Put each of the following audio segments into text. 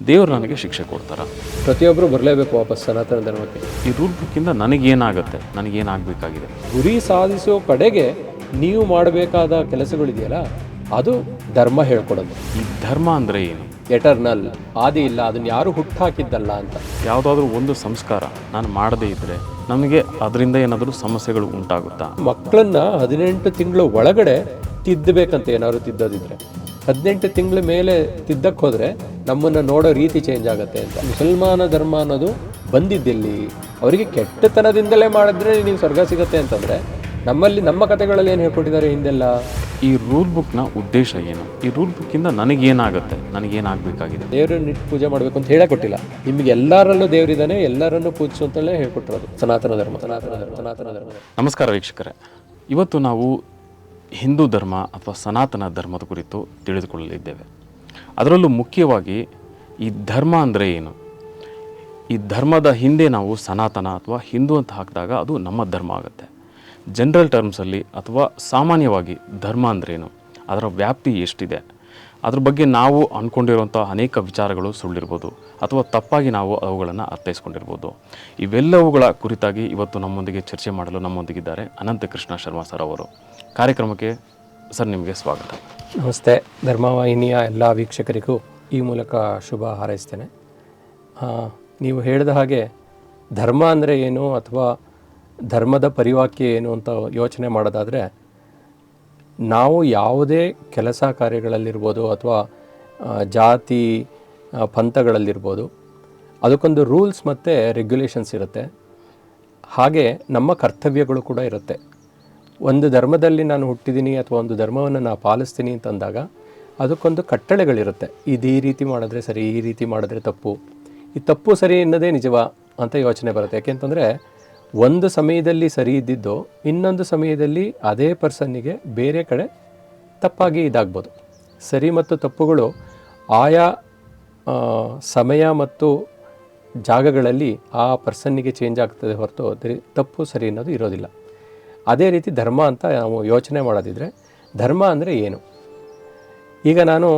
ದೇವರು ನನಗೆ ಶಿಕ್ಷೆ ಕೊಡ್ತಾರ? ಪ್ರತಿಯೊಬ್ಬರು ಬರಲೇಬೇಕು ವಾಪಸ್ ಸನಾತನ ಧರ್ಮಕ್ಕೆ. ಈ ರೂಲ್ ಬುಕ್ಕಿಂದ ನನಗೇನಾಗುತ್ತೆ, ನನಗೇನಾಗಬೇಕಾಗಿದೆ? ಗುರಿ ಸಾಧಿಸೋ ಕಡೆಗೆ ನೀವು ಮಾಡಬೇಕಾದ ಕೆಲಸಗಳಿದೆಯಲ್ಲ, ಅದು ಧರ್ಮ ಹೇಳ್ಕೊಡೋದು. ಈ ಧರ್ಮ ಅಂದರೆ ಏನು? ಎಟರ್ನಲ್, ಆದಿ ಇಲ್ಲ, ಅದನ್ನು ಯಾರು ಹುಟ್ಟಾಕಿದ್ದಲ್ಲ ಅಂತ. ಯಾವುದಾದ್ರೂ ಒಂದು ಸಂಸ್ಕಾರ ನಾನು ಮಾಡದೇ ಇದ್ದರೆ ನಮಗೆ ಅದರಿಂದ ಏನಾದರೂ ಸಮಸ್ಯೆಗಳು ಉಂಟಾಗುತ್ತಾ? ಮಕ್ಕಳನ್ನ 18 ತಿಂಗಳು ಒಳಗಡೆ ತಿದ್ದಬೇಕಂತ ಏನಾದ್ರು ತಿದ್ದೋದಿದ್ರೆ, 18 ತಿಂಗಳ ಮೇಲೆ ತಿದ್ದಕ್ಕೆ ಹೋದರೆ ನಮ್ಮನ್ನು ನೋಡೋ ರೀತಿ ಚೇಂಜ್ ಆಗುತ್ತೆ ಅಂತ. ಮುಸಲ್ಮಾನ ಧರ್ಮ ಅನ್ನೋದು ಬಂದಿದ್ದೆಲ್ಲಿ? ಅವರಿಗೆ ಕೆಟ್ಟತನದಿಂದಲೇ ಮಾಡಿದ್ರೆ ನೀವು ಸ್ವರ್ಗ ಸಿಗುತ್ತೆ ಅಂತಂದರೆ, ನಮ್ಮಲ್ಲಿ ನಮ್ಮ ಕಥೆಗಳಲ್ಲಿ ಏನು ಹೇಳ್ಕೊಟ್ಟಿದ್ದಾರೆ ಹಿಂದೆಲ್ಲ? ಈ ರೂಲ್ ಬುಕ್ನ ಉದ್ದೇಶ ಏನು? ಈ ರೂಲ್ ಬುಕ್ಕಿಂದ ನನಗೇನಾಗುತ್ತೆ, ನನಗೇನಾಗಬೇಕಾಗಿದೆ? ದೇವರನ್ನ ಇಟ್ಟು ಪೂಜೆ ಮಾಡಬೇಕು ಅಂತ ಹೇಳೇ ಕೊಟ್ಟಿಲ್ಲ. ನಿಮಗೆ ಎಲ್ಲರಲ್ಲೂ ದೇವರಿದ್ದಾನೆ, ಎಲ್ಲರನ್ನೂ ಪೂಜಿಸು ಅಂತಲೇ ಹೇಳ್ಕೊಟ್ಟಿರೋದು ಸನಾತನ ಧರ್ಮ. ಸನಾತನ ಧರ್ಮ. ನಮಸ್ಕಾರ ವೀಕ್ಷಕರೇ, ಇವತ್ತು ನಾವು ಹಿಂದೂ ಧರ್ಮ ಅಥವಾ ಸನಾತನ ಧರ್ಮದ ಕುರಿತು ತಿಳಿದುಕೊಳ್ಳಲಿದ್ದೇವೆ. ಅದರಲ್ಲೂ ಮುಖ್ಯವಾಗಿ ಈ ಧರ್ಮ ಅಂದರೆ ಏನು? ಈ ಧರ್ಮದ ಹಿಂದೆ ನಾವು ಸನಾತನ ಅಥವಾ ಹಿಂದೂ ಅಂತ ಹಾಕಿದಾಗ ಅದು ನಮ್ಮ ಧರ್ಮ ಆಗುತ್ತೆ. ಜನರಲ್ ಟರ್ಮ್ಸಲ್ಲಿ ಅಥವಾ ಸಾಮಾನ್ಯವಾಗಿ ಧರ್ಮ ಅಂದ್ರೇನು, ಅದರ ವ್ಯಾಪ್ತಿ ಎಷ್ಟಿದೆ, ಅದ್ರ ಬಗ್ಗೆ ನಾವು ಅಂದ್ಕೊಂಡಿರುವಂಥ ಅನೇಕ ವಿಚಾರಗಳು ಸುಳ್ಳಿರ್ಬೋದು ಅಥವಾ ತಪ್ಪಾಗಿ ನಾವು ಅವುಗಳನ್ನು ಅರ್ಥೈಸ್ಕೊಂಡಿರ್ಬೋದು. ಇವೆಲ್ಲವುಗಳ ಕುರಿತಾಗಿ ಇವತ್ತು ನಮ್ಮೊಂದಿಗೆ ಚರ್ಚೆ ಮಾಡಲು ನಮ್ಮೊಂದಿಗಿದ್ದಾರೆ ಅನಂತ ಕೃಷ್ಣ ಶರ್ಮಾ ಸರ್ ಅವರು. ಕಾರ್ಯಕ್ರಮಕ್ಕೆ ಸರ್ ನಿಮಗೆ ಸ್ವಾಗತ. ನಮಸ್ತೆ. ಧರ್ಮವಾಹಿನಿಯ ಎಲ್ಲ ವೀಕ್ಷಕರಿಗೂ ಈ ಮೂಲಕ ಶುಭ ಹಾರೈಸ್ತೇನೆ. ನೀವು ಹೇಳಿದ ಹಾಗೆ ಧರ್ಮ ಅಂದರೆ ಏನು ಅಥವಾ ಧರ್ಮದ ಪರಿವಾಕ್ಯ ಏನು ಅಂತ ಯೋಚನೆ ಮಾಡೋದಾದರೆ, ನಾವು ಯಾವುದೇ ಕೆಲಸ ಕಾರ್ಯಗಳಲ್ಲಿರ್ಬೋದು ಅಥವಾ ಜಾತಿ ಪಂಥಗಳಲ್ಲಿರ್ಬೋದು, ಅದಕ್ಕೊಂದು ರೂಲ್ಸ್ ಮತ್ತು ರೆಗ್ಯುಲೇಷನ್ಸ್ ಇರುತ್ತೆ. ಹಾಗೆ ನಮ್ಮ ಕರ್ತವ್ಯಗಳು ಕೂಡ ಇರುತ್ತೆ. ಒಂದು ಧರ್ಮದಲ್ಲಿ ನಾನು ಹುಟ್ಟಿದ್ದೀನಿ ಅಥವಾ ಒಂದು ಧರ್ಮವನ್ನು ನಾನು ಪಾಲಿಸ್ತೀನಿ ಅಂತಂದಾಗ ಅದಕ್ಕೊಂದು ಕಟ್ಟಳೆಗಳಿರುತ್ತೆ. ಇದು ಈ ರೀತಿ ಮಾಡಿದ್ರೆ ಸರಿ, ಈ ರೀತಿ ಮಾಡಿದ್ರೆ ತಪ್ಪು. ಈ ತಪ್ಪು ಸರಿ ಎನ್ನೋದೇ ನಿಜವಾ ಅಂತ ಯೋಚನೆ ಬರುತ್ತೆ. ಯಾಕೆಂತಂದರೆ ಒಂದು ಸಮಯದಲ್ಲಿ ಸರಿ ಇದ್ದಿದ್ದು ಇನ್ನೊಂದು ಸಮಯದಲ್ಲಿ ಅದೇ ಪರ್ಸನ್ನಿಗೆ ಬೇರೆ ಕಡೆ ತಪ್ಪಾಗಿ ಇದಾಗ್ಬೋದು. ಸರಿ ಮತ್ತು ತಪ್ಪುಗಳು ಆಯಾ ಸಮಯ ಮತ್ತು ಜಾಗಗಳಲ್ಲಿ ಆ ಪರ್ಸನ್ನಿಗೆ ಚೇಂಜ್ ಆಗ್ತದೆ ಹೊರತು ತಪ್ಪು ಸರಿ ಅನ್ನೋದು ಇರೋದಿಲ್ಲ. ಅದೇ ರೀತಿ ಧರ್ಮ ಅಂತ ನಾವು ಯೋಚನೆ ಮಾಡೋದಿದ್ರೆ, ಧರ್ಮ ಅಂದರೆ ಏನು? ಈಗ ನಾನು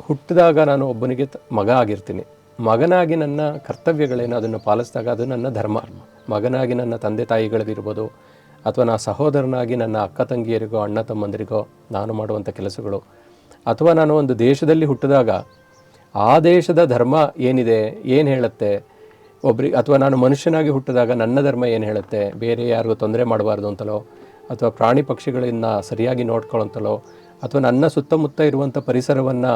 ಹುಟ್ಟಿದಾಗ ನಾನು ಒಬ್ಬನಿಗೆ ಮಗ ಆಗಿರ್ತೀನಿ. ಮಗನಾಗಿ ನನ್ನ ಕರ್ತವ್ಯಗಳೇನು ಅದನ್ನು ಪಾಲಿಸಿದಾಗ ಅದು ನನ್ನ ಧರ್ಮ. ಮಗನಾಗಿ ನನ್ನ ತಂದೆ ತಾಯಿಗಳಿಗಿರ್ಬೋದು ಅಥವಾ ನಾ ಸಹೋದರನಾಗಿ ನನ್ನ ಅಕ್ಕ ತಂಗಿಯರಿಗೋ ಅಣ್ಣ ತಮ್ಮಂದರಿಗೋ ನಾನು ಮಾಡುವಂಥ ಕೆಲಸಗಳು, ಅಥವಾ ನಾನು ಒಂದು ದೇಶದಲ್ಲಿ ಹುಟ್ಟಿದಾಗ ಆ ದೇಶದ ಧರ್ಮ ಏನಿದೆ, ಏನು ಹೇಳುತ್ತೆ ಒಬ್ರಿಗೆ, ಅಥವಾ ನಾನು ಮನುಷ್ಯನಾಗಿ ಹುಟ್ಟಿದಾಗ ನನ್ನ ಧರ್ಮ ಏನು ಹೇಳುತ್ತೆ, ಬೇರೆ ಯಾರಿಗೂ ತೊಂದರೆ ಮಾಡಬಾರ್ದು ಅಂತಲೋ ಅಥವಾ ಪ್ರಾಣಿ ಪಕ್ಷಿಗಳನ್ನು ಸರಿಯಾಗಿ ನೋಡ್ಕೊಳ್ಳೋಂತಲೋ ಅಥವಾ ನನ್ನ ಸುತ್ತಮುತ್ತ ಇರುವಂಥ ಪರಿಸರವನ್ನು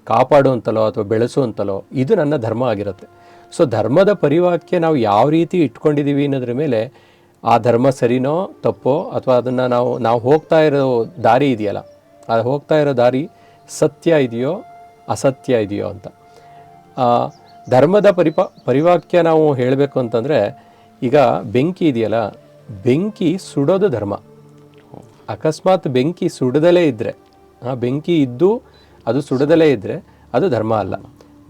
ಕಾಪಾಡುವಂತಲೋ ಅಥವಾ ಬೆಳೆಸುವಂತಲೋ, ಇದು ನನ್ನ ಧರ್ಮ ಆಗಿರುತ್ತೆ. ಸೊ ಧರ್ಮದ ಪರಿವಾಕ್ಯ ನಾವು ಯಾವ ರೀತಿ ಇಟ್ಕೊಂಡಿದ್ದೀವಿ ಅನ್ನೋದ್ರ ಮೇಲೆ ಆ ಧರ್ಮ ಸರಿನೋ ತಪ್ಪೋ, ಅಥವಾ ಅದನ್ನು ನಾವು ಹೋಗ್ತಾ ಇರೋ ದಾರಿ ಇದೆಯಲ್ಲ, ಅದು ಹೋಗ್ತಾ ಇರೋ ದಾರಿ ಸತ್ಯ ಇದೆಯೋ ಅಸತ್ಯ ಇದೆಯೋ ಅಂತ. ಧರ್ಮದ ಪರಿವಾಕ್ಯ ನಾವು ಹೇಳಬೇಕು ಅಂತಂದರೆ, ಈಗ ಬೆಂಕಿ ಇದೆಯಲ್ಲ, ಬೆಂಕಿ ಸುಡೋದು ಧರ್ಮ. ಅಕಸ್ಮಾತ್ ಬೆಂಕಿ ಸುಡದಲೇ ಇದ್ದರೆ, ಬೆಂಕಿ ಇದ್ದು ಅದು ಸುಡದಲೇ ಇದ್ದರೆ ಅದು ಧರ್ಮ ಅಲ್ಲ.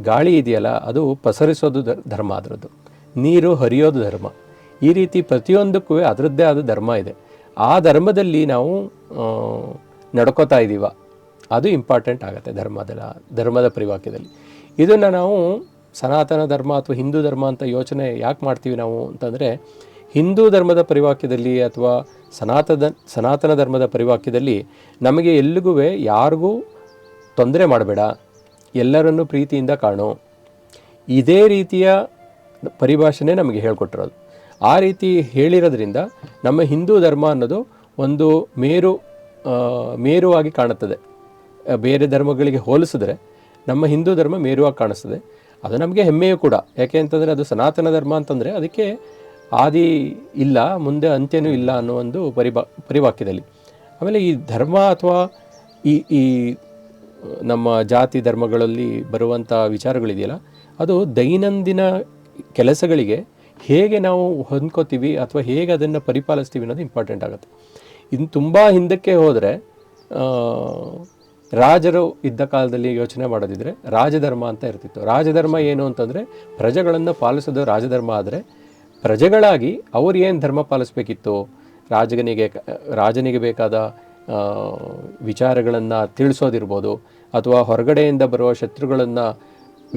ಗಾಳಿ ಇದೆಯಲ್ಲ, ಅದು ಪಸರಿಸೋದು ಧರ್ಮ ಅದರದ್ದು. ನೀರು ಹರಿಯೋದು ಧರ್ಮ. ಈ ರೀತಿ ಪ್ರತಿಯೊಂದಕ್ಕೂ ಅದರದ್ದೇ ಆದ ಧರ್ಮ ಇದೆ. ಆ ಧರ್ಮದಲ್ಲಿ ನಾವು ನಡ್ಕೋತಾ ಇದ್ದೀವ, ಅದು ಇಂಪಾರ್ಟೆಂಟ್ ಆಗುತ್ತೆ ಧರ್ಮದ ಪರಿವಾಕ್ಯದಲ್ಲಿ. ಇದನ್ನು ನಾವು ಸನಾತನ ಧರ್ಮ ಅಥವಾ ಹಿಂದೂ ಧರ್ಮ ಅಂತ ಯೋಚನೆ ಯಾಕೆ ಮಾಡ್ತೀವಿ ನಾವು ಅಂತಂದರೆ, ಹಿಂದೂ ಧರ್ಮದ ಪರಿವಾಕ್ಯದಲ್ಲಿ ಅಥವಾ ಸನಾತನ ಧರ್ಮದ ಪರಿವಾಕ್ಯದಲ್ಲಿ ನಮಗೆ ಎಲ್ಲಿಗೂ ಯಾರಿಗೂ ತೊಂದರೆ ಮಾಡಬೇಡ, ಎಲ್ಲರನ್ನೂ ಪ್ರೀತಿಯಿಂದ ಕಾಣು, ಇದೇ ರೀತಿಯ ಪರಿಭಾಷೆನೇ ನಮಗೆ ಹೇಳ್ಕೊಟ್ಟಿರೋದು. ಆ ರೀತಿ ಹೇಳಿರೋದ್ರಿಂದ ನಮ್ಮ ಹಿಂದೂ ಧರ್ಮ ಅನ್ನೋದು ಒಂದು ಮೇರುವಾಗಿ ಕಾಣುತ್ತದೆ. ಬೇರೆ ಧರ್ಮಗಳಿಗೆ ಹೋಲಿಸಿದ್ರೆ ನಮ್ಮ ಹಿಂದೂ ಧರ್ಮ ಮೇರುವಾಗಿ ಕಾಣಿಸ್ತದೆ. ಅದು ನಮಗೆ ಹೆಮ್ಮೆಯೂ ಕೂಡ. ಯಾಕೆ ಅಂತಂದರೆ ಅದು ಸನಾತನ ಧರ್ಮ ಅಂತಂದರೆ ಅದಕ್ಕೆ ಆದಿ ಇಲ್ಲ, ಮುಂದೆ ಅಂತ್ಯನೂ ಇಲ್ಲ ಅನ್ನೋ ಒಂದು ಪರಿವಾಕ್ಯದಲ್ಲಿ. ಆಮೇಲೆ ಈ ಧರ್ಮ ಅಥವಾ ಈ ನಮ್ಮ ಜಾತಿ ಧರ್ಮಗಳಲ್ಲಿ ಬರುವಂಥ ವಿಚಾರಗಳಿದೆಯಲ್ಲ, ಅದು ದೈನಂದಿನ ಕೆಲಸಗಳಿಗೆ ಹೇಗೆ ನಾವು ಹೊಂದ್ಕೋತೀವಿ ಅಥವಾ ಹೇಗೆ ಅದನ್ನು ಪರಿಪಾಲಿಸ್ತೀವಿ ಅನ್ನೋದು ಇಂಪಾರ್ಟೆಂಟ್ ಆಗುತ್ತೆ. ಇನ್ನು ತುಂಬ ಹಿಂದಕ್ಕೆ ಹೋದರೆ, ರಾಜರು ಇದ್ದ ಕಾಲದಲ್ಲಿ ಯೋಚನೆ ಮಾಡೋದಿದ್ರೆ ರಾಜಧರ್ಮ ಅಂತ ಇರ್ತಿತ್ತು. ರಾಜಧರ್ಮ ಏನು ಅಂತಂದರೆ ಪ್ರಜೆಗಳನ್ನು ಪಾಲಿಸೋದು ರಾಜಧರ್ಮ. ಆದರೆ ಪ್ರಜೆಗಳಾಗಿ ಅವ್ರು ಏನು ಧರ್ಮ ಪಾಲಿಸಬೇಕಿತ್ತು, ರಾಜನಿಗೆ ಬೇಕಾದ ವಿಚಾರಗಳನ್ನು ತಿಳಿಸೋದಿರ್ಬೋದು, ಅಥವಾ ಹೊರಗಡೆಯಿಂದ ಬರುವ ಶತ್ರುಗಳನ್ನು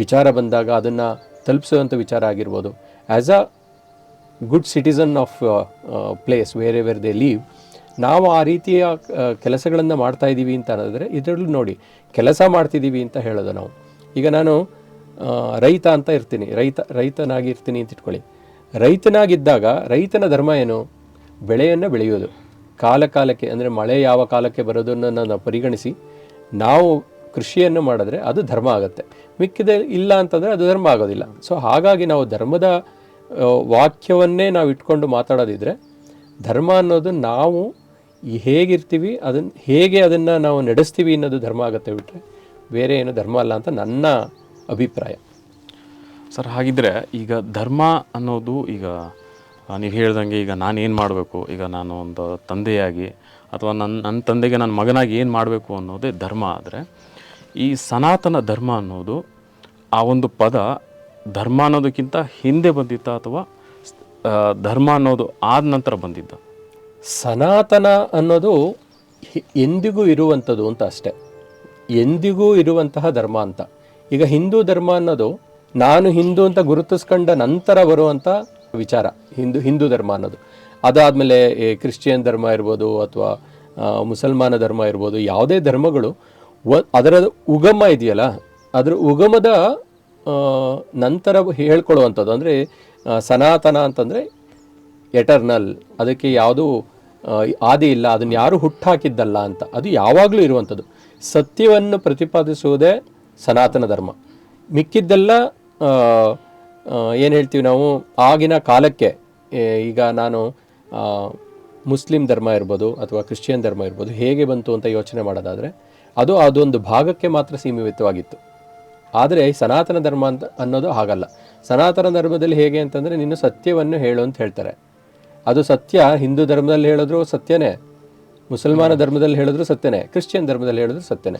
ವಿಚಾರ ಬಂದಾಗ ಅದನ್ನು ತಲುಪಿಸುವಂಥ ವಿಚಾರ ಆಗಿರ್ಬೋದು, as a good citizen of place where ever they leave, ನಾವು ಆ ರೀತಿಯ ಕೆಲಸಗಳನ್ನು ಮಾಡ್ತಾ ಇದ್ದೀವಿ ಅಂತ ಅನ್ನೋದ್ರೆ ಇದರಲ್ಲೂ ನೋಡಿ ಕೆಲಸ ಮಾಡ್ತಿದ್ದೀವಿ ಅಂತ ಹೇಳೋದು ನಾವು. ಈಗ ನಾನು ರೈತ ಅಂತ ಇರ್ತೀನಿ, ರೈತನಾಗಿ ಇರ್ತೀನಿ ಅಂತ ಇಟ್ಕೊಳ್ಳಿ. ರೈತನಾಗಿದ್ದಾಗ ರೈತನ ಧರ್ಮ ಏನು? ಬೆಳೆಯನ್ನು ಬೆಳೆಯೋದು ಕಾಲಕ್ಕೆ, ಅಂದರೆ ಮಳೆ ಯಾವ ಕಾಲಕ್ಕೆ ಬರೋದನ್ನು ನಾವು ಪರಿಗಣಿಸಿ ನಾವು ಕೃಷಿಯನ್ನು ಮಾಡಿದ್ರೆ ಅದು ಧರ್ಮ ಆಗುತ್ತೆ. ಮಿಕ್ಕಿದ ಇಲ್ಲ ಅಂತಂದರೆ ಅದು ಧರ್ಮ ಆಗೋದಿಲ್ಲ. ಸೊ ಹಾಗಾಗಿ ನಾವು ಧರ್ಮದ ವಾಕ್ಯವನ್ನೇ ನಾವು ಇಟ್ಕೊಂಡು ಮಾತಾಡೋದಿದ್ರೆ, ಧರ್ಮ ಅನ್ನೋದು ನಾವು ಹೇಗಿರ್ತೀವಿ ಹೇಗೆ ಅದನ್ನು ನಾವು ನಡೆಸ್ತೀವಿ ಅನ್ನೋದು ಧರ್ಮ ಆಗುತ್ತೆ ಬಿಟ್ಟರೆ ಬೇರೆ ಏನು ಧರ್ಮ ಅಲ್ಲ ಅಂತ ನನ್ನ ಅಭಿಪ್ರಾಯ. ಸರ್, ಹಾಗಿದ್ರೆ ಈಗ ಧರ್ಮ ಅನ್ನೋದು, ಈಗ ನೀವು ಹೇಳ್ದಂಗೆ ಈಗ ನಾನೇನು ಮಾಡಬೇಕು, ಈಗ ನಾನು ಒಂದು ತಂದೆಯಾಗಿ ಅಥವಾ ನನ್ನ ತಂದೆಗೆ ನನ್ನ ಮಗನಾಗಿ ಏನು ಮಾಡಬೇಕು ಅನ್ನೋದೇ ಧರ್ಮ ಆದರೆ, ಈ ಸನಾತನ ಧರ್ಮ ಅನ್ನೋದು ಆ ಒಂದು ಪದ ಧರ್ಮ ಅನ್ನೋದಕ್ಕಿಂತ ಹಿಂದೆ ಬಂದಿತ್ತ ಅಥವಾ ಧರ್ಮ ಅನ್ನೋದು ಆದ ನಂತರ ಬಂದಿದ್ದ? ಸನಾತನ ಅನ್ನೋದು ಎಂದಿಗೂ ಇರುವಂಥದ್ದು ಅಂತ ಅಷ್ಟೆ, ಎಂದಿಗೂ ಇರುವಂತಹ ಧರ್ಮ ಅಂತ. ಈಗ ಹಿಂದೂ ಧರ್ಮ ಅನ್ನೋದು ನಾನು ಹಿಂದೂ ಅಂತ ಗುರುತಿಸ್ಕೊಂಡ ನಂತರ ಬರುವಂಥ ವಿಚಾರ ಹಿಂದೂ ಧರ್ಮ ಅನ್ನೋದು. ಅದಾದಮೇಲೆ ಕ್ರಿಶ್ಚಿಯನ್ ಧರ್ಮ ಇರ್ಬೋದು ಅಥವಾ ಮುಸಲ್ಮಾನ ಧರ್ಮ ಇರ್ಬೋದು, ಯಾವುದೇ ಧರ್ಮಗಳು ಅದರ ಉಗಮ ಇದೆಯಲ್ಲ, ಅದರ ಉಗಮದ ನಂತರ ಹೇಳ್ಕೊಳ್ಳುವಂಥದ್ದು. ಅಂದರೆ ಸನಾತನ ಅಂತಂದರೆ ಎಟರ್ನಲ್, ಅದಕ್ಕೆ ಯಾವುದೂ ಆದಿ ಇಲ್ಲ, ಅದನ್ನು ಯಾರು ಹುಟ್ಟಾಕಿದ್ದಲ್ಲ ಅಂತ, ಅದು ಯಾವಾಗಲೂ ಇರುವಂಥದ್ದು. ಸತ್ಯವನ್ನು ಪ್ರತಿಪಾದಿಸುವುದೇ ಸನಾತನ ಧರ್ಮ. ಮಿಕ್ಕಿದ್ದೆಲ್ಲ ಏನು ಹೇಳ್ತೀವಿ ನಾವು ಆಗಿನ ಕಾಲಕ್ಕೆ. ಈಗ ನಾನು ಮುಸ್ಲಿಂ ಧರ್ಮ ಇರ್ಬೋದು ಅಥವಾ ಕ್ರಿಶ್ಚಿಯನ್ ಧರ್ಮ ಇರ್ಬೋದು, ಹೇಗೆ ಬಂತು ಅಂತ ಯೋಚನೆ ಮಾಡೋದಾದರೆ ಅದೊಂದು ಭಾಗಕ್ಕೆ ಮಾತ್ರ ಸೀಮಿತವಾಗಿತ್ತು. ಆದರೆ ಸನಾತನ ಧರ್ಮ ಅಂತ ಅನ್ನೋದು ಹಾಗಲ್ಲ. ಸನಾತನ ಧರ್ಮದಲ್ಲಿ ಹೇಗೆ ಅಂತಂದರೆ ನೀನು ಸತ್ಯವನ್ನು ಹೇಳು ಅಂತ ಹೇಳ್ತಾರೆ. ಅದು ಸತ್ಯ ಹಿಂದೂ ಧರ್ಮದಲ್ಲಿ ಹೇಳಿದ್ರು ಸತ್ಯನೇ, ಮುಸಲ್ಮಾನ ಧರ್ಮದಲ್ಲಿ ಹೇಳಿದ್ರು ಸತ್ಯನೇ, ಕ್ರಿಶ್ಚಿಯನ್ ಧರ್ಮದಲ್ಲಿ ಹೇಳಿದ್ರು ಸತ್ಯನೇ.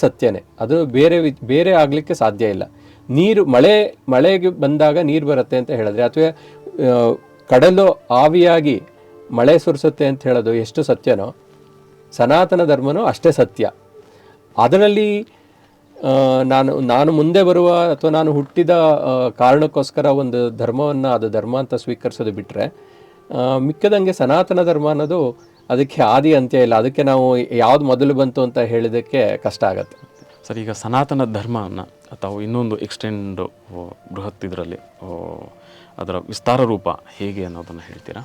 ಸತ್ಯನೇ, ಅದು ಬೇರೆ ಆಗಲಿಕ್ಕೆ ಸಾಧ್ಯ ಇಲ್ಲ. ನೀರು ಮಳೆಗೆ ಬಂದಾಗ ನೀರು ಬರುತ್ತೆ ಅಂತ ಹೇಳಿದ್ರೆ, ಅಥವಾ ಕಡಲು ಆವಿಯಾಗಿ ಮಳೆ ಸುರಿಸುತ್ತೆ ಅಂತ ಹೇಳೋದು ಎಷ್ಟು ಸತ್ಯನೋ, ಸನಾತನ ಧರ್ಮನೂ ಅಷ್ಟೇ ಸತ್ಯ. ಅದರಲ್ಲಿ ನಾನು ಮುಂದೆ ಬರುವ ಅಥವಾ ನಾನು ಹುಟ್ಟಿದ ಕಾರಣಕ್ಕೋಸ್ಕರ ಒಂದು ಧರ್ಮವನ್ನು ಅದು ಧರ್ಮ ಅಂತ ಸ್ವೀಕರಿಸೋದು ಬಿಟ್ಟರೆ, ಮಿಕ್ಕದಂಗೆ ಸನಾತನ ಧರ್ಮ ಅನ್ನೋದು ಅದಕ್ಕೆ ಆದಿ ಅಂತ್ಯ ಇಲ್ಲ. ಅದಕ್ಕೆ ನಾವು ಯಾವ್ದು ಮೊದಲು ಬಂತು ಅಂತ ಹೇಳಿದ್ದಕ್ಕೆ ಕಷ್ಟ ಆಗತ್ತೆ. ಸರ್, ಈಗ ಸನಾತನ ಧರ್ಮವನ್ನು ತಾವು ಇನ್ನೊಂದು ಎಕ್ಸ್ಟೆಂಡ್ ಬೃಹತ್ ಇದರಲ್ಲಿ ಅದರ ವಿಸ್ತಾರ ರೂಪ ಹೇಗೆ ಅನ್ನೋದನ್ನು ಹೇಳ್ತೀರಾ?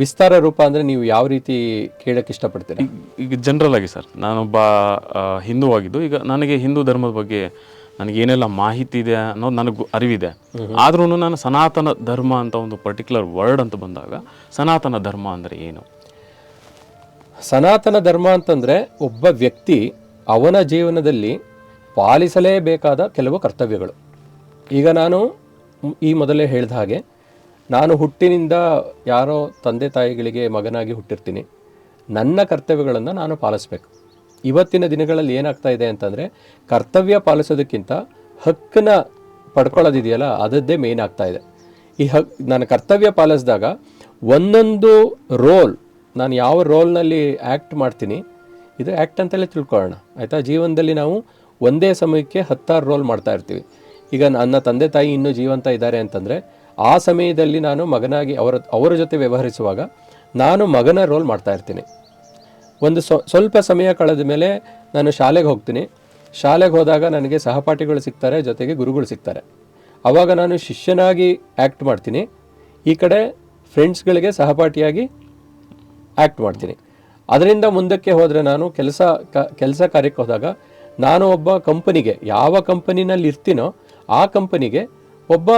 ವಿಸ್ತಾರ ರೂಪ ಅಂದರೆ ನೀವು ಯಾವ ರೀತಿ ಕೇಳಕ್ಕೆ ಇಷ್ಟಪಡ್ತೀರಾ? ಈಗ ಜನರಲ್ ಆಗಿ ಸರ್, ನಾನೊಬ್ಬ ಹಿಂದೂ ಆಗಿದ್ದು, ಈಗ ನನಗೆ ಹಿಂದೂ ಧರ್ಮದ ಬಗ್ಗೆ ನನಗೇನೆಲ್ಲ ಮಾಹಿತಿ ಇದೆ ಅನ್ನೋದು ನನಗೆ ಅರಿವಿದೆ. ಆದ್ರೂ ನಾನು ಸನಾತನ ಧರ್ಮ ಅಂತ ಒಂದು ಪರ್ಟಿಕ್ಯುಲರ್ ವರ್ಡ್ ಅಂತ ಬಂದಾಗ ಸನಾತನ ಧರ್ಮ ಅಂದರೆ ಏನು? ಸನಾತನ ಧರ್ಮ ಅಂತಂದರೆ ಒಬ್ಬ ವ್ಯಕ್ತಿ ಅವನ ಜೀವನದಲ್ಲಿ ಪಾಲಿಸಲೇಬೇಕಾದ ಕೆಲವು ಕರ್ತವ್ಯಗಳು. ಈಗ ನಾನು ಈ ಮೊದಲೇ ಹೇಳಿದ ಹಾಗೆ, ನಾನು ಹುಟ್ಟಿನಿಂದ ಯಾರೋ ತಂದೆ ತಾಯಿಗಳಿಗೆ ಮಗನಾಗಿ ಹುಟ್ಟಿರ್ತೀನಿ. ನನ್ನ ಕರ್ತವ್ಯಗಳನ್ನು ನಾನು ಪಾಲಿಸಬೇಕು. ಇವತ್ತಿನ ದಿನಗಳಲ್ಲಿ ಏನಾಗ್ತಾ ಇದೆ ಅಂತಂದರೆ, ಕರ್ತವ್ಯ ಪಾಲಿಸೋದಕ್ಕಿಂತ ಹಕ್ಕನ್ನ ಪಡ್ಕೊಳ್ಳೋದಿದೆಯಲ್ಲ, ಅದದ್ದೇ ಮೇನ್ ಆಗ್ತಾ ಇದೆ. ನಾನು ಕರ್ತವ್ಯ ಪಾಲಿಸಿದಾಗ ಒಂದೊಂದು ರೋಲ್, ನಾನು ಯಾವ ರೋಲ್ನಲ್ಲಿ ಆ್ಯಕ್ಟ್ ಮಾಡ್ತೀನಿ, ಇದು ಆ್ಯಕ್ಟ್ ಅಂತಲೇ ತಿಳ್ಕೊಳ್ಳೋಣ, ಆಯಿತಾ? ಜೀವನದಲ್ಲಿ ನಾವು ಒಂದೇ ಸಮಯಕ್ಕೆ 10 ರೋಲ್ ಮಾಡ್ತಾ ಇರ್ತೀವಿ. ಈಗ ನನ್ನ ತಂದೆ ತಾಯಿ ಇನ್ನೂ ಜೀವಂತ ಇದ್ದಾರೆ ಅಂತಂದರೆ, ಆ ಸಮಯದಲ್ಲಿ ನಾನು ಮಗನಾಗಿ ಅವರ ಜೊತೆ ವ್ಯವಹರಿಸುವಾಗ ನಾನು ಮಗನ ರೋಲ್ ಮಾಡ್ತಾ ಇರ್ತೀನಿ. ಒಂದು ಸ್ವಲ್ಪ ಸಮಯ ಕಳೆದ ಮೇಲೆ ನಾನು ಶಾಲೆಗೆ ಹೋಗ್ತೀನಿ. ಶಾಲೆಗೆ ಹೋದಾಗ ನನಗೆ ಸಹಪಾಠಿಗಳು ಸಿಗ್ತಾರೆ, ಜೊತೆಗೆ ಗುರುಗಳು ಸಿಗ್ತಾರೆ. ಆವಾಗ ನಾನು ಶಿಷ್ಯನಾಗಿ ಆ್ಯಕ್ಟ್ ಮಾಡ್ತೀನಿ, ಈ ಕಡೆ ಫ್ರೆಂಡ್ಸ್ಗಳಿಗೆ ಸಹಪಾಠಿಯಾಗಿ ಆ್ಯಕ್ಟ್ ಮಾಡ್ತೀನಿ. ಅದರಿಂದ ಮುಂದಕ್ಕೆ ಹೋದರೆ ನಾನು ಕೆಲಸ ಕಾರ್ಯಕ್ಕೆ ಹೋದಾಗ ನಾನು ಒಬ್ಬ ಕಂಪನಿಗೆ, ಯಾವ ಕಂಪನಿನಲ್ಲಿ ಇರ್ತೀನೋ ಆ ಕಂಪನಿಗೆ ಒಬ್ಬ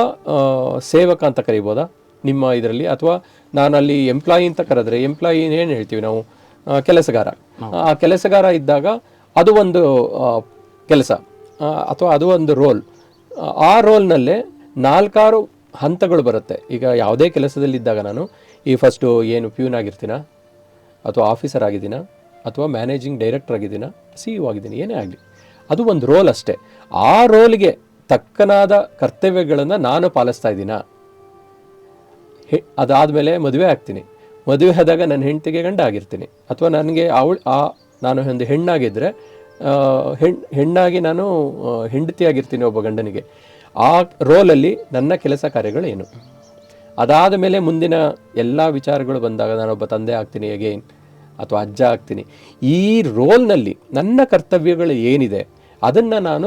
ಸೇವಕ ಅಂತ ಕರಿಬೋದಾ ನಿಮ್ಮ ಇದರಲ್ಲಿ, ಅಥವಾ ನಾನು ಅಲ್ಲಿ ಎಂಪ್ಲಾಯಿ ಅಂತ ಕರೆದ್ರೆ, ಎಂಪ್ಲಾಯಿ ಏನು ಹೇಳ್ತೀವಿ ನಾವು, ಕೆಲಸಗಾರ. ಆ ಕೆಲಸಗಾರ ಇದ್ದಾಗ ಅದು ಒಂದು ಕೆಲಸ ಅಥವಾ ಅದು ಒಂದು ರೋಲ್. ಆ ರೋಲ್ನಲ್ಲೇ 4-6 ಹಂತಗಳು ಬರುತ್ತೆ. ಈಗ ಯಾವುದೇ ಕೆಲಸದಲ್ಲಿದ್ದಾಗ ನಾನು ಫಸ್ಟು ಏನು ಪ್ಯೂನ್ ಆಗಿರ್ತೀನ, ಅಥವಾ ಆಫೀಸರ್ ಆಗಿದ್ದೀನ, ಅಥವಾ ಮ್ಯಾನೇಜಿಂಗ್ ಡೈರೆಕ್ಟರ್ ಆಗಿದ್ದೀನ, CEO ಆಗಿದ್ದೀನಿ, ಏನೇ ಆಗಲಿ, ಅದು ಒಂದು ರೋಲ್ ಅಷ್ಟೇ. ಆ ರೋಲ್ಗೆ ತಕ್ಕನಾದ ಕರ್ತವ್ಯಗಳನ್ನು ನಾನು ಪಾಲಿಸ್ತಾ ಇದ್ದೀನ. ಅದಾದಮೇಲೆ ಮದುವೆ ಆಗ್ತೀನಿ. ಮದುವೆ ಆದಾಗ ನನ್ನ ಹೆಂಡತಿಗೆ ಗಂಡ ಆಗಿರ್ತೀನಿ, ಅಥವಾ ನನಗೆ ನಾನು ಒಂದು ಹೆಣ್ಣಾಗಿದ್ದರೆ ಹೆಣ್ಣಾಗಿ ನಾನು ಹೆಂಡತಿಯಾಗಿರ್ತೀನಿ ಒಬ್ಬ ಗಂಡನಿಗೆ. ಆ ರೋಲಲ್ಲಿ ನನ್ನ ಕೆಲಸ ಕಾರ್ಯಗಳು ಏನು, ಅದಾದ ಮೇಲೆ ಮುಂದಿನ ಎಲ್ಲ ವಿಚಾರಗಳು ಬಂದಾಗ ನಾನೊಬ್ಬ ತಂದೆ ಆಗ್ತೀನಿ ಅಗೇನ್, ಅಥವಾ ಅಜ್ಜ ಆಗ್ತೀನಿ. ಈ ರೋಲ್ನಲ್ಲಿ ನನ್ನ ಕರ್ತವ್ಯಗಳು ಏನಿದೆ ಅದನ್ನು ನಾನು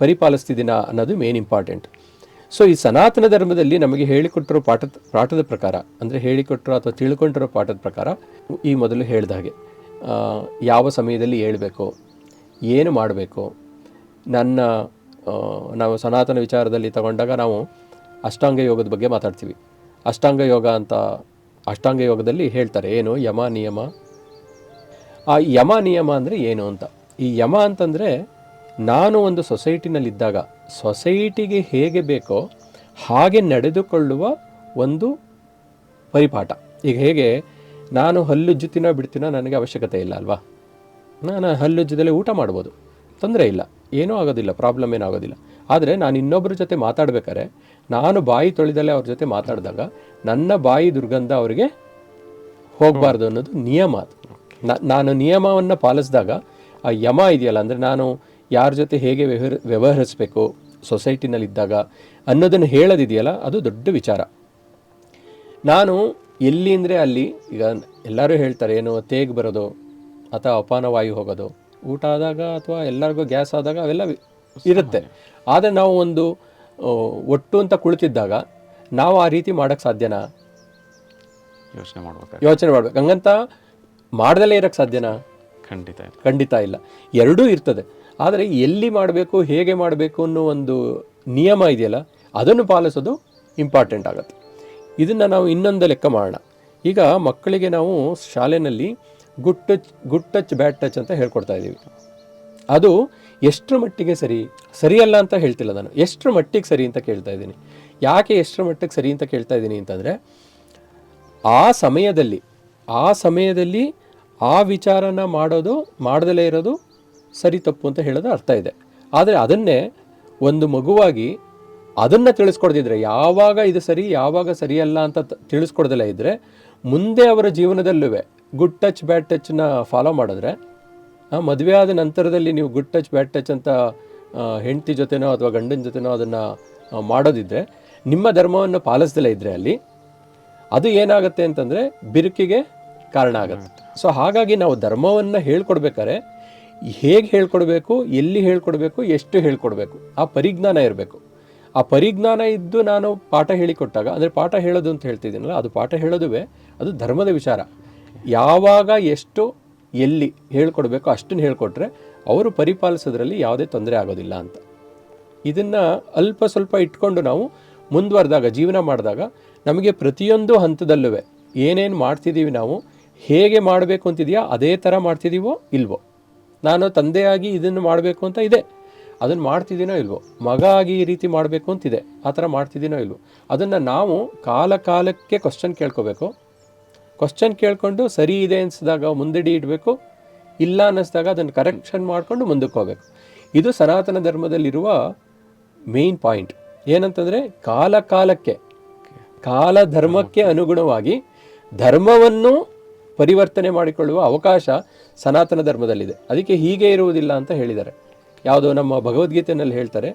ಪರಿಪಾಲಿಸ್ತಿದ್ದೀನ ಅನ್ನೋದು ಮೇನ್ ಇಂಪಾರ್ಟೆಂಟ್. ಸೊ ಈ ಸನಾತನ ಧರ್ಮದಲ್ಲಿ ನಮಗೆ ಹೇಳಿಕೊಟ್ಟಿರೋ ಪಾಠದ ಪ್ರಕಾರ, ಅಂದರೆ ಹೇಳಿಕೊಟ್ಟಿರೋ ಅಥವಾ ತಿಳ್ಕೊಂಡಿರೋ ಪಾಠದ ಪ್ರಕಾರ, ಈ ಮೊದಲು ಹೇಳಿದ ಹಾಗೆ ಯಾವ ಸಮಯದಲ್ಲಿ ಹೇಳಬೇಕು, ಏನು ಮಾಡಬೇಕು, ನಾವು ಸನಾತನ ವಿಚಾರದಲ್ಲಿ ತಗೊಂಡಾಗ ನಾವು ಅಷ್ಟಾಂಗ ಯೋಗದ ಬಗ್ಗೆ ಮಾತಾಡ್ತೀವಿ. ಅಷ್ಟಾಂಗ ಯೋಗದಲ್ಲಿ ಹೇಳ್ತಾರೆ ಏನು ಯಮ ನಿಯಮ. ಆ ಯಮ ನಿಯಮ ಅಂದರೆ ಏನು ಅಂತ. ಈ ಯಮ ಅಂತಂದರೆ ನಾನು ಒಂದು ಸೊಸೈಟಿನಲ್ಲಿದ್ದಾಗ ಸೊಸೈಟಿಗೆ ಹೇಗೆ ಬೇಕೋ ಹಾಗೆ ನಡೆದುಕೊಳ್ಳುವ ಒಂದು ಪರಿಪಾಠ. ಈಗ ಹೇಗೆ ನಾನು ಹಲ್ಲುಜ್ಜುತ್ತೀನೋ ಬಿಡ್ತೀನೋ ನನಗೆ ಅವಶ್ಯಕತೆ ಇಲ್ಲ ಅಲ್ವಾ. ನಾನು ಹಲ್ಲುಜ್ಜದಲ್ಲೇ ಊಟ ಮಾಡ್ಬೋದು, ತೊಂದರೆ ಇಲ್ಲ, ಏನೂ ಆಗೋದಿಲ್ಲ, ಪ್ರಾಬ್ಲಮ್ ಏನಾಗೋದಿಲ್ಲ. ಆದರೆ ನಾನು ಇನ್ನೊಬ್ಬರ ಜೊತೆ ಮಾತಾಡ್ಬೇಕಾದ್ರೆ ನಾನು ಬಾಯಿ ತೊಳೆದಲ್ಲೇ ಅವ್ರ ಜೊತೆ ಮಾತಾಡಿದಾಗ ನನ್ನ ಬಾಯಿ ದುರ್ಗಂಧ ಅವರಿಗೆ ಹೋಗಬಾರ್ದು ಅನ್ನೋದು ನಿಯಮ. ಅದು ನಾನು ನಿಯಮವನ್ನು ಪಾಲಿಸಿದಾಗ ಆ ಯಮ ಇದೆಯಲ್ಲ, ಅಂದರೆ ನಾನು ಯಾರ ಜೊತೆ ಹೇಗೆ ವ್ಯವಹರಿಸಬೇಕು ಸೊಸೈಟಿನಲ್ಲಿದ್ದಾಗ ಅನ್ನೋದನ್ನು ಹೇಳೋದಿದೆಯಲ್ಲ, ಅದು ದೊಡ್ಡ ವಿಚಾರ. ನಾನು ಎಲ್ಲಿ ಅಂದರೆ ಅಲ್ಲಿ, ಈಗ ಎಲ್ಲರೂ ಹೇಳ್ತಾರೆ ಏನು ತೇಗ್ ಬರೋದು ಅಥವಾ ಅಪಾನವಾಯು ಹೋಗೋದು, ಊಟ ಆದಾಗ ಅಥವಾ ಎಲ್ಲರಿಗೂ ಗ್ಯಾಸ್ ಆದಾಗ ಅವೆಲ್ಲ ಇರುತ್ತೆ. ಆದರೆ ನಾವು ಒಂದು ಒಟ್ಟು ಅಂತ ಕುಳಿತಿದ್ದಾಗ ನಾವು ಆ ರೀತಿ ಮಾಡೋಕ್ಕೆ ಸಾಧ್ಯನಾ? ಯೋಚನೆ ಮಾಡ್ಬೇಕು. ಹಂಗಂತ ಮಾಡ್ದಲೇ ಇರೋಕ್ಕೆ ಸಾಧ್ಯನಾ? ಖಂಡಿತ ಇಲ್ಲ. ಎರಡೂ ಇರ್ತದೆ. ಆದರೆ ಎಲ್ಲಿ ಮಾಡಬೇಕು, ಹೇಗೆ ಮಾಡಬೇಕು ಅನ್ನೋ ಒಂದು ನಿಯಮ ಇದೆಯಲ್ಲ, ಅದನ್ನು ಪಾಲಿಸೋದು ಇಂಪಾರ್ಟೆಂಟ್ ಆಗುತ್ತೆ. ಇದನ್ನು ನಾವು ಇನ್ನೊಂದು ಲೆಕ್ಕ ಮಾಡೋಣ. ಈಗ ಮಕ್ಕಳಿಗೆ ನಾವು ಶಾಲೆಯಲ್ಲಿ ಗುಡ್ ಟಚ್ ಬ್ಯಾಡ್ ಟಚ್ ಅಂತ ಹೇಳ್ಕೊಡ್ತಾ ಇದ್ದೀವಿ. ಅದು ಎಷ್ಟರ ಮಟ್ಟಿಗೆ ಸರಿಯಲ್ಲ ಅಂತ ಹೇಳ್ತಿಲ್ಲ ನಾನು, ಎಷ್ಟರ ಮಟ್ಟಿಗೆ ಸರಿ ಅಂತ ಕೇಳ್ತಾ ಇದ್ದೀನಿ. ಯಾಕೆ ಎಷ್ಟರ ಮಟ್ಟಿಗೆ ಸರಿ ಅಂತ ಕೇಳ್ತಾ ಇದ್ದೀನಿ ಅಂತಂದರೆ, ಆ ಸಮಯದಲ್ಲಿ ಆ ವಿಚಾರನ ಮಾಡದಲೇ ಇರೋದು ಸರಿ ತಪ್ಪು ಅಂತ ಹೇಳೋದು ಅರ್ಥ ಇದೆ. ಆದರೆ ಅದನ್ನೇ ಒಂದು ಮಗುವಾಗಿ ಅದನ್ನು ತಿಳಿಸ್ಕೊಡ್ದಿದ್ರೆ, ಯಾವಾಗ ಇದು ಸರಿ ಯಾವಾಗ ಸರಿಯಲ್ಲ ಅಂತ ತಿಳಿಸ್ಕೊಡ್ದಲೇ ಇದ್ದರೆ, ಮುಂದೆ ಅವರ ಜೀವನದಲ್ಲೂ ಗುಡ್ ಟಚ್ ಬ್ಯಾಡ್ ಟಚ್ನ ಫಾಲೋ ಮಾಡಿದ್ರೆ, ಮದುವೆ ಆದ ನಂತರದಲ್ಲಿ ನೀವು ಗುಡ್ ಟಚ್ ಬ್ಯಾಡ್ ಟಚ್ ಅಂತ ಹೆಂಡತಿ ಜೊತೆನೋ ಅಥವಾ ಗಂಡನ ಜೊತೆನೋ ಅದನ್ನು ಮಾಡೋದಿದ್ದರೆ, ನಿಮ್ಮ ಧರ್ಮವನ್ನು ಪಾಲಿಸ್ದಲೇ ಇದ್ದರೆ ಅಲ್ಲಿ ಅದು ಏನಾಗುತ್ತೆ ಅಂತಂದರೆ ಬಿರುಕಿಗೆ ಕಾರಣ ಆಗುತ್ತೆ. ಸೊ ಹಾಗಾಗಿ ನಾವು ಧರ್ಮವನ್ನು ಹೇಳ್ಕೊಡ್ಬೇಕಾದ್ರೆ ಹೇಗೆ ಹೇಳ್ಕೊಡ್ಬೇಕು, ಎಲ್ಲಿ ಹೇಳ್ಕೊಡ್ಬೇಕು, ಎಷ್ಟು ಹೇಳ್ಕೊಡ್ಬೇಕು, ಆ ಪರಿಜ್ಞಾನ ಇರಬೇಕು. ಆ ಪರಿಜ್ಞಾನ ಇದ್ದು ನಾನು ಪಾಠ ಹೇಳಿಕೊಟ್ಟಾಗ, ಅಂದರೆ ಪಾಠ ಹೇಳೋದು ಅಂತ ಹೇಳ್ತಿದ್ದೀನಲ್ಲ, ಅದು ಪಾಠ ಹೇಳೋದುವೇ ಅದು ಧರ್ಮದ ವಿಚಾರ. ಯಾವಾಗ ಎಷ್ಟು ಎಲ್ಲಿ ಹೇಳ್ಕೊಡ್ಬೇಕು ಅಷ್ಟನ್ನು ಹೇಳ್ಕೊಟ್ರೆ ಅವರು ಪರಿಪಾಲಿಸೋದ್ರಲ್ಲಿ ಯಾವುದೇ ತೊಂದರೆ ಆಗೋದಿಲ್ಲ ಅಂತ. ಇದನ್ನು ಅಲ್ಪ ಸ್ವಲ್ಪ ಇಟ್ಕೊಂಡು ನಾವು ಮುಂದುವರೆದಾಗ, ಜೀವನ ಮಾಡಿದಾಗ, ನಮಗೆ ಪ್ರತಿಯೊಂದು ಹಂತದಲ್ಲೂ ಏನೇನು ಮಾಡ್ತಿದ್ದೀವಿ, ನಾವು ಹೇಗೆ ಮಾಡಬೇಕು ಅಂತಿದೆಯಾ ಅದೇ ಥರ ಮಾಡ್ತಿದ್ದೀವೋ ಇಲ್ವೋ, ನಾನು ತಂದೆಯಾಗಿ ಇದನ್ನು ಮಾಡಬೇಕು ಅಂತ ಇದೆ, ಅದನ್ನು ಮಾಡ್ತಿದ್ದೀನೋ ಇಲ್ವೋ, ಮಗ ಆಗಿ ಈ ರೀತಿ ಮಾಡಬೇಕು ಅಂತಿದೆ, ಆ ಥರ ಮಾಡ್ತಿದ್ದೀನೋ ಇಲ್ವೋ, ಅದನ್ನು ನಾವು ಕಾಲಕ್ಕೆ ಕ್ವಶನ್ ಕೇಳ್ಕೋಬೇಕು. ಕ್ವಶನ್ ಕೇಳಿಕೊಂಡು ಸರಿ ಇದೆ ಅನಿಸಿದಾಗ ಮುಂದಡಿ ಇಡಬೇಕು, ಇಲ್ಲ ಅನ್ನಿಸ್ದಾಗ ಅದನ್ನು ಕರೆಕ್ಷನ್ ಮಾಡಿಕೊಂಡು ಮುಂದಕ್ಕೆ ಹೋಗಬೇಕು. ಇದು ಸನಾತನ ಧರ್ಮದಲ್ಲಿರುವ ಮೇನ್ ಪಾಯಿಂಟ್. ಏನಂತಂದರೆ ಕಾಲ ಧರ್ಮಕ್ಕೆ ಅನುಗುಣವಾಗಿ ಧರ್ಮವನ್ನು ಪರಿವರ್ತನೆ ಮಾಡಿಕೊಳ್ಳುವ ಅವಕಾಶ ಸನಾತನ ಧರ್ಮದಲ್ಲಿದೆ. ಅದಕ್ಕೆ ಹೀಗೆ ಇರುವುದಿಲ್ಲ ಅಂತ ಹೇಳಿದ್ದಾರೆ. ಯಾವುದೋ ನಮ್ಮ ಭಗವದ್ಗೀತೆಯಲ್ಲಿ ಹೇಳ್ತಾರೆ,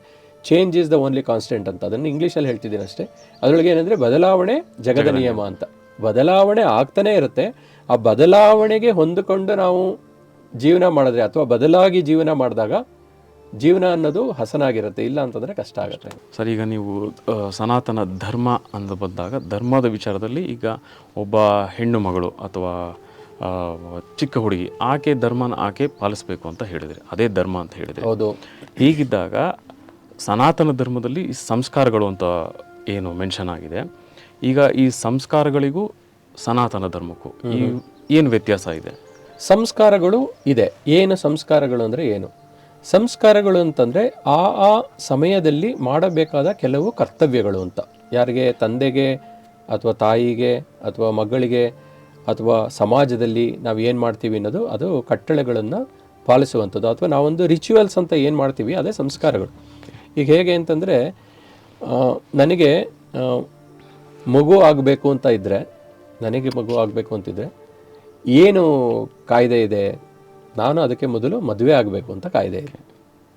change is the only constant ಅಂತ. ಅದನ್ನು ಇಂಗ್ಲೀಷಲ್ಲಿ ಹೇಳ್ತಿದ್ದೀನಿ ಅಷ್ಟೇ. ಅದರೊಳಗೆ ಏನಂದರೆ ಬದಲಾವಣೆ ಜಗದ ನಿಯಮ ಅಂತ. ಬದಲಾವಣೆ ಆಗ್ತಾನೆ ಇರುತ್ತೆ. ಆ ಬದಲಾವಣೆಗೆ ಹೊಂದಿಕೊಂಡು ನಾವು ಜೀವನ ಮಾಡಿದ್ರೆ ಅಥವಾ ಬದಲಾಗಿ ಜೀವನ ಮಾಡಿದಾಗ ಜೀವನ ಅನ್ನೋದು ಹಸನಾಗಿರುತ್ತೆ. ಇಲ್ಲ ಅಂತಂದರೆ ಕಷ್ಟ ಆಗುತ್ತೆ. ಸರ್, ಈಗ ನೀವು ಸನಾತನ ಧರ್ಮ ಅಂತ ಬಂದಾಗ ಧರ್ಮದ ವಿಚಾರದಲ್ಲಿ ಈಗ ಒಬ್ಬ ಹೆಣ್ಣು ಮಗಳು ಅಥವಾ ಚಿಕ್ಕ ಹುಡುಗಿ ಆಕೆ ಧರ್ಮನ ಆಕೆ ಪಾಲಿಸಬೇಕು ಅಂತ ಹೇಳಿದರೆ ಅದೇ ಧರ್ಮ ಅಂತ ಹೇಳಿದರೆ, ಹೌದು. ಹೀಗಿದ್ದಾಗ ಸನಾತನ ಧರ್ಮದಲ್ಲಿ ಈ ಸಂಸ್ಕಾರಗಳು ಅಂತ ಏನು ಮೆನ್ಷನ್ ಆಗಿದೆ, ಈಗ ಈ ಸಂಸ್ಕಾರಗಳಿಗೂ ಸನಾತನ ಧರ್ಮಕ್ಕೂ ಏನು ವ್ಯತ್ಯಾಸ ಇದೆ? ಸಂಸ್ಕಾರಗಳು ಇದೆ. ಏನು ಸಂಸ್ಕಾರಗಳು ಅಂದರೆ ಏನು? ಸಂಸ್ಕಾರಗಳು ಅಂತಂದರೆ ಆ ಸಮಯದಲ್ಲಿ ಮಾಡಬೇಕಾದ ಕೆಲವು ಕರ್ತವ್ಯಗಳು ಅಂತ. ಯಾರಿಗೆ? ತಂದೆಗೆ ಅಥವಾ ತಾಯಿಗೆ ಅಥವಾ ಮಗಳಿಗೆ ಅಥವಾ ಸಮಾಜದಲ್ಲಿ ನಾವು ಏನು ಮಾಡ್ತೀವಿ ಅನ್ನೋದು ಅದು ಕಟ್ಟಳೆಗಳನ್ನು ಪಾಲಿಸುವಂಥದ್ದು. ಅಥವಾ ನಾವೊಂದು ರಿಚುವಲ್ಸ್ ಅಂತ ಏನು ಮಾಡ್ತೀವಿ ಅದೇ ಸಂಸ್ಕಾರಗಳು. ಈಗ ಹೇಗೆ ಅಂತಂದರೆ, ನನಗೆ ಮಗು ಆಗಬೇಕು ಅಂತ ಇದ್ದರೆ, ನನಗೆ ಮಗು ಆಗಬೇಕು ಅಂತಿದ್ರೆ ಏನು ಕಾಯ್ದೆ ಇದೆ, ನಾನು ಅದಕ್ಕೆ ಮೊದಲು ಮದುವೆ ಆಗಬೇಕು ಅಂತ ಕಾಯ್ದೆ ಇದೆ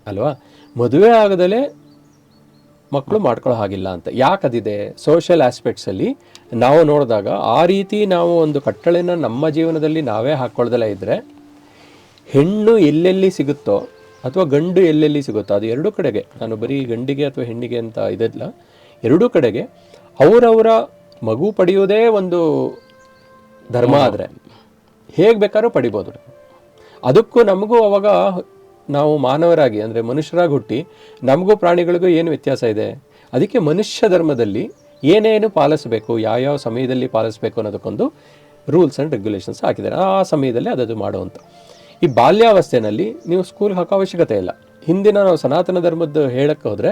ಅಲ್ವಾ. ಮದುವೆ ಆಗದಲೇ ಮಕ್ಕಳು ಮಾಡ್ಕೊಳ್ಳೋ ಹಾಗಿಲ್ಲ ಅಂತ. ಯಾಕದಿದೆ? ಸೋಷಿಯಲ್ ಆಸ್ಪೆಕ್ಟ್ಸಲ್ಲಿ ನಾವು ನೋಡಿದಾಗ ಆ ರೀತಿ ನಾವು ಒಂದು ಕಟ್ಟಳೆನ ನಮ್ಮ ಜೀವನದಲ್ಲಿ ನಾವೇ ಹಾಕ್ಕೊಳ್ದಲೇ ಇದ್ದರೆ, ಹೆಣ್ಣು ಎಲ್ಲೆಲ್ಲಿ ಸಿಗುತ್ತೋ ಅಥವಾ ಗಂಡು ಎಲ್ಲೆಲ್ಲಿ ಸಿಗುತ್ತೋ ಅದು ಎರಡೂ ಕಡೆಗೆ, ನಾನು ಬರೀ ಗಂಡಿಗೆ ಅಥವಾ ಹೆಣ್ಣಿಗೆ ಅಂತ ಇದೆಲ್ಲ, ಎರಡೂ ಕಡೆಗೆ ಅವರವರ ಮಗು ಪಡೆಯೋದೇ ಒಂದು ಧರ್ಮ ಆದರೆ ಹೇಗೆ ಬೇಕಾದ್ರೂ ಪಡಿಬೋದು. ಅದಕ್ಕೂ ನಮಗೂ ಅವಾಗ ನಾವು ಮಾನವರಾಗಿ ಅಂದರೆ ಮನುಷ್ಯರಾಗಿ ಹುಟ್ಟಿ ನಮಗೂ ಪ್ರಾಣಿಗಳಿಗೂ ಏನು ವ್ಯತ್ಯಾಸ ಇದೆ? ಅದಕ್ಕೆ ಮನುಷ್ಯ ಧರ್ಮದಲ್ಲಿ ಏನೇನು ಪಾಲಿಸಬೇಕು, ಯಾವ್ಯಾವ ಸಮಯದಲ್ಲಿ ಪಾಲಿಸಬೇಕು ಅನ್ನೋದಕ್ಕೊಂದು ರೂಲ್ಸ್ ಆ್ಯಂಡ್ ರೆಗ್ಯುಲೇಷನ್ಸ್ ಹಾಕಿದ್ದಾರೆ. ಆ ಸಮಯದಲ್ಲಿ ಅದದು ಮಾಡುವಂಥ. ಈ ಬಾಲ್ಯಾವಸ್ಥೆಯಲ್ಲಿ ನೀವು ಸ್ಕೂಲ್ಗೆ ಹಾಕೋ ಅವಶ್ಯಕತೆ ಇಲ್ಲ. ಹಿಂದಿನ ನಾವು ಸನಾತನ ಧರ್ಮದ್ದು ಹೇಳಕ್ಕೆ ಹೋದರೆ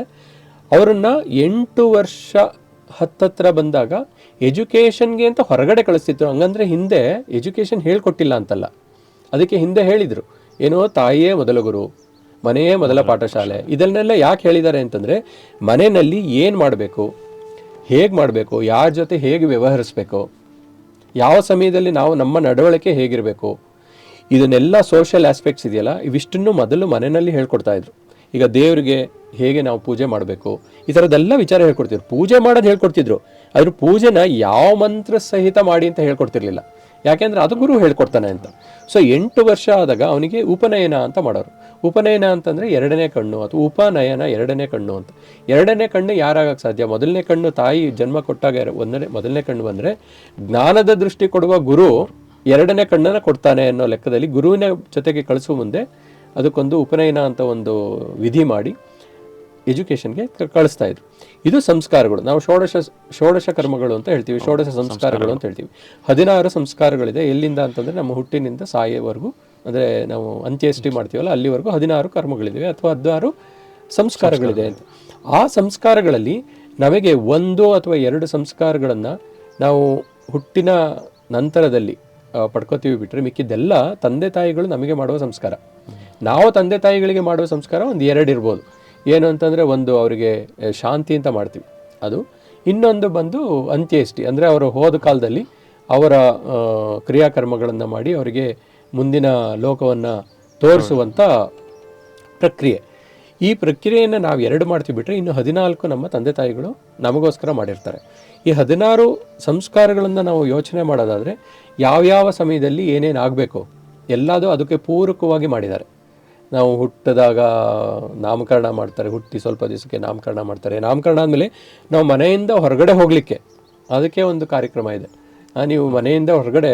ಅವರನ್ನು 8 ವರ್ಷ ಹತ್ತತ್ರ ಬಂದಾಗ ಎಜುಕೇಷನ್ಗೆ ಅಂತ ಹೊರಗಡೆ ಕಳಿಸ್ತಿದ್ರು. ಹಂಗಂದ್ರೆ ಹಿಂದೆ ಎಜುಕೇಷನ್ ಹೇಳ್ಕೊಟ್ಟಿಲ್ಲ ಅಂತಲ್ಲ, ಅದಕ್ಕೆ ಹಿಂದೆ ಹೇಳಿದರು ಏನೋ ತಾಯಿಯೇ ಮೊದಲ ಗುರು, ಮನೆಯೇ ಮೊದಲ ಪಾಠಶಾಲೆ. ಇದನ್ನೆಲ್ಲ ಯಾಕೆ ಹೇಳಿದ್ದಾರೆ ಅಂತಂದರೆ, ಮನೆಯಲ್ಲಿ ಏನು ಮಾಡಬೇಕು, ಹೇಗೆ ಮಾಡಬೇಕು, ಯಾರ ಜೊತೆ ಹೇಗೆ ವ್ಯವಹರಿಸಬೇಕು, ಯಾವ ಸಮಯದಲ್ಲಿ ನಾವು ನಮ್ಮ ನಡವಳಿಕೆ ಹೇಗಿರಬೇಕು, ಇದನ್ನೆಲ್ಲ ಸೋಷಿಯಲ್ ಆಸ್ಪೆಕ್ಟ್ಸ್ ಇದೆಯಲ್ಲ, ಇವಿಷ್ಟನ್ನು ಮೊದಲು ಮನೆಯಲ್ಲಿ ಹೇಳ್ಕೊಡ್ತಾ ಇದ್ರು. ಈಗ ದೇವರಿಗೆ ಹೇಗೆ ನಾವು ಪೂಜೆ ಮಾಡಬೇಕು, ಈ ಥರದ್ದೆಲ್ಲ ವಿಚಾರ ಹೇಳ್ಕೊಡ್ತಿದ್ರು. ಪೂಜೆ ಮಾಡೋದು ಹೇಳ್ಕೊಡ್ತಿದ್ರು, ಅದ್ರ ಪೂಜೆನ ಯಾವ ಮಂತ್ರ ಸಹಿತ ಮಾಡಿ ಅಂತ ಹೇಳ್ಕೊಡ್ತಿರ್ಲಿಲ್ಲ. ಯಾಕೆಂದರೆ ಅದು ಗುರು ಹೇಳ್ಕೊಡ್ತಾನೆ ಅಂತ. ಸೊ 8 ವರ್ಷ ಆದಾಗ ಅವನಿಗೆ ಉಪನಯನ ಅಂತ ಮಾಡೋರು. ಉಪನಯನ ಅಂತಂದರೆ 2ನೇ ಕಣ್ಣು, ಅಥವಾ ಉಪನಯನ 2ನೇ ಕಣ್ಣು ಅಂತ. 2ನೇ ಕಣ್ಣು ಯಾರಾಗಕ್ಕೆ ಸಾಧ್ಯ? ಮೊದಲನೇ ಕಣ್ಣು ತಾಯಿ ಜನ್ಮ ಕೊಟ್ಟಾಗ ಮೊದಲನೇ ಕಣ್ಣು ಬಂದರೆ, ಜ್ಞಾನದ ದೃಷ್ಟಿ ಕೊಡುವ ಗುರು 2ನೇ ಕಣ್ಣನ್ನು ಕೊಡ್ತಾನೆ ಅನ್ನೋ ಲೆಕ್ಕದಲ್ಲಿ ಗುರುವಿನ ಜೊತೆಗೆ ಕಳಿಸುವ ಮುಂದೆ ಅದಕ್ಕೊಂದು ಉಪನಯನ ಅಂತ ಒಂದು ವಿಧಿ ಮಾಡಿ ಎಜುಕೇಷನ್ಗೆ ಕಳಿಸ್ತಾ ಇದ್ರು. ಇದು ಸಂಸ್ಕಾರಗಳು. ನಾವು ಷೋಡಶ ಕರ್ಮಗಳು ಅಂತ ಹೇಳ್ತೀವಿ, ಷೋಡಶ ಸಂಸ್ಕಾರಗಳು ಅಂತ ಹೇಳ್ತೀವಿ. 16 ಸಂಸ್ಕಾರಗಳಿದೆ. ಎಲ್ಲಿಂದ ಅಂತಂದರೆ ನಮ್ಮ ಹುಟ್ಟಿನಿಂದ ಸಾಯೋವರೆಗೂ, ಅಂದರೆ ನಾವು ಅಂತ್ಯೇಷ್ಟಿ ಮಾಡ್ತೀವಲ್ಲ ಅಲ್ಲಿವರೆಗೂ 16 ಕರ್ಮಗಳಿವೆ ಅಥವಾ 16 ಸಂಸ್ಕಾರಗಳಿದೆ ಅಂತ. ಆ ಸಂಸ್ಕಾರಗಳಲ್ಲಿ ನಮಗೆ 1 ಅಥವಾ 2 ಸಂಸ್ಕಾರಗಳನ್ನು ನಾವು ಹುಟ್ಟಿನ ನಂತರದಲ್ಲಿ ಪಡ್ಕೋತೀವಿ ಬಿಟ್ಟರೆ ಮಿಕ್ಕಿದ್ದೆಲ್ಲ ತಂದೆ ತಾಯಿಗಳು ನಮಗೆ ಮಾಡುವ ಸಂಸ್ಕಾರ. ನಾವು ತಂದೆ ತಾಯಿಗಳಿಗೆ ಮಾಡುವ ಸಂಸ್ಕಾರ ಒಂದು 2 ಇರ್ಬೋದು. ಏನು ಅಂತಂದರೆ, ಒಂದು ಅವರಿಗೆ ಶಾಂತಿ ಅಂತ ಮಾಡ್ತೀವಿ ಅದು, ಇನ್ನೊಂದು ಬಂದು ಅಂತ್ಯೇಷ್ಟಿ, ಅಂದರೆ ಅವರು ಹೋದ ಕಾಲದಲ್ಲಿ ಅವರ ಕ್ರಿಯಾಕರ್ಮಗಳನ್ನು ಮಾಡಿ ಅವರಿಗೆ ಮುಂದಿನ ಲೋಕವನ್ನು ತೋರಿಸುವಂಥ ಪ್ರಕ್ರಿಯೆ. ಈ ಪ್ರಕ್ರಿಯೆಯನ್ನು ನಾವು 2 ಮಾಡ್ತೀವಿ ಬಿಟ್ಟರೆ ಇನ್ನು 14 ನಮ್ಮ ತಂದೆ ತಾಯಿಗಳು ನಮಗೋಸ್ಕರ ಮಾಡಿರ್ತಾರೆ. ಈ 16 ಸಂಸ್ಕಾರಗಳನ್ನು ನಾವು ಯೋಚನೆ ಮಾಡೋದಾದರೆ ಯಾವ್ಯಾವ ಸಮಯದಲ್ಲಿ ಏನೇನು ಆಗಬೇಕು ಎಲ್ಲದೂ ಅದಕ್ಕೆ ಪೂರಕವಾಗಿ ಮಾಡಿದ್ದಾರೆ. ನಾವು ಹುಟ್ಟಿದಾಗ ನಾಮಕರಣ ಮಾಡ್ತಾರೆ, ಹುಟ್ಟಿ ಸ್ವಲ್ಪ ದಿವಸಕ್ಕೆ ನಾಮಕರಣ ಮಾಡ್ತಾರೆ. ನಾಮಕರಣ ಆದಮೇಲೆ ನಾವು ಮನೆಯಿಂದ ಹೊರಗಡೆ ಹೋಗಲಿಕ್ಕೆ ಅದಕ್ಕೆ ಒಂದು ಕಾರ್ಯಕ್ರಮ ಇದೆ. ನೀವು ಮನೆಯಿಂದ ಹೊರಗಡೆ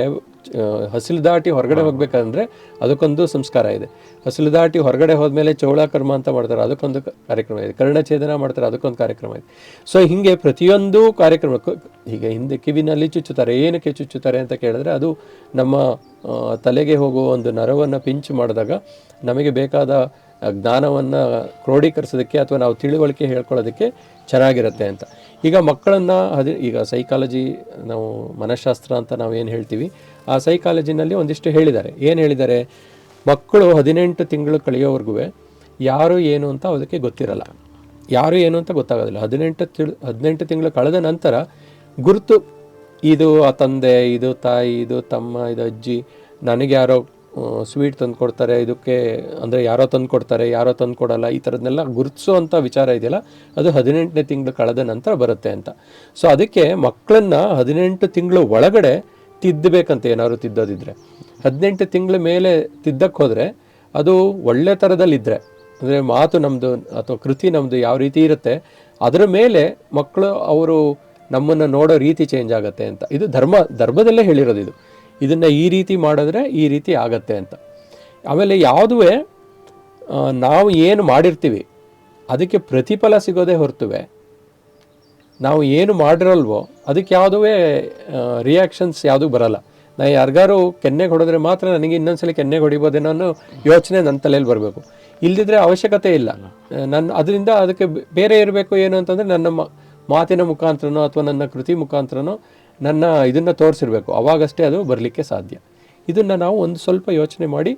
ಹಸಿಲು ದಾಟಿ ಹೊರಗಡೆ ಹೋಗ್ಬೇಕಂದ್ರೆ ಅದಕ್ಕೊಂದು ಸಂಸ್ಕಾರ ಇದೆ. ಹಸಿಲು ದಾಟಿ ಹೊರಗಡೆ ಹೋದ್ಮೇಲೆ ಚೌಳಕರ್ಮ ಅಂತ ಮಾಡ್ತಾರೆ, ಅದಕ್ಕೊಂದು ಕಾರ್ಯಕ್ರಮ ಇದೆ. ಕರ್ಣಛೇದನ ಮಾಡ್ತಾರೆ, ಅದಕ್ಕೊಂದು ಕಾರ್ಯಕ್ರಮ ಇದೆ. ಸೊ ಹೀಗೆ ಪ್ರತಿಯೊಂದು ಕಾರ್ಯಕ್ರಮಕ್ಕೂ, ಈಗ ಹಿಂದೆ ಕಿವಿನಲ್ಲಿ ಚುಚ್ಚುತ್ತಾರೆ, ಏನಕ್ಕೆ ಚುಚ್ಚುತ್ತಾರೆ ಅಂತ ಕೇಳಿದ್ರೆ ಅದು ನಮ್ಮ ತಲೆಗೆ ಹೋಗುವ ಒಂದು ನರವನ್ನು ಪಿಂಚ್ ಮಾಡಿದಾಗ ನಮಗೆ ಬೇಕಾದ ಜ್ಞಾನವನ್ನು ಕ್ರೋಢೀಕರಿಸೋದಕ್ಕೆ ಅಥವಾ ನಾವು ತಿಳುವಳಿಕೆ ಹೇಳ್ಕೊಳ್ಳೋದಕ್ಕೆ ಚೆನ್ನಾಗಿರುತ್ತೆ ಅಂತ. ಈಗ ಮಕ್ಕಳನ್ನು ಈಗ ಸೈಕಾಲಜಿ, ನಾವು ಮನಃಶಾಸ್ತ್ರ ಅಂತ ನಾವು ಏನು ಹೇಳ್ತೀವಿ, ಆ ಸೈಕಾಲಜಿನಲ್ಲಿ ಒಂದಿಷ್ಟು ಹೇಳಿದ್ದಾರೆ. ಏನು ಹೇಳಿದ್ದಾರೆ? ಮಕ್ಕಳು 18 ತಿಂಗಳು ಕಳೆಯೋವರೆಗೂ ಯಾರು ಏನು ಅಂತ ಅದಕ್ಕೆ ಗೊತ್ತಿರಲ್ಲ, ಯಾರು ಏನು ಅಂತ ಗೊತ್ತಾಗೋದಿಲ್ಲ. 18 ತಿಂಗಳು ಕಳೆದ ನಂತರ ಗುರುತು, ಇದು ಆ ತಂದೆ, ಇದು ತಾಯಿ, ಇದು ತಮ್ಮ, ಇದು ಅಜ್ಜಿ, ನನಗೆ ಯಾರೋ ಸ್ವೀಟ್ ತಂದು ಕೊಡ್ತಾರೆ, ಇದಕ್ಕೆ ಅಂದರೆ ಯಾರೋ ತಂದು ಕೊಡ್ತಾರೆ, ಯಾರೋ ತಂದು ಕೊಡಲ್ಲ, ಈ ಥರದನ್ನೆಲ್ಲ ಗುರುತಿಸುವಂಥ ವಿಚಾರ ಇದೆಯಲ್ಲ, ಅದು 18ನೇ ತಿಂಗಳು ಕಳೆದ ನಂತರ ಬರುತ್ತೆ ಅಂತ. ಸೊ ಅದಕ್ಕೆ ಮಕ್ಕಳನ್ನು 18 ತಿಂಗಳು ಒಳಗಡೆ ತಿದ್ದಬೇಕಂತ, ಏನಾದ್ರು ತಿದ್ದೋದಿದ್ರೆ. 18 ತಿಂಗಳ ಮೇಲೆ ತಿದ್ದಕ್ಕೆ ಹೋದರೆ ಅದು ಒಳ್ಳೆ ಥರದಲ್ಲಿದ್ದರೆ, ಅಂದರೆ ಮಾತು ನಮ್ಮದು ಅಥವಾ ಕೃತಿ ನಮ್ಮದು ಯಾವ ರೀತಿ ಇರುತ್ತೆ ಅದರ ಮೇಲೆ ಮಕ್ಕಳು ಅವರು ನಮ್ಮನ್ನು ನೋಡೋ ರೀತಿ ಚೇಂಜ್ ಆಗುತ್ತೆ ಅಂತ. ಇದು ಧರ್ಮದಲ್ಲೇ ಹೇಳಿರೋದು ಇದು. ಇದನ್ನು ಈ ರೀತಿ ಮಾಡಿದ್ರೆ ಈ ರೀತಿ ಆಗತ್ತೆ ಅಂತ. ಆಮೇಲೆ ಯಾವುದುವೇ ನಾವು ಏನು ಮಾಡಿರ್ತೀವಿ ಅದಕ್ಕೆ ಪ್ರತಿಫಲ ಸಿಗೋದೇ ಹೊರತುವೆ ನಾವು ಏನು ಮಾಡಿರಲ್ವೋ ಅದಕ್ಕೆ ಯಾವುದುವೇ ರಿಯಾಕ್ಷನ್ಸ್ ಯಾವುದೂ ಬರಲ್ಲ. ನಾನು ಯಾರಿಗಾರು ಕೆನ್ನೆಗೆ ಹೊಡೆದ್ರೆ ಮಾತ್ರ ನನಗೆ ಇನ್ನೊಂದ್ಸಲ ಕೆನ್ನೆಗೆ ಹೊಡಿಬೋದೇನೋ ಅನ್ನೋ ಯೋಚನೆ ನನ್ನ ತಲೆಯಲ್ಲಿ ಬರಬೇಕು. ಇಲ್ಲದಿದ್ದರೆ ಅವಶ್ಯಕತೆ ಇಲ್ಲ. ಅದರಿಂದ ಅದಕ್ಕೆ ಬೇರೆ ಇರಬೇಕು. ಏನು ಅಂತಂದರೆ ನನ್ನ ಮಾತಿನ ಮುಖಾಂತರನೋ ಅಥವಾ ನನ್ನ ಕೃತಿ ಮುಖಾಂತರನೋ ನನ್ನ ಇದನ್ನು ತೋರಿಸಿರ್ಬೇಕು, ಅವಾಗಷ್ಟೇ ಅದು ಬರಲಿಕ್ಕೆ ಸಾಧ್ಯ. ಇದನ್ನು ನಾವು ಒಂದು ಸ್ವಲ್ಪ ಯೋಚನೆ ಮಾಡಿ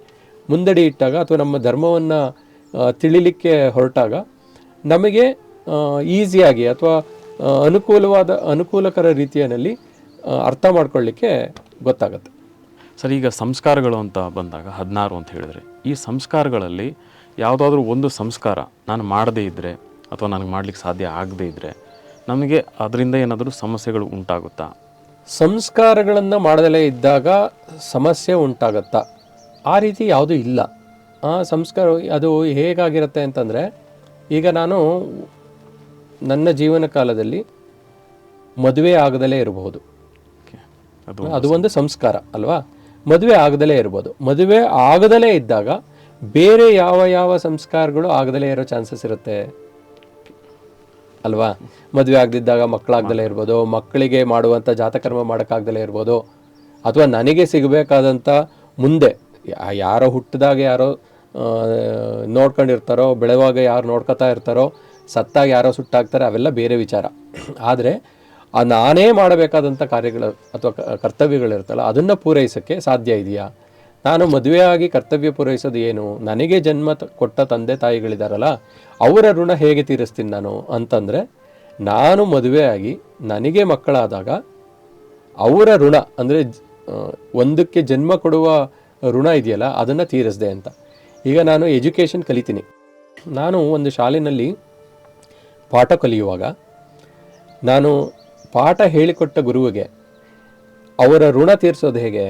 ಮುಂದಡಿ ಇಟ್ಟಾಗ ಅಥವಾ ನಮ್ಮ ಧರ್ಮವನ್ನು ತಿಳಿಲಿಕ್ಕೆ ಹೊರಟಾಗ ನಮಗೆ ಈಸಿಯಾಗಿ ಅಥವಾ ಅನುಕೂಲಕರ ರೀತಿಯಲ್ಲಿ ಅರ್ಥ ಮಾಡ್ಕೊಳ್ಳಿಕ್ಕೆ ಗೊತ್ತಾಗುತ್ತೆ. ಸರ್, ಈಗ ಸಂಸ್ಕಾರಗಳು ಅಂತ ಬಂದಾಗ 16 ಅಂತ ಹೇಳಿದ್ರೆ, ಈ ಸಂಸ್ಕಾರಗಳಲ್ಲಿ ಯಾವುದಾದ್ರೂ ಒಂದು ಸಂಸ್ಕಾರ ನಾನು ಮಾಡದೇ ಇದ್ದರೆ ಅಥವಾ ನನಗೆ ಮಾಡಲಿಕ್ಕೆ ಸಾಧ್ಯ ಆಗದೇ ಇದ್ದರೆ ನಮಗೆ ಅದರಿಂದ ಏನಾದರೂ ಸಮಸ್ಯೆಗಳು ಉಂಟಾಗುತ್ತಾ? ಸಂಸ್ಕಾರಗಳನ್ನು ಮಾಡದಲೇ ಇದ್ದಾಗ ಸಮಸ್ಯೆ ಉಂಟಾಗತ್ತಾ? ಆ ರೀತಿ ಯಾವುದೂ ಇಲ್ಲ. ಆ ಸಂಸ್ಕಾರ ಅದು ಹೇಗಾಗಿರುತ್ತೆ ಅಂತಂದರೆ, ಈಗ ನಾನು ನನ್ನ ಜೀವನ ಕಾಲದಲ್ಲಿ ಮದುವೆ ಆಗದಲೇ ಇರಬಹುದು. ಅದು ಒಂದು ಸಂಸ್ಕಾರ ಅಲ್ವಾ? ಮದುವೆ ಆಗದಲೇ ಇರ್ಬೋದು. ಮದುವೆ ಆಗದಲೇ ಇದ್ದಾಗ ಬೇರೆ ಯಾವ ಯಾವ ಸಂಸ್ಕಾರಗಳು ಆಗದಲೇ ಇರೋ ಚಾನ್ಸಸ್ ಇರುತ್ತೆ ಅಲ್ವಾ? ಮದುವೆ ಆಗದಿದ್ದಾಗ ಮಕ್ಕಳಾಗ್ದಲೇ ಇರ್ಬೋದು, ಮಕ್ಕಳಿಗೆ ಮಾಡುವಂಥ ಜಾತಕರ್ಮ ಮಾಡೋಕ್ಕಾಗ್ದಲೇ ಇರ್ಬೋದು, ಅಥವಾ ನನಗೆ ಸಿಗಬೇಕಾದಂಥ ಮುಂದೆ ಯಾರೋ ಹುಟ್ಟಿದಾಗ ಯಾರೋ ನೋಡ್ಕೊಂಡಿರ್ತಾರೋ, ಬೆಳೆಯುವಾಗ ಯಾರು ನೋಡ್ಕೊತಾ ಇರ್ತಾರೋ, ಸತ್ತಾಗ ಯಾರೋ ಸುಟ್ಟಾಗ್ತಾರೆ, ಅವೆಲ್ಲ ಬೇರೆ ವಿಚಾರ. ಆದರೆ ನಾನೇ ಮಾಡಬೇಕಾದಂಥ ಕಾರ್ಯಗಳು ಅಥವಾ ಕರ್ತವ್ಯಗಳಿರ್ತಲ್ಲ, ಅದನ್ನು ಪೂರೈಸೋಕ್ಕೆ ಸಾಧ್ಯ ಇದೆಯಾ? ನಾನು ಮದುವೆಯಾಗಿ ಕರ್ತವ್ಯ ಪೂರೈಸೋದು ಏನು? ನನಗೆ ಜನ್ಮ ಕೊಟ್ಟ ತಂದೆ ತಾಯಿಗಳಿದಾರಲ್ಲ, ಅವರ ಋಣ ಹೇಗೆ ತೀರಿಸ್ತೀನಿ ನಾನು ಅಂತಂದರೆ, ನಾನು ಮದುವೆಯಾಗಿ ನನಗೆ ಮಕ್ಕಳಾದಾಗ ಅವರ ಋಣ ಅಂದರೆ ಒಂದಕ್ಕೆ ಜನ್ಮ ಕೊಡುವ ಋಣ ಇದೆಯಲ್ಲ, ಅದನ್ನು ತೀರಿಸಿದೆ ಅಂತ. ಈಗ ನಾನು ಎಜುಕೇಷನ್ ಕಲಿತೀನಿ. ನಾನು ಒಂದು ಶಾಲೆಯಲ್ಲಿ ಪಾಠ ಕಲಿಯುವಾಗ ನಾನು ಪಾಠ ಹೇಳಿಕೊಟ್ಟ ಗುರುವಿಗೆ ಅವರ ಋಣ ತೀರಿಸೋದು ಹೇಗೆ?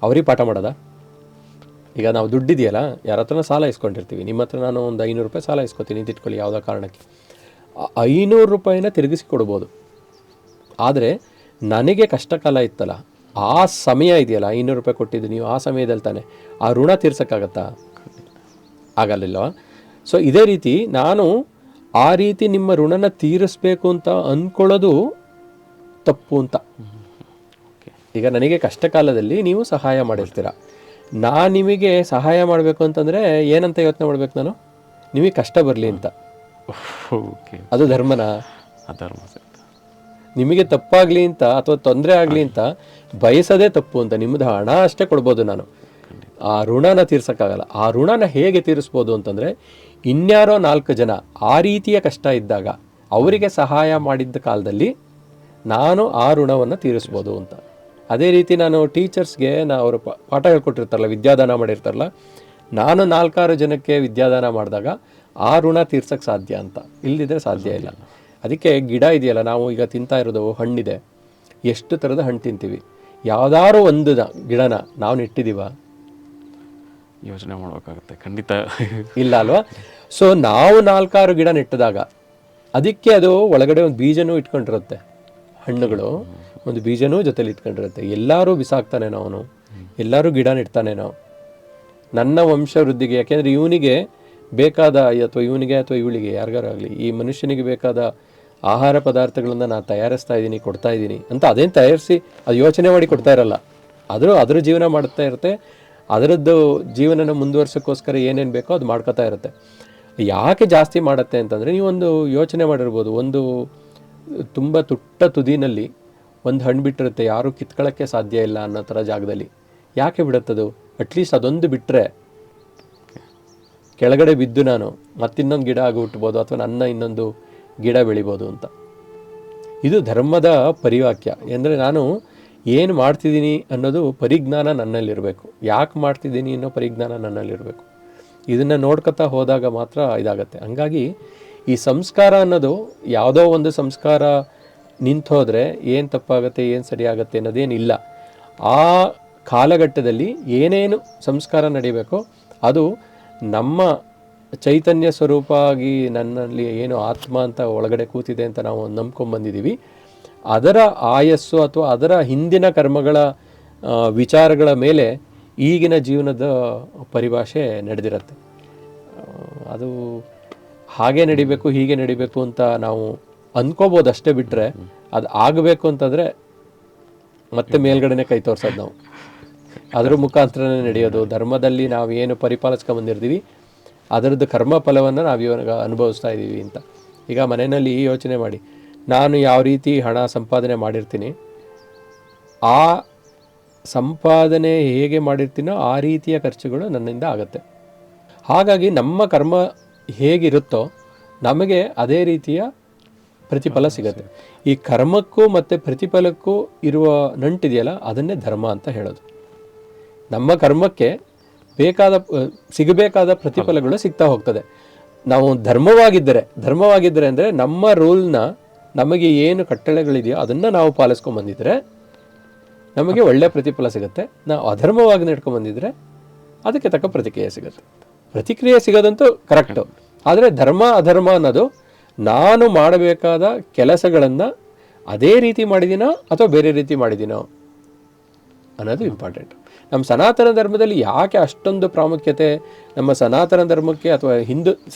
ಅವ್ರಿಗೆ ಪಾಠ ಮಾಡೋದಾ? ಈಗ ನಾವು ದುಡ್ಡಿದೆಯಲ್ಲ, ಯಾರ ಹತ್ರನ ಸಾಲ ಇಸ್ಕೊಂಡಿರ್ತೀವಿ. ನಿಮ್ಮ ಹತ್ರ ನಾನು ಒಂದು 500 ರೂಪಾಯಿ ಸಾಲ ಇಸ್ಕೊತೀನಿ, ತಿಟ್ಕೊಳ್ಳಿ ಯಾವುದೋ ಕಾರಣಕ್ಕೆ. 500 ರೂಪಾಯಿನ ತಿರುಗಿಸಿ ಕೊಡ್ಬೋದು. ಆದರೆ ನನಗೆ ಕಷ್ಟ ಕಾಲ ಇತ್ತಲ್ಲ, ಆ ಸಮಯ ಇದೆಯಲ್ಲ, 500 ರೂಪಾಯಿ ಕೊಟ್ಟಿದ್ದು ನೀವು ಆ ಸಮಯದಲ್ಲಿ ತಾನೆ ಆ ಋಣ ತೀರ್ಸೋಕ್ಕಾಗತ್ತಾ? ಆಗಲಿಲ್ಲವಾ? ಸೊ ಇದೇ ರೀತಿ ನಾನು ಆ ರೀತಿ ನಿಮ್ಮ ಋಣನ ತೀರಿಸ್ಬೇಕು ಅಂತ ಅಂದ್ಕೊಳ್ಳೋದು ತಪ್ಪು ಅಂತ. ಈಗ ನನಗೆ ಕಷ್ಟ ಕಾಲದಲ್ಲಿ ನೀವು ಸಹಾಯ ಮಾಡಿರ್ತೀರ, ನಾನು ನಿಮಗೆ ಸಹಾಯ ಮಾಡಬೇಕು ಅಂತಂದರೆ ಏನಂತ ಯೋಚನೆ ಮಾಡ್ಬೇಕು ನಾನು? ನಿಮಗೆ ಕಷ್ಟ ಬರಲಿ ಅಂತ. ಅದು ಧರ್ಮನ? ಅಧರ್ಮ. ನಿಮಗೆ ತಪ್ಪಾಗಲಿ ಅಂತ ಅಥವಾ ತೊಂದರೆ ಆಗಲಿ ಅಂತ ಬಯಸೋದೇ ತಪ್ಪು ಅಂತ. ನಿಮ್ಮದು ಹಣ ಅಷ್ಟೇ ಕೊಡ್ಬೋದು ನಾನು, ಆ ಋಣನ ತೀರ್ಸೋಕ್ಕಾಗಲ್ಲ. ಆ ಋಣನ ಹೇಗೆ ತೀರಿಸ್ಬೋದು ಅಂತಂದರೆ, ಇನ್ಯಾರೋ 4 ಜನ ಆ ರೀತಿಯ ಕಷ್ಟ ಇದ್ದಾಗ ಅವರಿಗೆ ಸಹಾಯ ಮಾಡಿದ್ದ ಕಾಲದಲ್ಲಿ ನಾನು ಆ ಋಣವನ್ನು ತೀರಿಸ್ಬೋದು ಅಂತ. ಅದೇ ರೀತಿ ನಾನು ಟೀಚರ್ಸ್ಗೆ ಅವರು ಪಾಠ ಹೇಳ್ಕೊಟ್ಟಿರ್ತಾರಲ್ಲ, ವಿದ್ಯಾದಾನ ಮಾಡಿರ್ತಾರಲ್ಲ, ನಾನು 4-6 ಜನಕ್ಕೆ ವಿದ್ಯಾದಾನ ಮಾಡಿದಾಗ ಆ ಋಣ ತೀರ್ಸೋಕ್ಕೆ ಸಾಧ್ಯ ಅಂತ. ಇಲ್ಲದಿದ್ದರೆ ಸಾಧ್ಯ ಇಲ್ಲ. ಅದಕ್ಕೆ ಗಿಡ ಇದೆಯಲ್ಲ, ನಾವು ಈಗ ತಿಂತಾ ಇರೋದು ಹಣ್ಣಿದೆ, ಎಷ್ಟು ಥರದ ಹಣ್ಣು ತಿಂತೀವಿ. ಯಾವುದಾದ್ರು ಒಂದು ಗಿಡನ ನಾವು ನೆಟ್ಟಿದ್ದೀವ? ಯೋಚನೆ ಮಾಡಬೇಕಾಗುತ್ತೆ ಖಂಡಿತ. ಇಲ್ಲ ಅಲ್ವಾ? ಸೊ ನಾವು 4-6 ಗಿಡ ನೆಟ್ಟಿದಾಗ ಅದಕ್ಕೆ ಅದು ಒಳಗಡೆ ಒಂದು ಬೀಜನೂ ಇಟ್ಕೊಂಡಿರುತ್ತೆ. ಹಣ್ಣುಗಳು ಒಂದು ಬೀಜನೂ ಜೊತೆಲಿ ಇಟ್ಕೊಂಡಿರುತ್ತೆ. ಎಲ್ಲರೂ ಬಿಸಾಕ್ತಾನೇನೋ ಅವನು, ಎಲ್ಲರೂ ಗಿಡ ನೆಡ್ತಾನೇನೋ ನನ್ನ ವಂಶವೃದ್ಧಿಗೆ. ಯಾಕೆಂದರೆ ಇವನಿಗೆ ಬೇಕಾದ, ಅಥವಾ ಇವನಿಗೆ ಅಥವಾ ಇವಳಿಗೆ ಯಾರಿಗಾರು ಆಗಲಿ, ಈ ಮನುಷ್ಯನಿಗೆ ಬೇಕಾದ ಆಹಾರ ಪದಾರ್ಥಗಳನ್ನು ನಾನು ತಯಾರಿಸ್ತಾ ಇದ್ದೀನಿ, ಕೊಡ್ತಾ ಇದ್ದೀನಿ ಅಂತ. ಅದೇನು ತಯಾರಿಸಿ ಅದು ಯೋಚನೆ ಮಾಡಿ ಕೊಡ್ತಾ ಇರಲ್ಲ, ಅದ್ರ ಜೀವನ ಮಾಡ್ತಾ ಇರುತ್ತೆ. ಅದರದ್ದು ಜೀವನನ ಮುಂದುವರ್ಸೋಕ್ಕೋಸ್ಕರ ಏನೇನು ಬೇಕೋ ಅದು ಮಾಡ್ಕೋತಾ ಇರುತ್ತೆ. ಯಾಕೆ ಜಾಸ್ತಿ ಮಾಡುತ್ತೆ ಅಂತಂದರೆ, ನೀವೊಂದು ಯೋಚನೆ ಮಾಡಿರ್ಬೋದು, ಒಂದು ತುಂಬ ತುಟ್ಟ ತುದಿನಲ್ಲಿ ಒಂದು ಹಣ್ಣು ಬಿಟ್ಟಿರುತ್ತೆ, ಯಾರೂ ಕಿತ್ಕೊಳ್ಳೋಕ್ಕೆ ಸಾಧ್ಯ ಇಲ್ಲ ಅನ್ನೋ ಥರ ಜಾಗದಲ್ಲಿ. ಯಾಕೆ ಬಿಡುತ್ತದು? ಅಟ್ಲೀಸ್ಟ್ ಅದೊಂದು ಬಿಟ್ಟರೆ ಕೆಳಗಡೆ ಬಿದ್ದು ನಾನು ಮತ್ತಿನ್ನೊಂದು ಗಿಡ ಆಗಿ ಹುಟ್ಬೋದು, ಅಥವಾ ನನ್ನ ಇನ್ನೊಂದು ಗಿಡ ಬೆಳಿಬೋದು ಅಂತ. ಇದು ಧರ್ಮದ ಪರಿವಾಕ್ಯ. ಅಂದರೆ ನಾನು ಏನು ಮಾಡ್ತಿದ್ದೀನಿ ಅನ್ನೋದು ಪರಿಜ್ಞಾನ ನನ್ನಲ್ಲಿರಬೇಕು. ಯಾಕೆ ಮಾಡ್ತಿದ್ದೀನಿ ಅನ್ನೋ ಪರಿಜ್ಞಾನ ನನ್ನಲ್ಲಿರಬೇಕು. ಇದನ್ನು ನೋಡ್ಕೊತಾ ಹೋದಾಗ ಮಾತ್ರ ಇದಾಗತ್ತೆ. ಹಂಗಾಗಿ ಈ ಸಂಸ್ಕಾರ ಅನ್ನೋದು, ಯಾವುದೋ ಒಂದು ಸಂಸ್ಕಾರ ನಿಂತು ಹೋದರೆ ಏನು ತಪ್ಪಾಗುತ್ತೆ, ಏನು ಸರಿಯಾಗತ್ತೆ ಅನ್ನೋದೇನಿಲ್ಲ. ಆ ಕಾಲಘಟ್ಟದಲ್ಲಿ ಏನೇನು ಸಂಸ್ಕಾರ ನಡಿಬೇಕೋ ಅದು ನಮ್ಮ ಚೈತನ್ಯ ಸ್ವರೂಪ ಆಗಿ ನನ್ನಲ್ಲಿ ಏನು ಆತ್ಮ ಅಂತ ಒಳಗಡೆ ಕೂತಿದೆ ಅಂತ ನಾವು ನಂಬ್ಕೊಂಡ್ಬಂದಿದ್ದೀವಿ. ಅದರ ಆಯಸ್ಸು ಅಥವಾ ಅದರ ಹಿಂದಿನ ಕರ್ಮಗಳ ವಿಚಾರಗಳ ಮೇಲೆ ಈಗಿನ ಜೀವನದ ಪರಿಭಾಷೆ ನಡೆದಿರುತ್ತೆ. ಅದು ಹಾಗೆ ನಡಿಬೇಕು, ಹೀಗೆ ನಡಿಬೇಕು ಅಂತ ನಾವು ಅಂದ್ಕೋಬೋದು ಅಷ್ಟೇ. ಬಿಟ್ಟರೆ ಅದು ಆಗಬೇಕು ಅಂತಂದರೆ ಮತ್ತೆ ಮೇಲ್ಗಡೆನೆ ಕೈ ತೋರ್ಸೋದು ನಾವು, ಅದ್ರ ಮುಖಾಂತರನೇ ನಡೆಯೋದು. ಧರ್ಮದಲ್ಲಿ ನಾವು ಏನು ಪರಿಪಾಲಿಸ್ಕೊಂಬಂದಿರ್ತೀವಿ ಅದರದ್ದು ಕರ್ಮ ಫಲವನ್ನು ನಾವು ಇವಾಗ ಅನುಭವಿಸ್ತಾ ಇದ್ದೀವಿ ಅಂತ. ಈಗ ಮನೆಯಲ್ಲಿ ಯೋಚನೆ ಮಾಡಿ, ನಾನು ಯಾವ ರೀತಿ ಹಣ ಸಂಪಾದನೆ ಮಾಡಿರ್ತೀನಿ, ಆ ಸಂಪಾದನೆ ಹೇಗೆ ಮಾಡಿರ್ತೀನೋ ಆ ರೀತಿಯ ಖರ್ಚುಗಳು ನನ್ನಿಂದ ಆಗುತ್ತೆ. ಹಾಗಾಗಿ ನಮ್ಮ ಕರ್ಮ ಹೇಗಿರುತ್ತೋ ನಮಗೆ ಅದೇ ರೀತಿಯ ಪ್ರತಿಫಲ ಸಿಗುತ್ತೆ. ಈ ಕರ್ಮಕ್ಕೂ ಮತ್ತು ಪ್ರತಿಫಲಕ್ಕೂ ಇರುವ ನಂಟಿದೆಯಲ್ಲ, ಅದನ್ನೇ ಧರ್ಮ ಅಂತ ಹೇಳೋದು. ನಮ್ಮ ಕರ್ಮಕ್ಕೆ ಬೇಕಾದ ಸಿಗಬೇಕಾದ ಪ್ರತಿಫಲಗಳು ಸಿಗ್ತಾ ಹೋಗ್ತದೆ. ನಾವು ಧರ್ಮವಾಗಿದ್ದರೆ ಅಂದರೆ ನಮ್ಮ ರೂಲ್ನ, ನಮಗೆ ಏನು ಕಟ್ಟಳೆಗಳಿದೆಯೋ ಅದನ್ನು ನಾವು ಪಾಲಿಸ್ಕೊಂಡು ಬಂದಿದ್ರೆ ನಮಗೆ ಒಳ್ಳೆಯ ಪ್ರತಿಫಲ ಸಿಗುತ್ತೆ. ನಾವು ಅಧರ್ಮವಾಗಿ ನಡ್ಕೊಂಡು ಬಂದಿದ್ರೆ ಅದಕ್ಕೆ ತಕ್ಕ ಪ್ರತಿಕ್ರಿಯೆ ಸಿಗುತ್ತೆ. ಪ್ರತಿಕ್ರಿಯೆ ಸಿಗೋದಂತೂ ಕರೆಕ್ಟು. ಆದರೆ ಧರ್ಮ ಅಧರ್ಮ ಅನ್ನೋದು ನಾನು ಮಾಡಬೇಕಾದ ಕೆಲಸಗಳನ್ನು ಅದೇ ರೀತಿ ಮಾಡಿದ್ದೀನೋ ಅಥವಾ ಬೇರೆ ರೀತಿ ಮಾಡಿದ್ದೀನೋ ಅನ್ನೋದು ಇಂಪಾರ್ಟೆಂಟ್. ನಮ್ಮ ಸನಾತನ ಧರ್ಮದಲ್ಲಿ ಯಾಕೆ ಅಷ್ಟೊಂದು ಪ್ರಾಮುಖ್ಯತೆ, ನಮ್ಮ ಸನಾತನ ಧರ್ಮಕ್ಕೆ ಅಥವಾ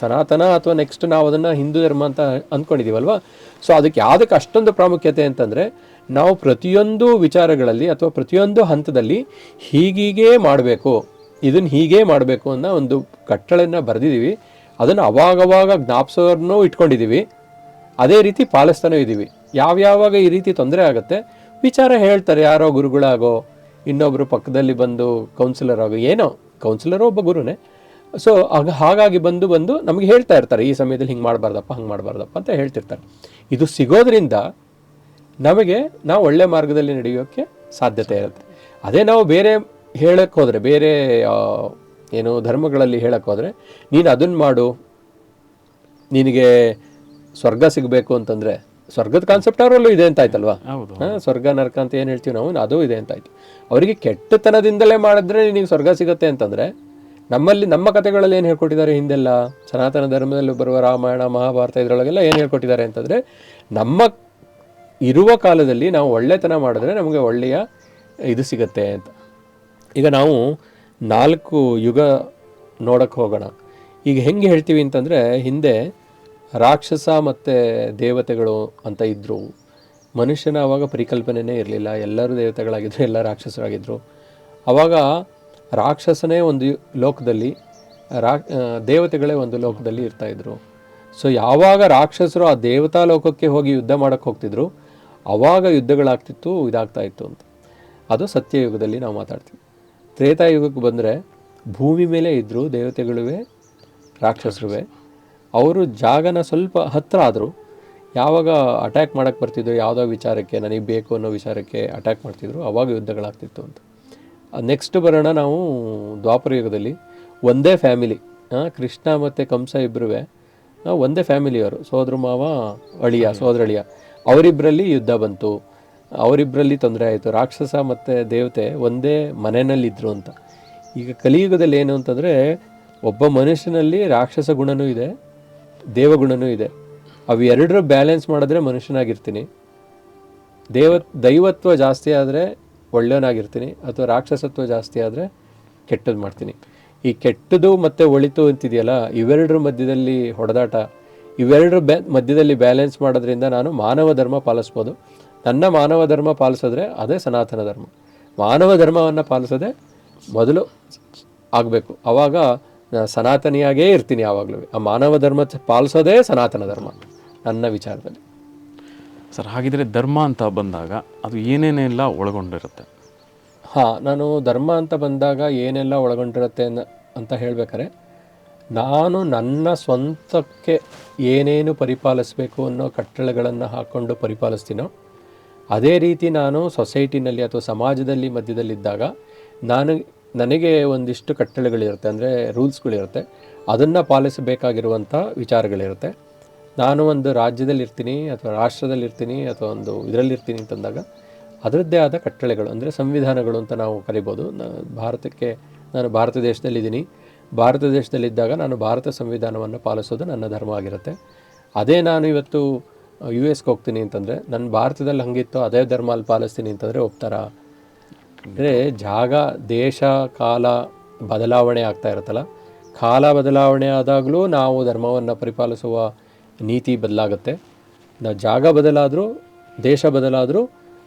ಸನಾತನ ಅಥವಾ ನೆಕ್ಸ್ಟ್ ನಾವು ಅದನ್ನು ಹಿಂದೂ ಧರ್ಮ ಅಂತ ಅಂದ್ಕೊಂಡಿದ್ದೀವಲ್ವ. ಸೊ ಅದಕ್ಕೆ ಯಾವುದಕ್ಕೆ ಅಷ್ಟೊಂದು ಪ್ರಾಮುಖ್ಯತೆ ಅಂತಂದರೆ, ನಾವು ಪ್ರತಿಯೊಂದು ವಿಚಾರಗಳಲ್ಲಿ ಅಥವಾ ಪ್ರತಿಯೊಂದು ಹಂತದಲ್ಲಿ ಹೀಗೀಗೇ ಮಾಡಬೇಕು, ಇದನ್ನು ಹೀಗೇ ಮಾಡಬೇಕು ಅನ್ನೋ ಒಂದು ಕಟ್ಟಳೆಯನ್ನು ಬರೆದಿದ್ದೀವಿ. ಅದನ್ನು ಅವಾಗವಾಗ ಜ್ಞಾಪಿಸೋರ್ನೂ ಇಟ್ಕೊಂಡಿದ್ದೀವಿ, ಅದೇ ರೀತಿ ಪಾಲಿಸ್ತಾನೂ ಇದ್ದೀವಿ. ಯಾವ್ಯಾವಾಗ ಈ ರೀತಿ ತೊಂದರೆ ಆಗುತ್ತೆ ವಿಚಾರ ಹೇಳ್ತಾರೆ, ಯಾರೋ ಗುರುಗಳಾಗೋ, ಇನ್ನೊಬ್ಬರು ಪಕ್ಕದಲ್ಲಿ ಬಂದು ಕೌನ್ಸಿಲರ್ ಆಗೋ, ಏನೋ ಕೌನ್ಸಿಲರು ಒಬ್ಬ ಗುರುನೇ. ಸೊ ಹಾಗಾಗಿ ಬಂದು ನಮಗೆ ಹೇಳ್ತಾ ಇರ್ತಾರೆ, ಈ ಸಮಯದಲ್ಲಿ ಹಿಂಗೆ ಮಾಡಬಾರ್ದಪ್ಪ, ಹಂಗೆ ಮಾಡಬಾರ್ದಪ್ಪ ಅಂತ ಹೇಳ್ತಿರ್ತಾರೆ. ಇದು ಸಿಗೋದ್ರಿಂದ ನಮಗೆ ನಾವು ಒಳ್ಳೆ ಮಾರ್ಗದಲ್ಲಿ ನಡೆಯೋಕ್ಕೆ ಸಾಧ್ಯತೆ ಇರುತ್ತೆ. ಅದೇ ನಾವು ಬೇರೆ ಹೇಳಕ್ಕೆ ಹೋದರೆ, ಬೇರೆ ಏನು ಧರ್ಮಗಳಲ್ಲಿ ಹೇಳಕ್ಕೆ ಹೋದರೆ, ನೀನು ಅದನ್ನು ಮಾಡು, ನಿನಗೆ ಸ್ವರ್ಗ ಸಿಗಬೇಕು ಅಂತಂದರೆ, ಸ್ವರ್ಗದ ಕಾನ್ಸೆಪ್ಟ್ ಅವರಲ್ಲೂ ಇದೆ ಅಂತ ಆಯ್ತಲ್ವಾ. ಸ್ವರ್ಗ ನರಕ ಅಂತ ಏನು ಹೇಳ್ತೀವಿ ನಾವು, ಅದು ಇದೆ ಅಂತ ಆಯ್ತು. ಅವರಿಗೆ ಕೆಟ್ಟತನದಿಂದಲೇ ಮಾಡಿದ್ರೆ ನಿನಗೆ ಸ್ವರ್ಗ ಸಿಗುತ್ತೆ ಅಂತಂದರೆ, ನಮ್ಮ ಕಥೆಗಳಲ್ಲಿ ಏನು ಹೇಳ್ಕೊಟ್ಟಿದ್ದಾರೆ ಹಿಂದೆಲ್ಲ, ಸನಾತನ ಧರ್ಮದಲ್ಲಿ ಬರುವ ರಾಮಾಯಣ ಮಹಾಭಾರತ ಇದರೊಳಗೆಲ್ಲ ಏನು ಹೇಳ್ಕೊಟ್ಟಿದ್ದಾರೆ ಅಂತಂದರೆ, ನಮ್ಮ ಇರುವ ಕಾಲದಲ್ಲಿ ನಾವು ಒಳ್ಳೆತನ ಮಾಡಿದ್ರೆ ನಮಗೆ ಒಳ್ಳೆಯ ಇದು ಸಿಗುತ್ತೆ ಅಂತ. ಈಗ ನಾವು 4 ಯುಗ ನೋಡೋಕ್ಕೆ ಹೋಗೋಣ. ಈಗ ಹೆಂಗೆ ಹೇಳ್ತೀವಿ ಅಂತಂದರೆ, ಹಿಂದೆ ರಾಕ್ಷಸ ಮತ್ತು ದೇವತೆಗಳು ಅಂತ ಇದ್ದರು. ಮನುಷ್ಯನ ಆವಾಗ ಪರಿಕಲ್ಪನೆಯೇ ಇರಲಿಲ್ಲ, ಎಲ್ಲರೂ ದೇವತೆಗಳಾಗಿದ್ದರು, ಎಲ್ಲ ರಾಕ್ಷಸರಾಗಿದ್ದರು. ಆವಾಗ ರಾಕ್ಷಸನೇ ಒಂದು ಲೋಕದಲ್ಲಿ, ದೇವತೆಗಳೇ ಒಂದು ಲೋಕದಲ್ಲಿ ಇರ್ತಾಯಿದ್ರು. ಸೊ ಯಾವಾಗ ರಾಕ್ಷಸರು ಆ ದೇವತಾ ಲೋಕಕ್ಕೆ ಹೋಗಿ ಯುದ್ಧ ಮಾಡೋಕ್ಕೆ ಹೋಗ್ತಿದ್ರು, ಆವಾಗ ಯುದ್ಧಗಳಾಗ್ತಿತ್ತು, ಇದಾಗ್ತಾಯಿತ್ತು ಅಂತ. ಅದು ಸತ್ಯಯುಗದಲ್ಲಿ ನಾವು ಮಾತಾಡ್ತೀವಿ. ತ್ರೇತಾಯುಗಕ್ಕೆ ಬಂದರೆ ಭೂಮಿ ಮೇಲೆ ಇದ್ದರು ದೇವತೆಗಳುವೆ ರಾಕ್ಷಸರುವೆ. ಅವರು ಜಾಗನ ಸ್ವಲ್ಪ ಹತ್ತಿರ ಆದರು, ಯಾವಾಗ ಅಟ್ಯಾಕ್ ಮಾಡೋಕ್ಕೆ ಬರ್ತಿದ್ರು, ಯಾವುದೋ ವಿಚಾರಕ್ಕೆ ನನಗೆ ಬೇಕು ಅನ್ನೋ ವಿಚಾರಕ್ಕೆ ಅಟ್ಯಾಕ್ ಮಾಡ್ತಿದ್ರು, ಆವಾಗ ಯುದ್ಧಗಳಾಗ್ತಿತ್ತು ಅಂತ. ನೆಕ್ಸ್ಟ್ ಬರೋಣ ನಾವು ದ್ವಾಪರ ಯುಗದಲ್ಲಿ. ಒಂದೇ ಫ್ಯಾಮಿಲಿ, ಕೃಷ್ಣ ಮತ್ತು ಕಂಸ ಇಬ್ಬರೂ ಒಂದೇ ಫ್ಯಾಮಿಲಿಯವರು, ಸೋದರ ಮಾವ ಸೋದರಳಿಯ, ಅವರಿಬ್ಬರಲ್ಲಿ ಯುದ್ಧ ಬಂತು, ಅವರಿಬ್ಬರಲ್ಲಿ ತೊಂದರೆ ಆಯಿತು. ರಾಕ್ಷಸ ಮತ್ತು ದೇವತೆ ಒಂದೇ ಮನೆಯಲ್ಲಿದ್ದರು ಅಂತ. ಈಗ ಕಲಿಯುಗದಲ್ಲಿ ಏನು ಅಂತಂದರೆ, ಒಬ್ಬ ಮನುಷ್ಯನಲ್ಲಿ ರಾಕ್ಷಸ ಗುಣನೂ ಇದೆ, ದೇವಗುಣನೂ ಇದೆ. ಅವೆರಡರ ಬ್ಯಾಲೆನ್ಸ್ ಮಾಡಿದ್ರೆ ಮನುಷ್ಯನಾಗಿರ್ತೀನಿ. ದೈವತ್ವ ಜಾಸ್ತಿ ಆದರೆ ಒಳ್ಳೆಯವನಾಗಿರ್ತೀನಿ, ಅಥವಾ ರಾಕ್ಷಸತ್ವ ಜಾಸ್ತಿ ಆದರೆ ಕೆಟ್ಟದ್ದು ಮಾಡ್ತೀನಿ. ಈ ಕೆಟ್ಟದು ಮತ್ತು ಒಳಿತು ಅಂತಿದೆಯಲ್ಲ, ಇವೆರಡರ ಮಧ್ಯದಲ್ಲಿ ಹೊಡೆದಾಟ, ಇವೆರಡರ ಮಧ್ಯದಲ್ಲಿ ಬ್ಯಾಲೆನ್ಸ್ ಮಾಡೋದ್ರಿಂದ ನಾನು ಮಾನವ ಧರ್ಮ ಪಾಲಿಸ್ಬೋದು. ನನ್ನ ಮಾನವ ಧರ್ಮ ಪಾಲಿಸಿದ್ರೆ ಅದೇ ಸನಾತನ ಧರ್ಮ. ಮಾನವ ಧರ್ಮವನ್ನು ಪಾಲಿಸೋದೇ ಮೊದಲು ಆಗಬೇಕು, ಆವಾಗ ಸನಾತನಿಯಾಗೇ ಇರ್ತೀನಿ ಯಾವಾಗಲೂ. ಆ ಮಾನವ ಧರ್ಮ ಪಾಲಿಸೋದೇ ಸನಾತನ ಧರ್ಮ ನನ್ನ ವಿಚಾರದಲ್ಲಿ. ಸರ್, ಹಾಗಿದ್ರೆ ಧರ್ಮ ಅಂತ ಬಂದಾಗ ಅದು ಏನೇನೆಲ್ಲ ಒಳಗೊಂಡಿರುತ್ತೆ? ನಾನು ಧರ್ಮ ಅಂತ ಬಂದಾಗ ಏನೆಲ್ಲ ಒಳಗೊಂಡಿರುತ್ತೆ ಅಂತ ಹೇಳ್ಬೇಕಾರೆ, ನಾನು ನನ್ನ ಸ್ವಂತಕ್ಕೆ ಏನೇನು ಪರಿಪಾಲಿಸಬೇಕು ಅನ್ನೋ ಕಟ್ಟಳೆಗಳನ್ನು ಹಾಕ್ಕೊಂಡು ಪರಿಪಾಲಿಸ್ತೀನೋ, ಅದೇ ರೀತಿ ನಾನು ಸೊಸೈಟಿನಲ್ಲಿ ಅಥವಾ ಸಮಾಜದಲ್ಲಿ ಮಧ್ಯದಲ್ಲಿದ್ದಾಗ ನನಗೆ ಒಂದಿಷ್ಟು ಕಟ್ಟಳೆಗಳಿರುತ್ತೆ, ಅಂದರೆ ರೂಲ್ಸ್ಗಳಿರುತ್ತೆ, ಅದನ್ನು ಪಾಲಿಸಬೇಕಾಗಿರುವಂಥ ವಿಚಾರಗಳಿರುತ್ತೆ. ನಾನು ಒಂದು ರಾಜ್ಯದಲ್ಲಿರ್ತೀನಿ ಅಥವಾ ರಾಷ್ಟ್ರದಲ್ಲಿರ್ತೀನಿ ಅಥವಾ ಒಂದು ಇದರಲ್ಲಿರ್ತೀನಿ ಅಂತಂದಾಗ ಅದರದ್ದೇ ಆದ ಕಟ್ಟಳೆಗಳು, ಅಂದರೆ ಸಂವಿಧಾನಗಳು ಅಂತ ನಾವು ಕರಿಬೋದು. ನಾನು ಭಾರತ ದೇಶದಲ್ಲಿದ್ದೀನಿ. ಭಾರತ ದೇಶದಲ್ಲಿದ್ದಾಗ ನಾನು ಭಾರತ ಸಂವಿಧಾನವನ್ನು ಪಾಲಿಸೋದು ನನ್ನ ಧರ್ಮ ಆಗಿರುತ್ತೆ. ಅದೇ ನಾನು ಇವತ್ತು US ಹೋಗ್ತೀನಿ ಅಂತಂದರೆ, ನನ್ನ ಭಾರತದಲ್ಲಿ ಹಂಗಿತ್ತು ಅದೇ ಧರ್ಮ ಅಲ್ಲಿ ಪಾಲಿಸ್ತೀನಿ ಅಂತಂದರೆ ಒಪ್ತಾರಾ? ಅಂದರೆ ದೇಶ ಕಾಲ ಬದಲಾವಣೆ ಆಗ್ತಾ ಇರುತ್ತಲ್ಲ, ಕಾಲ ಬದಲಾವಣೆ ಆದಾಗಲೂ ನಾವು ಧರ್ಮವನ್ನು ಪರಿಪಾಲಿಸುವ ನೀತಿ ಬದಲಾಗುತ್ತೆ. ಜಾಗ ಬದಲಾದರೂ, ದೇಶ ಬದಲಾದರೂ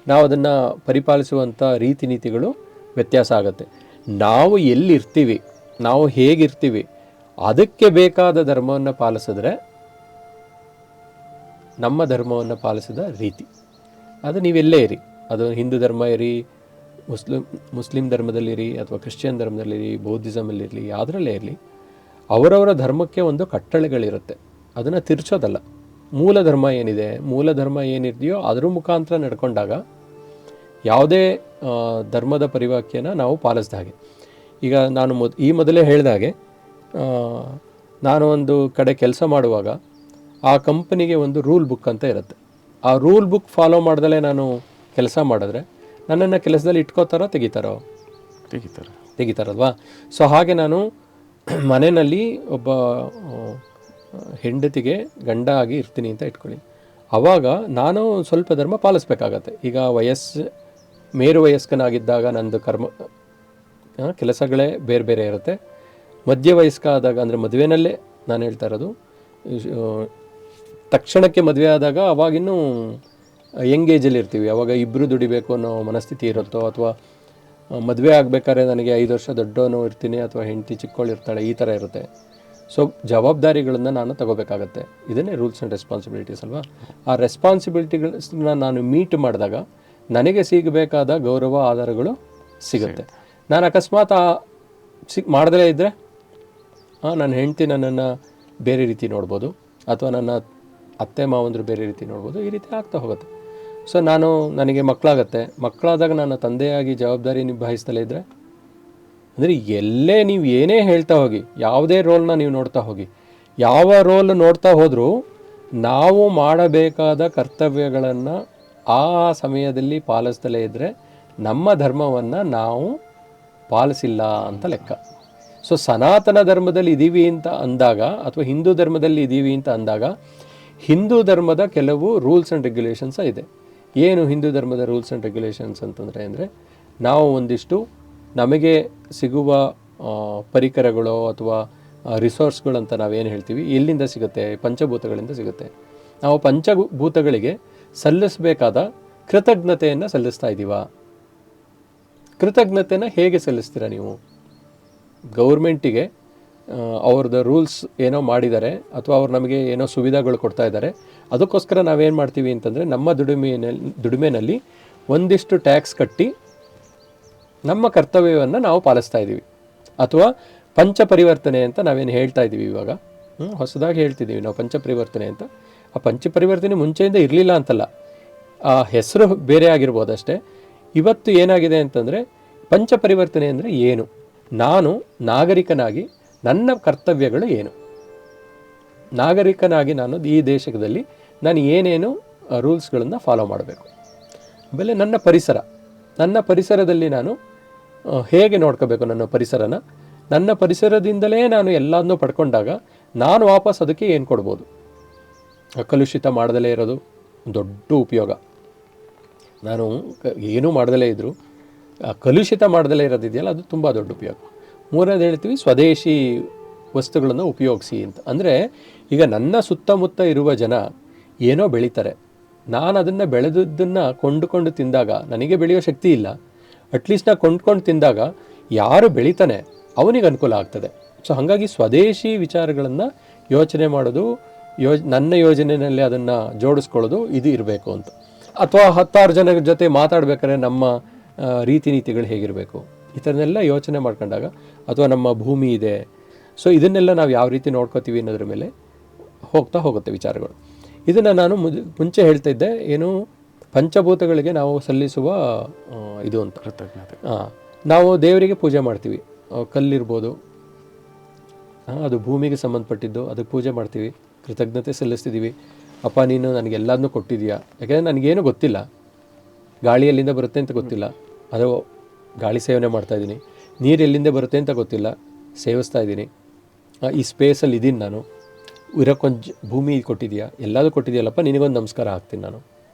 ನಾವು ಅದನ್ನು ಪರಿಪಾಲಿಸುವಂಥ ರೀತಿ ನೀತಿಗಳು ವ್ಯತ್ಯಾಸ ಆಗುತ್ತೆ. ನಾವು ಎಲ್ಲಿರ್ತೀವಿ, ನಾವು ಹೇಗಿರ್ತೀವಿ, ಅದಕ್ಕೆ ಬೇಕಾದ ಧರ್ಮವನ್ನು ಪಾಲಿಸಿದ್ರೆ ನಮ್ಮ ಧರ್ಮವನ್ನು ಪಾಲಿಸಿದ ರೀತಿ. ಅದು ನೀವೆಲ್ಲೇ ಇರಿ, ಅದು ಹಿಂದೂ ಧರ್ಮ ಇರಿ, ಮುಸ್ಲಿಂ ಧರ್ಮದಲ್ಲಿರಿ, ಅಥವಾ ಕ್ರಿಶ್ಚಿಯನ್ ಧರ್ಮದಲ್ಲಿರಿ, ಬೌದ್ಧಿಸಮಲ್ಲಿರಲಿ, ಯಾವುದರಲ್ಲೇ ಇರಲಿ, ಅವರವರ ಧರ್ಮಕ್ಕೆ ಒಂದು ಕಟ್ಟಳೆಗಳಿರುತ್ತೆ. ಅದನ್ನು ತಿರ್ಚೋದಲ್ಲ. ಮೂಲ ಧರ್ಮ ಏನಿದೆ, ಮೂಲ ಧರ್ಮ ಏನಿದೆಯೋ ಅದ್ರ ಮುಖಾಂತರ ನಡ್ಕೊಂಡಾಗ ಯಾವುದೇ ಧರ್ಮದ ಪರಿವಾಕ್ಯನ ನಾವು ಪಾಲಿಸಿದ ಹಾಗೆ. ಈಗ ನಾನು ಮೊದಲೇ ಹೇಳಿದ ಹಾಗೆ, ನಾನು ಒಂದು ಕಡೆ ಕೆಲಸ ಮಾಡುವಾಗ ಆ ಕಂಪನಿಗೆ ಒಂದು ರೂಲ್ ಬುಕ್ ಅಂತ ಇರುತ್ತೆ. ಆ ರೂಲ್ ಬುಕ್ ಫಾಲೋ ಮಾಡ್ದಲೇ ನಾನು ಕೆಲಸ ಮಾಡಿದ್ರೆ ನನ್ನನ್ನು ಕೆಲಸದಲ್ಲಿ ಇಟ್ಕೋತಾರೋ ತೆಗಿತಾರಲ್ವಾ. ಸೊ ಹಾಗೆ ನಾನು ಮನೆಯಲ್ಲಿ ಒಬ್ಬ ಹೆಂಡತಿಗೆ ಗಂಡ ಆಗಿ ಇರ್ತೀನಿ ಅಂತ ಇಟ್ಕೊಳ್ಳಿ. ಆವಾಗ ನಾನು ಸ್ವಲ್ಪ ಧರ್ಮ ಪಾಲಿಸ್ಬೇಕಾಗತ್ತೆ. ಈಗ ಮೇರು ವಯಸ್ಕನಾಗಿದ್ದಾಗ ನಂದು ಕೆಲಸಗಳೇ ಬೇರೆ ಬೇರೆ ಇರುತ್ತೆ. ಮಧ್ಯ ವಯಸ್ಕ ಆದಾಗ, ಅಂದರೆ ಮದುವೆನಲ್ಲೇ ನಾನು ಹೇಳ್ತಾ ಇರೋದು, ತಕ್ಷಣಕ್ಕೆ ಮದುವೆ ಆದಾಗ ಅವಾಗಿನ್ನೂ ಯಂಗ್ ಏಜಲ್ಲಿ ಇರ್ತೀವಿ. ಅವಾಗ ಇಬ್ಬರು ದುಡಿಬೇಕು ಅನ್ನೋ ಮನಸ್ಥಿತಿ ಇರುತ್ತೋ, ಅಥವಾ ಮದುವೆ ಆಗಬೇಕಾದ್ರೆ ನನಗೆ 5 ವರ್ಷ ದೊಡ್ಡವನು ಇರ್ತೀನಿ ಅಥವಾ ಹೆಂಡತಿ ಚಿಕ್ಕವಳಿರ್ತಾಳೆ, ಈ ಥರ ಇರುತ್ತೆ. ಸೊ ಜವಾಬ್ದಾರಿಗಳನ್ನು ನಾನು ತಗೋಬೇಕಾಗತ್ತೆ. ಇದನ್ನೇ ರೂಲ್ಸ್ ಆ್ಯಂಡ್ ರೆಸ್ಪಾನ್ಸಿಬಿಲಿಟೀಸ್ ಅಲ್ವಾ. ಆ ರೆಸ್ಪಾನ್ಸಿಬಿಲಿಟಿಗಳನ್ನ ನಾನು ಮೀಟ್ ಮಾಡಿದಾಗ ನನಗೆ ಸಿಗಬೇಕಾದ ಗೌರವ ಆಧಾರಗಳು ಸಿಗುತ್ತೆ. ನಾನು ಅಕಸ್ಮಾತ್ ಮಾಡ್ದಲೇ ಇದ್ದರೆ ನನ್ನ ಹೆಂಡತಿ ನನ್ನನ್ನು ಬೇರೆ ರೀತಿ ನೋಡ್ಬೋದು, ಅಥವಾ ನನ್ನ ಅತ್ತೆ ಮಾವಂದರು ಬೇರೆ ರೀತಿ ನೋಡ್ಬೋದು. ಈ ರೀತಿ ಆಗ್ತಾ ಹೋಗುತ್ತೆ. ಸೊ ನನಗೆ ಮಕ್ಕಳಾದಾಗ ನಾನು ತಂದೆಯಾಗಿ ಜವಾಬ್ದಾರಿ ನಿಭಾಯಿಸ್ತಲೇ ಇದ್ದರೆ, ಅಂದರೆ ನೀವು ಏನೇ ಹೇಳ್ತಾ ಹೋಗಿ, ಯಾವುದೇ ರೋಲ್ನ ನೀವು ನೋಡ್ತಾ ಹೋಗಿ, ಯಾವ ರೋಲ್ ನೋಡ್ತಾ ಹೋದರೂ ನಾವು ಮಾಡಬೇಕಾದ ಕರ್ತವ್ಯಗಳನ್ನು ಆ ಸಮಯದಲ್ಲಿ ಪಾಲಿಸ್ತಲೇ ಇದ್ದರೆ ನಮ್ಮ ಧರ್ಮವನ್ನು ನಾವು ಪಾಲಿಸಿಲ್ಲ ಅಂತ ಲೆಕ್ಕ. ಸೊ ಸನಾತನ ಧರ್ಮದಲ್ಲಿ ಇದ್ದೀವಿ ಅಂತ ಅಂದಾಗ, ಅಥವಾ ಹಿಂದೂ ಧರ್ಮದಲ್ಲಿ ಇದ್ದೀವಿ ಅಂತ ಅಂದಾಗ, ಹಿಂದೂ ಧರ್ಮದ ಕೆಲವು ರೂಲ್ಸ್ ಆ್ಯಂಡ್ ರೆಗ್ಯುಲೇಷನ್ಸ್ ಇದೆ. ಏನು ಹಿಂದೂ ಧರ್ಮದ ರೂಲ್ಸ್ ಆ್ಯಂಡ್ ರೆಗ್ಯುಲೇಷನ್ಸ್ ಅಂದರೆ ನಾವು ಒಂದಿಷ್ಟು ನಮಗೆ ಸಿಗುವ ಪರಿಕರಗಳು ಅಥವಾ ರಿಸೋರ್ಸ್ಗಳಂತ ನಾವೇನು ಹೇಳ್ತೀವಿ, ಎಲ್ಲಿಂದ ಸಿಗುತ್ತೆ? ಪಂಚಭೂತಗಳಿಂದ ಸಿಗುತ್ತೆ. ನಾವು ಪಂಚಭೂತಗಳಿಗೆ ಸಲ್ಲಿಸಬೇಕಾದ ಕೃತಜ್ಞತೆಯನ್ನು ಸಲ್ಲಿಸ್ತಾ ಇದ್ದೀವಾ? ಕೃತಜ್ಞತೆನ ಹೇಗೆ ಸಲ್ಲಿಸ್ತೀರಾ ನೀವು? ಗೌರ್ಮೆಂಟಿಗೆ ಅವ್ರದ್ದು ರೂಲ್ಸ್ ಏನೋ ಮಾಡಿದ್ದಾರೆ, ಅಥವಾ ಅವ್ರು ನಮಗೆ ಏನೋ ಸುವಿಧಾಗಳು ಕೊಡ್ತಾ ಇದ್ದಾರೆ, ಅದಕ್ಕೋಸ್ಕರ ನಾವೇನು ಮಾಡ್ತೀವಿ ಅಂತಂದರೆ ನಮ್ಮ ದುಡಿಮೆನಲ್ಲಿ ಒಂದಿಷ್ಟು ಟ್ಯಾಕ್ಸ್ ಕಟ್ಟಿ ನಮ್ಮ ಕರ್ತವ್ಯವನ್ನು ನಾವು ಪಾಲಿಸ್ತಾ ಇದ್ದೀವಿ. ಅಥವಾ ಪಂಚಪರಿವರ್ತನೆ ಅಂತ ನಾವೇನು ಹೇಳ್ತಾ ಇದ್ದೀವಿ ಇವಾಗ, ಹೊಸದಾಗಿ ಹೇಳ್ತಿದ್ದೀವಿ ನಾವು ಪಂಚಪರಿವರ್ತನೆ ಅಂತ. ಆ ಪಂಚಪರಿವರ್ತನೆ ಮುಂಚೆಯಿಂದ ಇರಲಿಲ್ಲ ಅಂತಲ್ಲ, ಆ ಹೆಸರು ಬೇರೆ ಆಗಿರ್ಬೋದಷ್ಟೇ. ಇವತ್ತು ಏನಾಗಿದೆ ಅಂತಂದರೆ, ಪಂಚಪರಿವರ್ತನೆ ಅಂದರೆ ಏನು? ನಾನು ನಾಗರಿಕನಾಗಿ ನನ್ನ ಕರ್ತವ್ಯಗಳು ಏನು? ನಾಗರಿಕನಾಗಿ ನಾನು ಈ ದೇಶದಲ್ಲಿ ನಾನು ಏನೇನು ರೂಲ್ಸ್ಗಳನ್ನು ಫಾಲೋ ಮಾಡಬೇಕು. ಆಮೇಲೆ ನನ್ನ ಪರಿಸರದಲ್ಲಿ ನಾನು ಹೇಗೆ ನೋಡ್ಕೋಬೇಕು ನನ್ನ ಪರಿಸರದಿಂದಲೇ ನಾನು ಎಲ್ಲದನ್ನೂ ಪಡ್ಕೊಂಡಾಗ ನಾನು ವಾಪಸ್ ಅದಕ್ಕೆ ಏನು ಕೊಡ್ಬೋದು? ಕಲುಷಿತ ಮಾಡದಲೇ ಇರೋದು ದೊಡ್ಡ ಉಪಯೋಗ. ನಾನು ಏನೂ ಮಾಡದಲೇ ಇದ್ದರೂ ಕಲುಷಿತ ಮಾಡದಲೇ ಇರೋದಿದೆಯಲ್ಲ, ಅದು ತುಂಬ ದೊಡ್ಡ ಉಪಯೋಗ. ಮೂರನೇದು ಹೇಳ್ತೀವಿ ಸ್ವದೇಶಿ ವಸ್ತುಗಳನ್ನು ಉಪಯೋಗಿಸಿ ಅಂತ. ಅಂದರೆ ಈಗ ನನ್ನ ಸುತ್ತಮುತ್ತ ಇರುವ ಜನ ಏನೋ ಬೆಳೀತಾರೆ, ನಾನು ಅದನ್ನು ಬೆಳೆದದ್ದನ್ನು ಕೊಂಡುಕೊಂಡು ತಿಂದಾಗ ನನಗೆ ಬೆಳೆಯೋ ಶಕ್ತಿ ಇಲ್ಲ. ಅಟ್ಲೀಸ್ಟ್ ನಾನು ಕೊಂಡ್ಕೊಂಡು ತಿಂದಾಗ ಯಾರು ಬೆಳೀತಾನೆ ಅವನಿಗೆ ಅನುಕೂಲ ಆಗ್ತದೆ. ಸೊ ಹಾಗಾಗಿ ಸ್ವದೇಶಿ ವಿಚಾರಗಳನ್ನು ಯೋಚನೆ ಮಾಡೋದು, ನನ್ನ ಯೋಜನೆಯಲ್ಲಿ ಅದನ್ನು ಜೋಡಿಸ್ಕೊಳ್ಳೋದು ಇದು ಇರಬೇಕು ಅಂತ. ಅಥವಾ 10 ಜನರ ಜೊತೆ ಮಾತಾಡಬೇಕಾದ್ರೆ ನಮ್ಮ ರೀತಿ ನೀತಿಗಳು ಹೇಗಿರಬೇಕು, ಈ ಥರನೆಲ್ಲ ಯೋಚನೆ ಮಾಡ್ಕೊಂಡಾಗ, ಅಥವಾ ನಮ್ಮ ಭೂಮಿ ಇದೆ, ಸೊ ಇದನ್ನೆಲ್ಲ ನಾವು ಯಾವ ರೀತಿ ನೋಡ್ಕೋತೀವಿ ಅನ್ನೋದ್ರ ಮೇಲೆ ಹೋಗುತ್ತೆ ವಿಚಾರಗಳು. ಇದನ್ನು ನಾನು ಮುಂಚೆ ಹೇಳ್ತಾ ಇದ್ದೆ, ಏನು ಪಂಚಭೂತಗಳಿಗೆ ನಾವು ಸಲ್ಲಿಸುವ ಇದು ಅಂತ ಕೃತಜ್ಞತೆ. ನಾವು ದೇವರಿಗೆ ಪೂಜೆ ಮಾಡ್ತೀವಿ, ಕಲ್ಲಿರ್ಬೋದು, ಅದು ಭೂಮಿಗೆ ಸಂಬಂಧಪಟ್ಟಿದ್ದು, ಅದಕ್ಕೆ ಪೂಜೆ ಮಾಡ್ತೀವಿ, ಕೃತಜ್ಞತೆ ಸಲ್ಲಿಸ್ತಿದ್ದೀವಿ. ಅಪ್ಪ ನೀನು ನನಗೆಲ್ಲದನ್ನೂ ಕೊಟ್ಟಿದ್ದೀಯಾ, ಯಾಕೆಂದರೆ ನನಗೇನು ಗೊತ್ತಿಲ್ಲ, ಗಾಳಿ ಎಲ್ಲಿಂದ ಬರುತ್ತೆ ಅಂತ ಗೊತ್ತಿಲ್ಲ, ಅದು ಗಾಳಿ ಸೇವನೆ ಮಾಡ್ತಾಯಿದ್ದೀನಿ. ನೀರು ಎಲ್ಲಿಂದ ಬರುತ್ತೆ ಅಂತ ಗೊತ್ತಿಲ್ಲ, ಸೇವಿಸ್ತಾ ಇದ್ದೀನಿ. ಈ ಸ್ಪೇಸಲ್ಲಿ ಇದ್ದೀನಿ ನಾನು, ಇರೋಕ್ಕೊಂದು ಭೂಮಿ ಕೊಟ್ಟಿದೆಯಾ, ಎಲ್ಲದೂ ಕೊಟ್ಟಿದೆಯಲ್ಲಪ್ಪ, ನಿನಗೊಂದು ನಮಸ್ಕಾರ ಹಾಕ್ತೀನಿ ನಾನು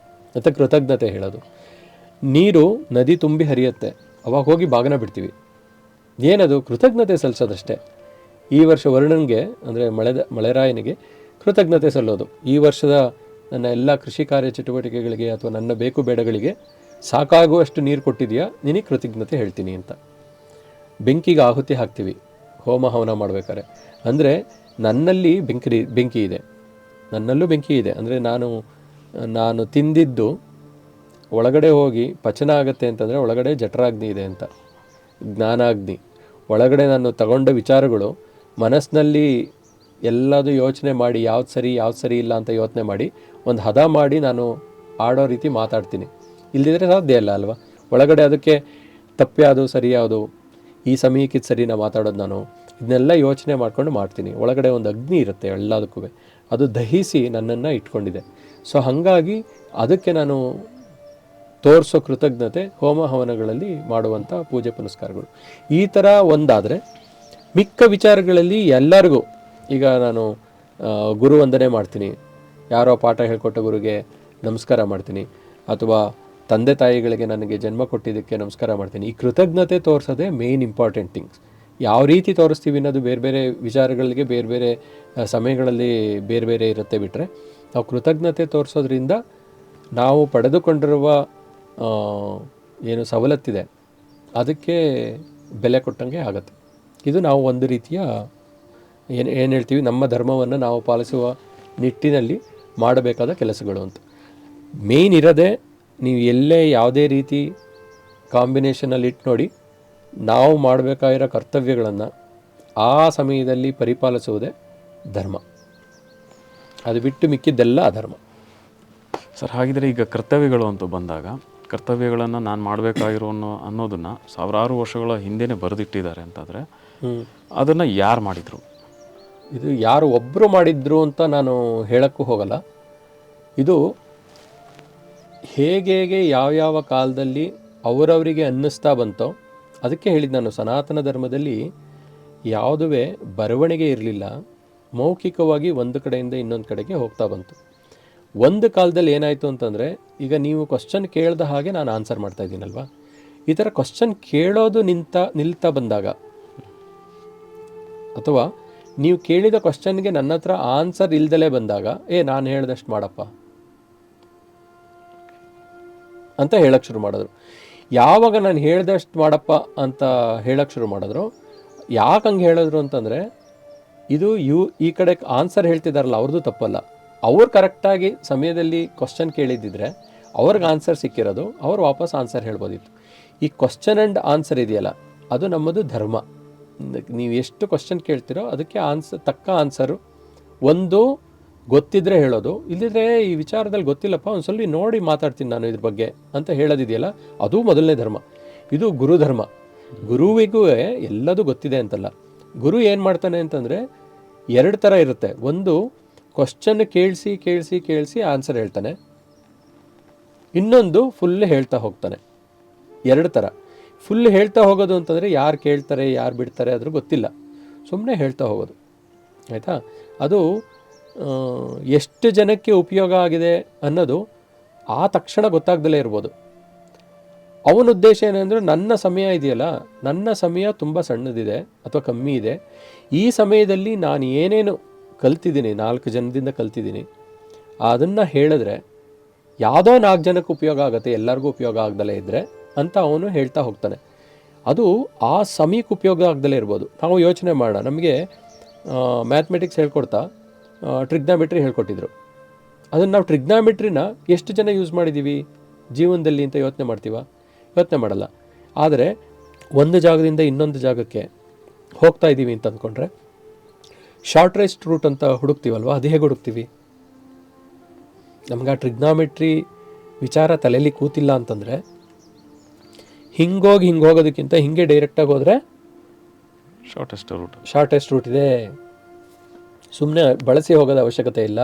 ಅಂತ ಕೃತಜ್ಞತೆ ಹೇಳೋದು. ನೀರು ನದಿ ತುಂಬಿ ಹರಿಯುತ್ತೆ, ಅವಾಗ ಹೋಗಿ ಬಾಗಿನ ಬಿಡ್ತೀವಿ, ಏನದು? ಕೃತಜ್ಞತೆ ಸಲ್ಲಿಸೋದಷ್ಟೇ. ಈ ವರ್ಷ ವರುಣನಿಗೆ, ಅಂದರೆ ಮಳೆರಾಯನಿಗೆ ಕೃತಜ್ಞತೆ ಸಲ್ಲೋದು. ಈ ವರ್ಷದ ನನ್ನ ಎಲ್ಲ ಕೃಷಿ ಕಾರ್ಯ ಚಟುವಟಿಕೆಗಳಿಗೆ ಅಥವಾ ನನ್ನ ಬೇಕು ಬೇಡಗಳಿಗೆ ಸಾಕಾಗುವಷ್ಟು ನೀರು ಕೊಟ್ಟಿದೆಯಾ, ನಿನಗೆ ಕೃತಜ್ಞತೆ ಹೇಳ್ತೀನಿ ಅಂತ. ಬೆಂಕಿಗೆ ಆಹುತಿ ಹಾಕ್ತೀವಿ ಹೋಮ ಹವನ ಮಾಡಬೇಕಾದ್ರೆ, ಅಂದರೆ ನನ್ನಲ್ಲಿ ಬೆಂಕಿ ಇದೆ, ನನ್ನಲ್ಲೂ ಬೆಂಕಿ ಇದೆ. ಅಂದರೆ ನಾನು ತಿಂದಿದ್ದು ಒಳಗಡೆ ಹೋಗಿ ಪಚನ ಆಗುತ್ತೆ ಅಂತಂದರೆ ಒಳಗಡೆ ಜಠರಾಗ್ನಿ ಇದೆ ಅಂತ, ಜ್ಞಾನಾಗ್ನಿ. ಒಳಗಡೆ ನಾನು ತಗೊಂಡ ವಿಚಾರಗಳು ಮನಸ್ಸಿನಲ್ಲಿ ಎಲ್ಲದೂ ಯೋಚನೆ ಮಾಡಿ ಯಾವ್ದು ಸರಿ ಇಲ್ಲ ಅಂತ ಯೋಚನೆ ಮಾಡಿ ಒಂದು ಹದ ಮಾಡಿ ನಾನು ಆಡೋ ರೀತಿ ಮಾತಾಡ್ತೀನಿ. ಇಲ್ಲದಿದ್ದರೆ ಸಾಧ್ಯ ಇಲ್ಲ ಅಲ್ವಾ? ಒಳಗಡೆ ಅದಕ್ಕೆ ತಪ್ಪೆ ಅದು ಸರಿ ಯಾವುದು, ಈ ಸಮಯಕ್ಕೆ ಇದು ಸರಿನಾ ಮಾತಾಡೋದು, ನಾನು ಇದನ್ನೆಲ್ಲ ಯೋಚನೆ ಮಾಡ್ಕೊಂಡು ಮಾಡ್ತೀನಿ. ಒಳಗಡೆ ಒಂದು ಅಗ್ನಿ ಇರುತ್ತೆ ಎಲ್ಲದಕ್ಕೂ, ಅದು ದಹಿಸಿ ನನ್ನನ್ನು ಇಟ್ಕೊಂಡಿದೆ. ಸೊ ಹಾಗಾಗಿ ಅದಕ್ಕೆ ನಾನು ತೋರಿಸೋ ಕೃತಜ್ಞತೆ ಹೋಮ ಹವನಗಳಲ್ಲಿ ಮಾಡುವಂಥ ಪೂಜೆ ಪುನಸ್ಕಾರಗಳು. ಈ ಥರ ಒಂದಾದರೆ ಮಿಕ್ಕ ವಿಚಾರಗಳಲ್ಲಿ ಎಲ್ಲರಿಗೂ, ಈಗ ನಾನು ಗುರು ವಂದನೆ ಮಾಡ್ತೀನಿ, ಯಾರೋ ಪಾಠ ಹೇಳ್ಕೊಟ್ಟ ಗುರುಗೆ ನಮಸ್ಕಾರ ಮಾಡ್ತೀನಿ, ಅಥವಾ ತಂದೆ ತಾಯಿಗಳಿಗೆ ನನಗೆ ಜನ್ಮ ಕೊಟ್ಟಿದ್ದಕ್ಕೆ ನಮಸ್ಕಾರ ಮಾಡ್ತೀನಿ. ಈ ಕೃತಜ್ಞತೆ ತೋರಿಸೋದೇ ಮೇಯ್ನ್ ಇಂಪಾರ್ಟೆಂಟ್ ಥಿಂಗ್ಸ್. ಯಾವ ರೀತಿ ತೋರಿಸ್ತೀವಿ ಅನ್ನೋದು ಬೇರೆ ಬೇರೆ ವಿಚಾರಗಳಿಗೆ ಬೇರೆ ಬೇರೆ ಸಮಯಗಳಲ್ಲಿ ಬೇರೆ ಬೇರೆ ಇರುತ್ತೆ. ಬಿಟ್ಟರೆ ನಾವು ಕೃತಜ್ಞತೆ ತೋರಿಸೋದ್ರಿಂದ ನಾವು ಪಡೆದುಕೊಂಡಿರುವ ಏನು ಸವಲತ್ತಿದೆ ಅದಕ್ಕೆ ಬೆಲೆ ಕೊಟ್ಟಂಗೆ ಆಗುತ್ತೆ. ಇದು ನಾವು ಒಂದು ರೀತಿಯ ಏನು ಹೇಳ್ತೀವಿ, ನಮ್ಮ ಧರ್ಮವನ್ನು ನಾವು ಪಾಲಿಸುವ ನಿಟ್ಟಿನಲ್ಲಿ ಮಾಡಬೇಕಾದ ಕೆಲಸಗಳು ಅಂತ. ಮೇಯ್ನ್ ಇರೋದೇ, ನೀವು ಎಲ್ಲೇ ಯಾವುದೇ ರೀತಿ ಕಾಂಬಿನೇಷನಲ್ಲಿ ಇಟ್ಟು ನೋಡಿ, ನಾವು ಮಾಡಬೇಕಾಗಿರೋ ಕರ್ತವ್ಯಗಳನ್ನು ಆ ಸಮಯದಲ್ಲಿ ಪರಿಪಾಲಿಸುವುದೇ ಧರ್ಮ. ಅದು ಬಿಟ್ಟು ಮಿಕ್ಕಿದ್ದೆಲ್ಲ ಅಧರ್ಮ. ಸರ್, ಹಾಗಿದ್ರೆ ಈಗ ಕರ್ತವ್ಯಗಳು ಅಂತ ಬಂದಾಗ, ಕರ್ತವ್ಯಗಳನ್ನು ನಾನು ಮಾಡಬೇಕಾಗಿರೋ ಅನ್ನೋದನ್ನು ಸಾವಿರಾರು ವರ್ಷಗಳ ಹಿಂದೆನೇ ಬರೆದಿಟ್ಟಿದ್ದಾರೆ ಅಂತಾದರೆ ಅದನ್ನು ಯಾರು ಮಾಡಿದರು? ಇದು ಯಾರು ಒಬ್ಬರು ಮಾಡಿದ್ರು ಅಂತ ನಾನು ಹೇಳೋಕ್ಕೂ ಹೋಗಲ್ಲ. ಇದು ಹೇಗೆ ಯಾವ್ಯಾವ ಕಾಲದಲ್ಲಿ ಅವರವರಿಗೆ ಅನ್ನಿಸ್ತಾ ಬಂತೋ, ಅದಕ್ಕೆ ಹೇಳಿದ್ದು ನಾನು, ಸನಾತನ ಧರ್ಮದಲ್ಲಿ ಯಾವುದುವೇ ಬರವಣಿಗೆ ಇರಲಿಲ್ಲ, ಮೌಖಿಕವಾಗಿ ಒಂದು ಕಡೆಯಿಂದ ಇನ್ನೊಂದು ಕಡೆಗೆ ಹೋಗ್ತಾ ಬಂತು. ಒಂದು ಕಾಲದಲ್ಲಿ ಏನಾಯಿತು ಅಂತಂದರೆ, ಈಗ ನೀವು ಕ್ವಶನ್ ಕೇಳ್ದ ಹಾಗೆ ನಾನು ಆನ್ಸರ್ ಮಾಡ್ತಾ ಇದ್ದೀನಲ್ವಾ, ಈ ಥರ ಕ್ವಶನ್ ಕೇಳೋದು ನಿಲ್ತಾ ಬಂದಾಗ, ಅಥವಾ ನೀವು ಕೇಳಿದ ಕ್ವಶನ್ಗೆ ನನ್ನ ಹತ್ರ ಆನ್ಸರ್ ಇಲ್ದಲೇ ಬಂದಾಗ, ನಾನು ಹೇಳ್ದಷ್ಟು ಮಾಡಪ್ಪ ಅಂತ ಹೇಳಕ್ಕೆ ಶುರು ಮಾಡಿದ್ರು. ಯಾವಾಗ ನಾನು ಹೇಳ್ದಷ್ಟು ಮಾಡಪ್ಪ ಅಂತ ಹೇಳಕ್ಕೆ ಶುರು ಮಾಡಿದ್ರು, ಯಾಕೆ ಹಂಗೆ ಹೇಳಿದ್ರು ಅಂತಂದರೆ, ಇದು ಈ ಕಡೆ ಆನ್ಸರ್ ಹೇಳ್ತಿದ್ದಾರಲ್ಲ ಅವ್ರದ್ದು ತಪ್ಪಲ್ಲ. ಅವ್ರು ಕರೆಕ್ಟಾಗಿ ಸಮಯದಲ್ಲಿ ಕ್ವಶನ್ ಕೇಳಿದ್ದಿದ್ರೆ ಅವ್ರಿಗೆ ಆನ್ಸರ್ ಸಿಕ್ಕಿರೋದು, ಅವ್ರು ವಾಪಸ್ ಆನ್ಸರ್ ಹೇಳ್ಬೋದಿತ್ತು. ಈ ಕ್ವಶನ್ ಆ್ಯಂಡ್ ಆನ್ಸರ್ ಇದೆಯಲ್ಲ, ಅದು ನಮ್ಮದು ಧರ್ಮ. ನೀವು ಎಷ್ಟು ಕ್ವಶನ್ ಕೇಳ್ತಿರೋ ಅದಕ್ಕೆ ತಕ್ಕ ಆನ್ಸರು ಒಂದು ಗೊತ್ತಿದ್ರೆ ಹೇಳೋದು, ಇಲ್ಲದಿದ್ರೆ ಈ ವಿಚಾರದಲ್ಲಿ ಗೊತ್ತಿಲ್ಲಪ್ಪ ಒಂದು ಸ್ವಲ್ಪ ನೋಡಿ ಮಾತಾಡ್ತೀನಿ ನಾನು ಇದ್ರ ಬಗ್ಗೆ ಅಂತ ಹೇಳೋದಿದೆಯಲ್ಲ, ಅದು ಮೊದಲನೇ ಧರ್ಮ. ಇದು ಗುರುಧರ್ಮ. ಗುರುವಿಗೂ ಎಲ್ಲದೂ ಗೊತ್ತಿದೆ ಅಂತಲ್ಲ. ಗುರು ಏನು ಮಾಡ್ತಾನೆ ಅಂತಂದರೆ, ಎರಡು ಥರ ಇರುತ್ತೆ. ಒಂದು, ಕ್ವಶನ್ ಕೇಳಿಸಿ ಆನ್ಸರ್ ಹೇಳ್ತಾನೆ. ಇನ್ನೊಂದು, ಫುಲ್ ಹೇಳ್ತಾ ಹೋಗ್ತಾನೆ. ಎರಡು ಥರ. ಫುಲ್ ಹೇಳ್ತಾ ಹೋಗೋದು ಅಂತಂದರೆ ಯಾರು ಕೇಳ್ತಾರೆ ಯಾರು ಬಿಡ್ತಾರೆ ಅದ್ರ ಗೊತ್ತಿಲ್ಲ, ಸುಮ್ಮನೆ ಹೇಳ್ತಾ ಹೋಗೋದು. ಆಯಿತಾ? ಅದು ಎಷ್ಟು ಜನಕ್ಕೆ ಉಪಯೋಗ ಆಗಿದೆ ಅನ್ನೋದು ಆ ತಕ್ಷಣ ಗೊತ್ತಾಗ್ದಲೇ ಇರ್ಬೋದು. ಅವನ ಉದ್ದೇಶ ಏನಂದರೆ, ನನ್ನ ಸಮಯ ಇದೆಯಲ್ಲ, ನನ್ನ ಸಮಯ ತುಂಬ ಸಣ್ಣದಿದೆ ಅಥವಾ ಕಮ್ಮಿ ಇದೆ, ಈ ಸಮಯದಲ್ಲಿ ನಾನು ಏನೇನು ಕಲ್ತಿದ್ದೀನಿ, 4 ಜನದಿಂದ ಕಲ್ತಿದ್ದೀನಿ, ಅದನ್ನು ಹೇಳಿದ್ರೆ ಯಾವುದೋ 4 ಜನಕ್ಕೆ ಉಪಯೋಗ ಆಗುತ್ತೆ, ಎಲ್ಲರಿಗೂ ಉಪಯೋಗ ಆಗದಲೇ ಇದ್ದರೆ ಅಂತ ಅವನು ಹೇಳ್ತಾ ಹೋಗ್ತಾನೆ. ಅದು ಆ ಸಮಯಕ್ಕೆ ಉಪಯೋಗ ಆಗದಲೇ ಇರ್ಬೋದು. ನಾವು ಯೋಚನೆ ಮಾಡೋಣ, ನಮಗೆ ಮ್ಯಾಥಮೆಟಿಕ್ಸ್ ಹೇಳ್ಕೊಡ್ತಾ ಟ್ರಿಗ್ನಾಮೆಟ್ರಿ ಹೇಳ್ಕೊಟ್ಟಿದ್ರು. ಅದನ್ನು ನಾವು ಟ್ರಿಗ್ನಾಮೆಟ್ರಿನ ಎಷ್ಟು ಜನ ಯೂಸ್ ಮಾಡಿದ್ದೀವಿ ಜೀವನದಲ್ಲಿ ಅಂತ ಯೋಚನೆ ಮಾಡಲ್ಲ. ಆದರೆ ಒಂದು ಜಾಗದಿಂದ ಇನ್ನೊಂದು ಜಾಗಕ್ಕೆ ಹೋಗ್ತಾ ಇದ್ದೀವಿ ಅಂತ ಅಂದ್ಕೊಂಡ್ರೆ, ಶಾರ್ಟೆಸ್ಟ್ ರೂಟ್ ಅಂತ ಹುಡುಕ್ತೀವಲ್ವ, ಅದು ಹೇಗೆ ಹುಡುಕ್ತೀವಿ? ನಮ್ಗೆ ಆ ಟ್ರಿಗ್ನಾಮೆಟ್ರಿ ವಿಚಾರ ತಲೆಯಲ್ಲಿ ಕೂತಿಲ್ಲ ಅಂತಂದರೆ, ಹಿಂಗೆ ಹೋಗೋದಕ್ಕಿಂತ ಹಿಂಗೆ ಡೈರೆಕ್ಟಾಗಿ ಹೋದರೆ ಶಾರ್ಟೆಸ್ಟ್ ರೂಟ್ ಇದೆ, ಸುಮ್ಮನೆ ಬಳಸಿ ಹೋಗೋದ ಅವಶ್ಯಕತೆ ಇಲ್ಲ,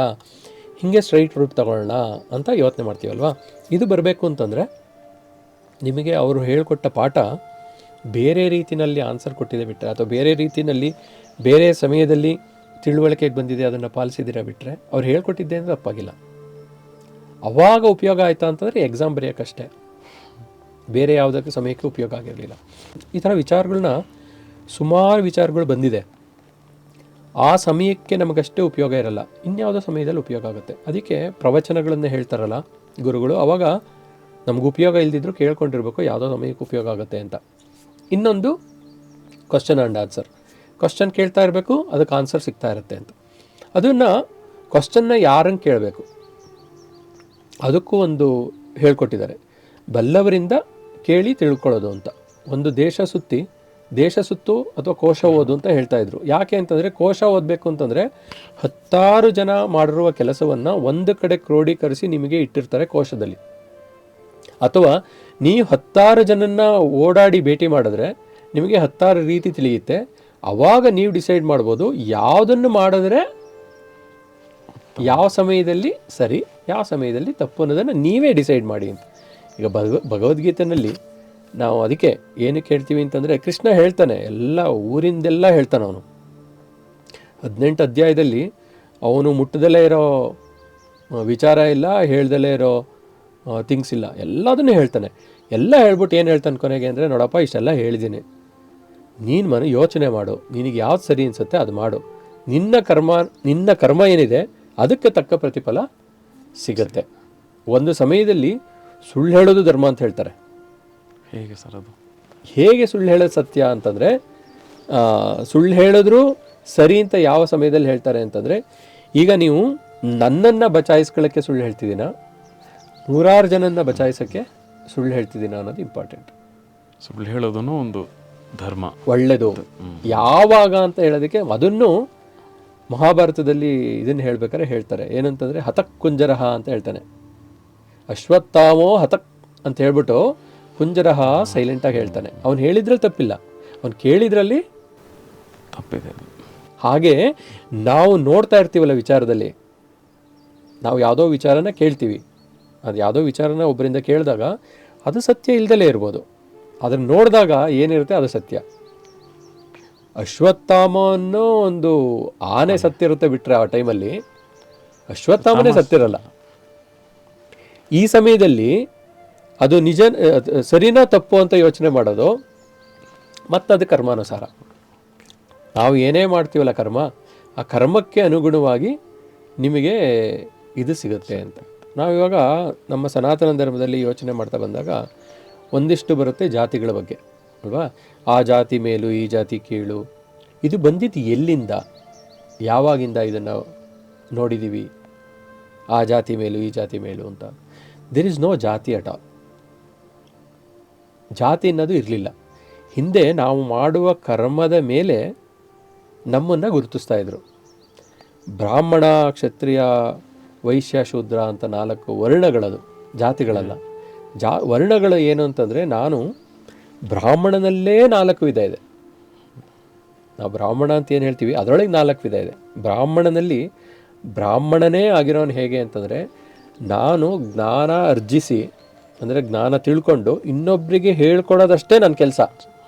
ಹಿಂಗೆ ಸ್ಟ್ರೈಟ್ ರೂಟ್ ತಗೊಳ್ಳೋಣ ಅಂತ ಯೋಚನೆ ಮಾಡ್ತೀವಲ್ವ. ಇದು ಬರಬೇಕು ಅಂತಂದರೆ ನಿಮಗೆ ಅವರು ಹೇಳಿಕೊಟ್ಟ ಪಾಠ ಬೇರೆ ರೀತಿಯಲ್ಲಿ ಆನ್ಸರ್ ಕೊಟ್ಟಿದೆ ಬಿಟ್ಟರೆ, ಅಥವಾ ಬೇರೆ ರೀತಿಯಲ್ಲಿ ಬೇರೆ ಸಮಯದಲ್ಲಿ ತಿಳುವಳಿಕೆಗೆ ಬಂದಿದೆ ಅದನ್ನು ಪಾಲಿಸಿದ್ದೀರಾ ಬಿಟ್ಟರೆ, ಅವ್ರು ಹೇಳ್ಕೊಟ್ಟಿದ್ದೆ ಅಂದರೆ ತಪ್ಪಾಗಿಲ್ಲ. ಅವಾಗ ಉಪಯೋಗ ಆಯಿತಾ ಅಂತಂದರೆ ಎಕ್ಸಾಮ್ ಬರೆಯೋಕ್ಕಷ್ಟೇ, ಬೇರೆ ಯಾವುದಕ್ಕೆ ಸಮಯಕ್ಕೆ ಉಪಯೋಗ ಆಗಿರಲಿಲ್ಲ. ಈ ಥರ ವಿಚಾರಗಳನ್ನ ಸುಮಾರು ವಿಚಾರಗಳು ಬಂದಿದೆ. ಆ ಸಮಯಕ್ಕೆ ನಮಗಷ್ಟೇ ಉಪಯೋಗ ಇರಲ್ಲ, ಇನ್ಯಾವುದೋ ಸಮಯದಲ್ಲಿ ಉಪಯೋಗ ಆಗುತ್ತೆ. ಅದಕ್ಕೆ ಪ್ರವಚನಗಳನ್ನು ಹೇಳ್ತಾರಲ್ಲ ಗುರುಗಳು, ಆವಾಗ ನಮ್ಗೆ ಉಪಯೋಗ ಇಲ್ದಿದ್ರು ಕೇಳ್ಕೊಂಡಿರ್ಬೇಕು, ಯಾವುದೋ ಸಮಯಕ್ಕೆ ಉಪಯೋಗ ಆಗುತ್ತೆ ಅಂತ. ಇನ್ನೊಂದು, ಕ್ವಶನ್ ಆ್ಯಂಡ್ ಆನ್ಸರ್. ಕ್ವಶನ್ ಕೇಳ್ತಾ ಇರಬೇಕು, ಅದಕ್ಕೆ ಆನ್ಸರ್ ಸಿಗ್ತಾ ಇರುತ್ತೆ ಅಂತ. ಅದನ್ನು ಕ್ವಶನ್ನ ಯಾರನ್ನು ಕೇಳಬೇಕು ಅದಕ್ಕೂ ಒಂದು ಹೇಳ್ಕೊಟ್ಟಿದ್ದಾರೆ. ಬಲ್ಲವರಿಂದ ಕೇಳಿ ತಿಳ್ಕೊಳ್ಳೋದು ಅಂತ. ಒಂದು ದೇಶ ಸುತ್ತು ಅಥವಾ ಕೋಶ ಓದು ಅಂತ ಹೇಳ್ತಾ ಇದ್ರು. ಯಾಕೆ ಅಂತಂದರೆ, ಕೋಶ ಓದಬೇಕು ಅಂತಂದರೆ 10 ಜನ ಮಾಡಿರುವ ಕೆಲಸವನ್ನು ಒಂದು ಕಡೆ ಕ್ರೋಢೀಕರಿಸಿ ನಿಮಗೆ ಇಟ್ಟಿರ್ತಾರೆ ಕೋಶದಲ್ಲಿ. ಅಥವಾ ನೀವು 10 ಜನನ್ನ ಓಡಾಡಿ ಭೇಟಿ ಮಾಡಿದ್ರೆ ನಿಮಗೆ 10 ರೀತಿ ತಿಳಿಯುತ್ತೆ. ಅವಾಗ ನೀವು ಡಿಸೈಡ್ ಮಾಡ್ಬೋದು ಯಾವುದನ್ನು ಮಾಡಿದ್ರೆ ಯಾವ ಸಮಯದಲ್ಲಿ ಸರಿ, ಯಾವ ಸಮಯದಲ್ಲಿ ತಪ್ಪು ಅನ್ನೋದನ್ನು ನೀವೇ ಡಿಸೈಡ್ ಮಾಡಿ ಅಂತ. ಈಗ ಭಗವದ್ಗೀತೆಯಲ್ಲಿ ನಾವು ಅದಕ್ಕೆ ಏನಕ್ಕೆ ಹೇಳ್ತೀವಿ ಅಂತಂದರೆ, ಕೃಷ್ಣ ಹೇಳ್ತಾನೆ, ಎಲ್ಲ ಊರಿಂದೆಲ್ಲ ಹೇಳ್ತಾನೆ. ಅವನು 18 ಅಧ್ಯಾಯದಲ್ಲಿ ಅವನು ಮುಟ್ಟದಲ್ಲೇ ಇರೋ ವಿಚಾರ ಇಲ್ಲ, ಹೇಳ್ದಲ್ಲೇ ಇರೋ ಥಿಂಗ್ಸ್ ಇಲ್ಲ, ಎಲ್ಲದನ್ನೂ ಹೇಳ್ತಾನೆ. ಎಲ್ಲ ಹೇಳ್ಬಿಟ್ಟು ಏನು ಹೇಳ್ತಾನೆ ಕೊನೆಗೆ ಅಂದರೆ, ನೋಡಪ್ಪ ಇಷ್ಟೆಲ್ಲ ಹೇಳಿದ್ದೀನಿ, ನೀನು ಯೋಚನೆ ಮಾಡು, ನಿನಗೆ ಯಾವ್ದು ಸರಿ ಅನಿಸುತ್ತೆ ಅದು ಮಾಡು, ನಿನ್ನ ಕರ್ಮ ಏನಿದೆ ಅದಕ್ಕೆ ತಕ್ಕ ಪ್ರತಿಫಲ ಸಿಗತ್ತೆ. ಒಂದು ಸಮಯದಲ್ಲಿ ಸುಳ್ಳು ಹೇಳೋದು ಧರ್ಮ ಅಂತ ಹೇಳ್ತಾರೆ. ಹೇಗೆ ಸರ್ ಅದು? ಹೇಗೆ ಸುಳ್ಳು ಹೇಳೋದು ಸತ್ಯ ಅಂತಂದರೆ, ಸುಳ್ಳು ಹೇಳಿದ್ರು ಸರಿ ಅಂತ ಯಾವ ಸಮಯದಲ್ಲಿ ಹೇಳ್ತಾರೆ ಅಂತಂದರೆ, ಈಗ ನೀವು ನನ್ನನ್ನು ಬಚಾಯಿಸ್ಕೊಳ್ಳೋಕ್ಕೆ ಸುಳ್ಳು ಹೇಳ್ತಿದ್ದೀನ, 100 ಜನನ್ನ ಬಚಾಯಿಸೋಕ್ಕೆ ಸುಳ್ಳು ಹೇಳ್ತಿದ್ದೀನ ಅನ್ನೋದು ಇಂಪಾರ್ಟೆಂಟ್. ಸುಳ್ಳು ಹೇಳೋದನ್ನು ಒಂದು ಧರ್ಮ, ಒಳ್ಳೆಯದು. ಯಾವಾಗ ಅಂತ ಹೇಳೋದಕ್ಕೆ ಅದನ್ನು ಮಹಾಭಾರತದಲ್ಲಿ ಇದನ್ನು ಹೇಳ್ಬೇಕಾದ್ರೆ ಹೇಳ್ತಾರೆ, ಏನಂತಂದರೆ ಹತಕ್ ಕುಂಜರಹ ಅಂತ ಹೇಳ್ತಾನೆ. ಅಶ್ವತ್ಥಾಮೋ ಹತಕ್ ಅಂತ ಹೇಳ್ಬಿಟ್ಟು ಕುಂಜರಹ ಸೈಲೆಂಟಾಗಿ ಹೇಳ್ತಾನೆ. ಅವನು ಹೇಳಿದ್ರಲ್ಲಿ ತಪ್ಪಿಲ್ಲ, ಅವನು ಕೇಳಿದ್ರಲ್ಲಿ ತಪ್ಪಿದೆ. ಹಾಗೆ ನಾವು ನೋಡ್ತಾ ಇರ್ತೀವಲ್ಲ ವಿಚಾರದಲ್ಲಿ, ನಾವು ಯಾವುದೋ ವಿಚಾರನ ಕೇಳ್ತೀವಿ, ಅದು ಯಾವುದೋ ವಿಚಾರನ ಒಬ್ಬರಿಂದ ಕೇಳಿದಾಗ ಅದು ಸತ್ಯ ಇಲ್ದಲೇ ಇರ್ಬೋದು, ಅದನ್ನು ನೋಡಿದಾಗ ಏನಿರುತ್ತೆ ಅದು ಸತ್ಯ. ಅಶ್ವತ್ಥಾಮ ಅನ್ನೋ ಒಂದು ಆನೆ ಸತ್ತಿರುತ್ತೆ ಬಿಟ್ಟರೆ ಆ ಟೈಮಲ್ಲಿ ಅಶ್ವತ್ಥಾಮನೇ ಸತ್ತಿರಲ್ಲ. ಈ ಸಮಯದಲ್ಲಿ ಅದು ನಿಜ ಸರಿನಾ ತಪ್ಪು ಅಂತ ಯೋಚನೆ ಮಾಡೋದು, ಮತ್ತದು ಕರ್ಮಾನುಸಾರ. ನಾವು ಏನೇ ಮಾಡ್ತೀವಲ್ಲ ಕರ್ಮ, ಆ ಕರ್ಮಕ್ಕೆ ಅನುಗುಣವಾಗಿ ನಿಮಗೆ ಇದು ಸಿಗುತ್ತೆ ಅಂತ. ನಾವಿವಾಗ ನಮ್ಮ ಸನಾತನ ಧರ್ಮದಲ್ಲಿ ಯೋಚನೆ ಮಾಡ್ತಾ ಬಂದಾಗ ಒಂದಿಷ್ಟು ಬರುತ್ತೆ ಜಾತಿಗಳ ಬಗ್ಗೆ ಅಲ್ವಾ. ಆ ಜಾತಿ ಮೇಲು ಈ ಜಾತಿ ಕೀಳು, ಇದು ಬಂದಿದ್ದು ಎಲ್ಲಿಂದ, ಯಾವಾಗಿಂದ ಇದನ್ನು ನೋಡಿದ್ದೀವಿ, ಆ ಜಾತಿ ಮೇಲು ಈ ಜಾತಿ ಮೇಲು ಅಂತ. ದೇರ್ ಇಸ್ ನೋ ಜಾತಿ ಅಟ್ ಆಲ್. ಜಾತಿ ಅನ್ನೋದು ಇರಲಿಲ್ಲ. ಹಿಂದೆ ನಾವು ಮಾಡುವ ಕರ್ಮದ ಮೇಲೆ ನಮ್ಮನ್ನು ಗುರುತಿಸ್ತಾ ಇದ್ರು. ಬ್ರಾಹ್ಮಣ, ಕ್ಷತ್ರಿಯ, ವೈಶ್ಯ, ಶೂದ್ರ ಅಂತ 4 ವರ್ಣಗಳದು, ಜಾತಿಗಳಲ್ಲ. ವರ್ಣಗಳು ಏನು ಅಂತಂದರೆ, ನಾನು ಬ್ರಾಹ್ಮಣನಲ್ಲೇ 4 ವಿಧ ಇದೆ. ನಾವು ಬ್ರಾಹ್ಮಣ ಅಂತ ಏನು ಹೇಳ್ತೀವಿ ಅದರೊಳಗೆ 4 ವಿಧ ಇದೆ. ಬ್ರಾಹ್ಮಣನಲ್ಲಿ ಬ್ರಾಹ್ಮಣನೇ ಆಗಿರೋನು ಹೇಗೆ ಅಂತಂದರೆ, ನಾನು ಜ್ಞಾನ ಅರ್ಜಿಸಿ, ಅಂದರೆ ಜ್ಞಾನ ತಿಳ್ಕೊಂಡು ಇನ್ನೊಬ್ಬರಿಗೆ ಹೇಳ್ಕೊಡೋದಷ್ಟೇ ನನ್ನ ಕೆಲಸ,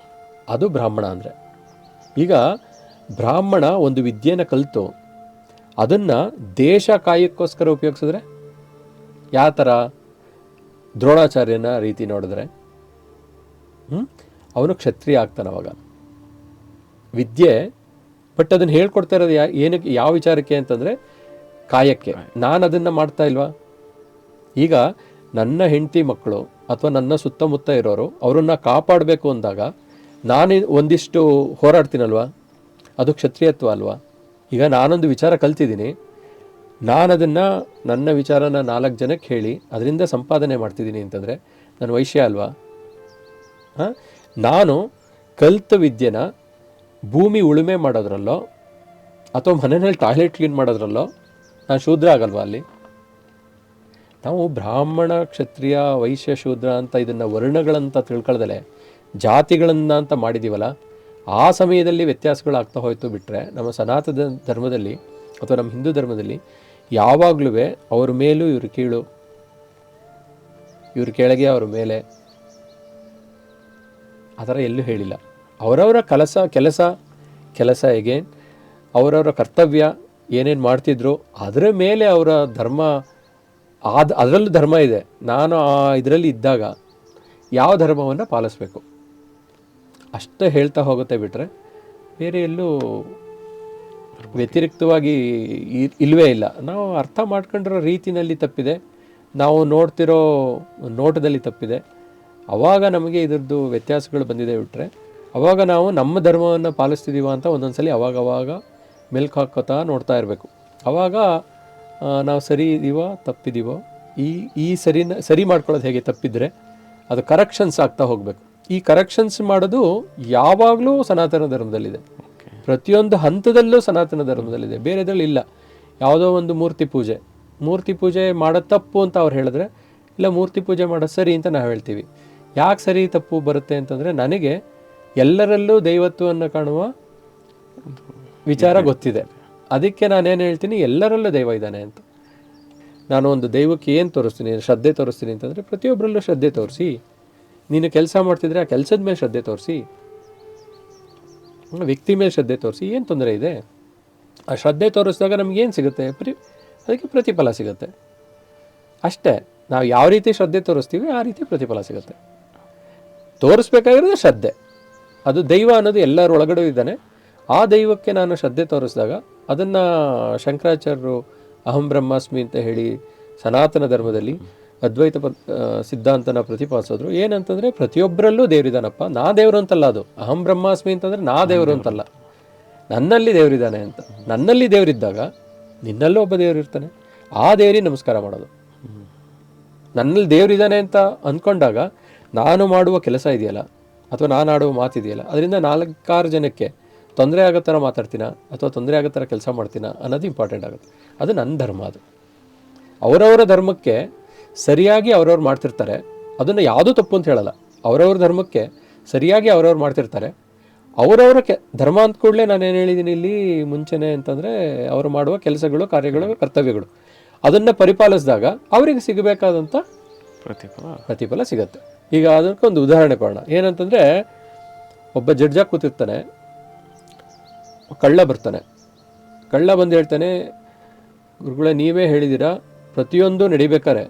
ಅದು ಬ್ರಾಹ್ಮಣ ಅಂದರೆ. ಈಗ ಬ್ರಾಹ್ಮಣ ಒಂದು ವಿದ್ಯೆನ ಕಲಿತು ಅದನ್ನು ದೇಶ ಕಾಯಕ್ಕೋಸ್ಕರ ಉಪಯೋಗಿಸಿದ್ರೆ ಯಾವ ಥರ, ದ್ರೋಣಾಚಾರ್ಯನ ರೀತಿ ನೋಡಿದ್ರೆ ಅವನು ಕ್ಷತ್ರಿಯ ಆಗ್ತಾನೆ ಅವಾಗ. ವಿದ್ಯೆ, ಬಟ್ ಅದನ್ನು ಹೇಳ್ಕೊಡ್ತಾ ಇರೋದು ಏನಕ್ಕೆ, ಯಾವ ವಿಚಾರಕ್ಕೆ ಅಂತಂದರೆ ಕಾಯಕ್ಕೆ. ನಾನು ಅದನ್ನು ಮಾಡ್ತಾ ಇಲ್ವಾ? ಈಗ ನನ್ನ ಹೆಂಡತಿ ಮಕ್ಕಳು ಅಥವಾ ನನ್ನ ಸುತ್ತಮುತ್ತ ಇರೋರು ಅವರನ್ನು ಕಾಪಾಡಬೇಕು ಅಂದಾಗ ನಾನು ಒಂದಿಷ್ಟು ಹೋರಾಡ್ತೀನಲ್ವ, ಅದು ಕ್ಷತ್ರಿಯತ್ವ ಅಲ್ವಾ? ಈಗ ನಾನೊಂದು ವಿಚಾರ ಕಲ್ತಿದ್ದೀನಿ, ನಾನದನ್ನು ನನ್ನ ವಿಚಾರನ 4 ಜನಕ್ಕೆ ಹೇಳಿ ಅದರಿಂದ ಸಂಪಾದನೆ ಮಾಡ್ತಿದ್ದೀನಿ ಅಂತಂದರೆ ನಾನು ವೈಶ್ಯ ಅಲ್ವಾ? ನಾನು ಕಲ್ತ ವಿದ್ಯೆನ ಭೂಮಿ ಉಳುಮೆ ಮಾಡೋದ್ರಲ್ಲೋ ಅಥವಾ ಮನೆಯಲ್ಲಿ ಟಾಯ್ಲೆಟ್ ಕ್ಲೀನ್ ಮಾಡೋದ್ರಲ್ಲೋ ನಾನು ಶೂದ್ರ ಆಗಲ್ವಾ ಅಲ್ಲಿ? ನಾವು ಬ್ರಾಹ್ಮಣ, ಕ್ಷತ್ರಿಯ, ವೈಶ್ಯ, ಶೂದ್ರ ಅಂತ ಇದನ್ನು ವರ್ಣಗಳಂತ ತಿಳ್ಕೊಳ್ದಲೆ ಜಾತಿಗಳನ್ನು ಅಂತ ಮಾಡಿದ್ದೀವಲ್ಲ, ಆ ಸಮಯದಲ್ಲಿ ವ್ಯತ್ಯಾಸಗಳಾಗ್ತಾ ಹೋಯ್ತು. ಬಿಟ್ಟರೆ ನಮ್ಮ ಸನಾತನ ಧರ್ಮದಲ್ಲಿ ಅಥವಾ ನಮ್ಮ ಹಿಂದೂ ಧರ್ಮದಲ್ಲಿ ಯಾವಾಗಲೂ ಅವ್ರ ಮೇಲೂ ಇವ್ರ ಕೀಳು, ಇವ್ರ ಕೆಳಗೆ ಅವ್ರ ಮೇಲೆ, ಆ ಥರ ಎಲ್ಲೂ ಹೇಳಿಲ್ಲ. ಅವರವರ ಕೆಲಸ ಹೇಗೇನು ಅವರವರ ಕರ್ತವ್ಯ ಏನೇನು ಮಾಡ್ತಿದ್ರು ಅದರ ಮೇಲೆ ಅವರ ಧರ್ಮ, ಅದರಲ್ಲೂ ಧರ್ಮ ಇದೆ. ನಾನು ಆ ಇದರಲ್ಲಿ ಇದ್ದಾಗ ಯಾವ ಧರ್ಮವನ್ನು ಪಾಲಿಸ್ಬೇಕು ಅಷ್ಟೇ ಹೇಳ್ತಾ ಹೋಗುತ್ತೆ. ಬಿಟ್ಟರೆ ಬೇರೆ ಎಲ್ಲೂ ವ್ಯತಿರಿಕ್ತವಾಗಿ ಇಲ್ಲವೇ ಇಲ್ಲ. ನಾವು ಅರ್ಥ ಮಾಡ್ಕೊಂಡಿರೋ ರೀತಿಯಲ್ಲಿ ತಪ್ಪಿದೆ, ನಾವು ನೋಡ್ತಿರೋ ನೋಟದಲ್ಲಿ ತಪ್ಪಿದೆ. ಆವಾಗ ನಮಗೆ ಇದರದ್ದು ವ್ಯತ್ಯಾಸಗಳು ಬಂದಿದೆ. ಬಿಟ್ಟರೆ ಆವಾಗ ನಾವು ನಮ್ಮ ಧರ್ಮವನ್ನು ಪಾಲಿಸ್ತಿದ್ದೀವ ಅಂತ ಒಂದೊಂದ್ಸಲಿ ಅವಾಗವಾಗ ಮೆಲ್ಕು ಹಾಕೋತಾ ನೋಡ್ತಾ ಇರಬೇಕು. ಆವಾಗ ನಾವು ಸರಿ ಇದೀವೋ ತಪ್ಪಿದ್ದೀವೋ, ಈ ಸರಿ ಮಾಡ್ಕೊಳ್ಳೋದು ಹೇಗೆ ತಪ್ಪಿದರೆ ಅದು ಕರೆಕ್ಷನ್ಸ್ ಆಗ್ತಾ ಹೋಗಬೇಕು. ಈ ಕರೆಕ್ಷನ್ಸ್ ಮಾಡೋದು ಯಾವಾಗಲೂ ಸನಾತನ ಧರ್ಮದಲ್ಲಿದೆ, ಪ್ರತಿಯೊಂದು ಹಂತದಲ್ಲೂ ಸನಾತನ ಧರ್ಮದಲ್ಲಿದೆ, ಬೇರೆದ್ರಲ್ಲಿ ಇಲ್ಲ. ಯಾವುದೋ ಒಂದು ಮೂರ್ತಿ ಪೂಜೆ ಮಾಡೋದು ತಪ್ಪು ಅಂತ ಅವ್ರು ಹೇಳಿದ್ರೆ, ಇಲ್ಲ ಮೂರ್ತಿ ಪೂಜೆ ಮಾಡೋದು ಸರಿ ಅಂತ ನಾವು ಹೇಳ್ತೀವಿ. ಯಾಕೆ ಸರಿ ತಪ್ಪು ಬರುತ್ತೆ ಅಂತಂದರೆ, ನನಗೆ ಎಲ್ಲರಲ್ಲೂ ದೈವತ್ವವನ್ನು ಕಾಣುವ ವಿಚಾರ ಗೊತ್ತಿದೆ. ಅದಕ್ಕೆ ನಾನೇನು ಹೇಳ್ತೀನಿ, ಎಲ್ಲರಲ್ಲೂ ದೈವ ಇದ್ದಾನೆ ಅಂತ. ನಾನು ಒಂದು ದೈವಕ್ಕೆ ಏನು ತೋರಿಸ್ತೀನಿ, ಶ್ರದ್ಧೆ ತೋರಿಸ್ತೀನಿ ಅಂತಂದರೆ, ಪ್ರತಿಯೊಬ್ಬರಲ್ಲೂ ಶ್ರದ್ಧೆ ತೋರಿಸಿ. ನೀನು ಕೆಲಸ ಮಾಡ್ತಿದ್ರೆ ಆ ಕೆಲಸದ ಮೇಲೆ ಶ್ರದ್ಧೆ ತೋರಿಸಿ, ವ್ಯಕ್ತಿ ಮೇಲೆ ಶ್ರದ್ಧೆ ತೋರಿಸಿ, ಏನು ತೊಂದರೆ ಇದೆ? ಆ ಶ್ರದ್ಧೆ ತೋರಿಸಿದಾಗ ನಮಗೇನು ಸಿಗುತ್ತೆ? ಅದಕ್ಕೆ ಪ್ರತಿಫಲ ಸಿಗುತ್ತೆ ಅಷ್ಟೇ. ನಾವು ಯಾವ ರೀತಿ ಶ್ರದ್ಧೆ ತೋರಿಸ್ತೀವಿ ಆ ರೀತಿ ಪ್ರತಿಫಲ ಸಿಗುತ್ತೆ. ತೋರಿಸ್ಬೇಕಾಗಿರೋದು ಶ್ರದ್ಧೆ. ಅದು ದೈವ ಅನ್ನೋದು ಎಲ್ಲರ ಒಳಗಡೆ ಇದ್ದಾನೆ. ಆ ದೈವಕ್ಕೆ ನಾನು ಶ್ರದ್ಧೆ ತೋರಿಸಿದಾಗ ಅದನ್ನು ಶಂಕರಾಚಾರ್ಯರು ಅಹಂ ಬ್ರಹ್ಮಾಸ್ಮಿ ಅಂತ ಹೇಳಿ ಸನಾತನ ಧರ್ಮದಲ್ಲಿ ಅದ್ವೈತ ಸಿದ್ಧಾಂತನ ಪ್ರತಿಪಾದಿಸಿದ್ರು. ಏನಂತಂದರೆ, ಪ್ರತಿಯೊಬ್ಬರಲ್ಲೂ ದೇವರಿದ್ದಾನಪ್ಪ, ನಾ ದೇವರು ಅಂತಲ್ಲ. ಅದು ಅಹಂ ಬ್ರಹ್ಮಾಸ್ಮಿ ಅಂತಂದರೆ ನಾ ದೇವರು ಅಂತಲ್ಲ, ನನ್ನಲ್ಲಿ ದೇವರಿದ್ದಾನೆ ಅಂತ. ನನ್ನಲ್ಲಿ ದೇವರಿದ್ದಾಗ ನಿನ್ನಲ್ಲೂ ಒಬ್ಬ ದೇವರಿರ್ತಾನೆ. ಆ ದೇವರಿಗೆ ನಮಸ್ಕಾರ ಮಾಡೋದು. ನನ್ನಲ್ಲಿ ದೇವರಿದ್ದಾನೆ ಅಂತ ಅಂದ್ಕೊಂಡಾಗ ನಾನು ಮಾಡುವ ಕೆಲಸ ಇದೆಯಲ್ಲ, ಅಥವಾ ನಾನು ಆಡುವ ಮಾತಿದೆಯಲ್ಲ, ಅದರಿಂದ 4-6 ಜನಕ್ಕೆ ತೊಂದರೆ ಆಗೋ ಥರ ಮಾತಾಡ್ತೀನ ಅಥವಾ ತೊಂದರೆ ಆಗೋ ಥರ ಕೆಲಸ ಮಾಡ್ತೀನ ಅನ್ನೋದು ಇಂಪಾರ್ಟೆಂಟ್ ಆಗುತ್ತೆ. ಅದು ನನ್ನ ಧರ್ಮ. ಅದು ಅವರವರ ಧರ್ಮಕ್ಕೆ ಸರಿಯಾಗಿ ಅವ್ರವ್ರು ಮಾಡ್ತಿರ್ತಾರೆ. ಅದನ್ನು ಯಾವುದೂ ತಪ್ಪು ಅಂತ ಹೇಳಲ್ಲ. ಅವರವ್ರ ಧರ್ಮಕ್ಕೆ ಸರಿಯಾಗಿ ಅವ್ರವ್ರು ಮಾಡ್ತಿರ್ತಾರೆ. ಅವರವರ ಧರ್ಮ ಅಂದ ಕೂಡಲೇ ನಾನೇನು ಹೇಳಿದ್ದೀನಿ ಇಲ್ಲಿ ಮುಂಚೆನೇ ಅಂತಂದರೆ, ಅವರು ಮಾಡುವ ಕೆಲಸಗಳು, ಕಾರ್ಯಗಳು, ಕರ್ತವ್ಯಗಳು, ಅದನ್ನು ಪರಿಪಾಲಿಸಿದಾಗ ಅವರಿಗೆ ಸಿಗಬೇಕಾದಂಥ ಪ್ರತಿಫಲ ಸಿಗುತ್ತೆ. ಈಗ ಅದಕ್ಕೊಂದು ಉದಾಹರಣೆ ಕೊಡೋಣ. ಏನಂತಂದರೆ, ಒಬ್ಬ ಜಡ್ಜಾಗಿ ಕೂತಿರ್ತಾನೆ, ಕಳ್ಳ ಬರ್ತಾನೆ. ಕಳ್ಳ ಬಂದು ಹೇಳ್ತಾನೆ, ಗುರುಗಳೇ ನೀವೇ ಹೇಳಿದ್ದೀರಾ ಪ್ರತಿಯೊಂದು ನಡಿಬೇಕಾರೆ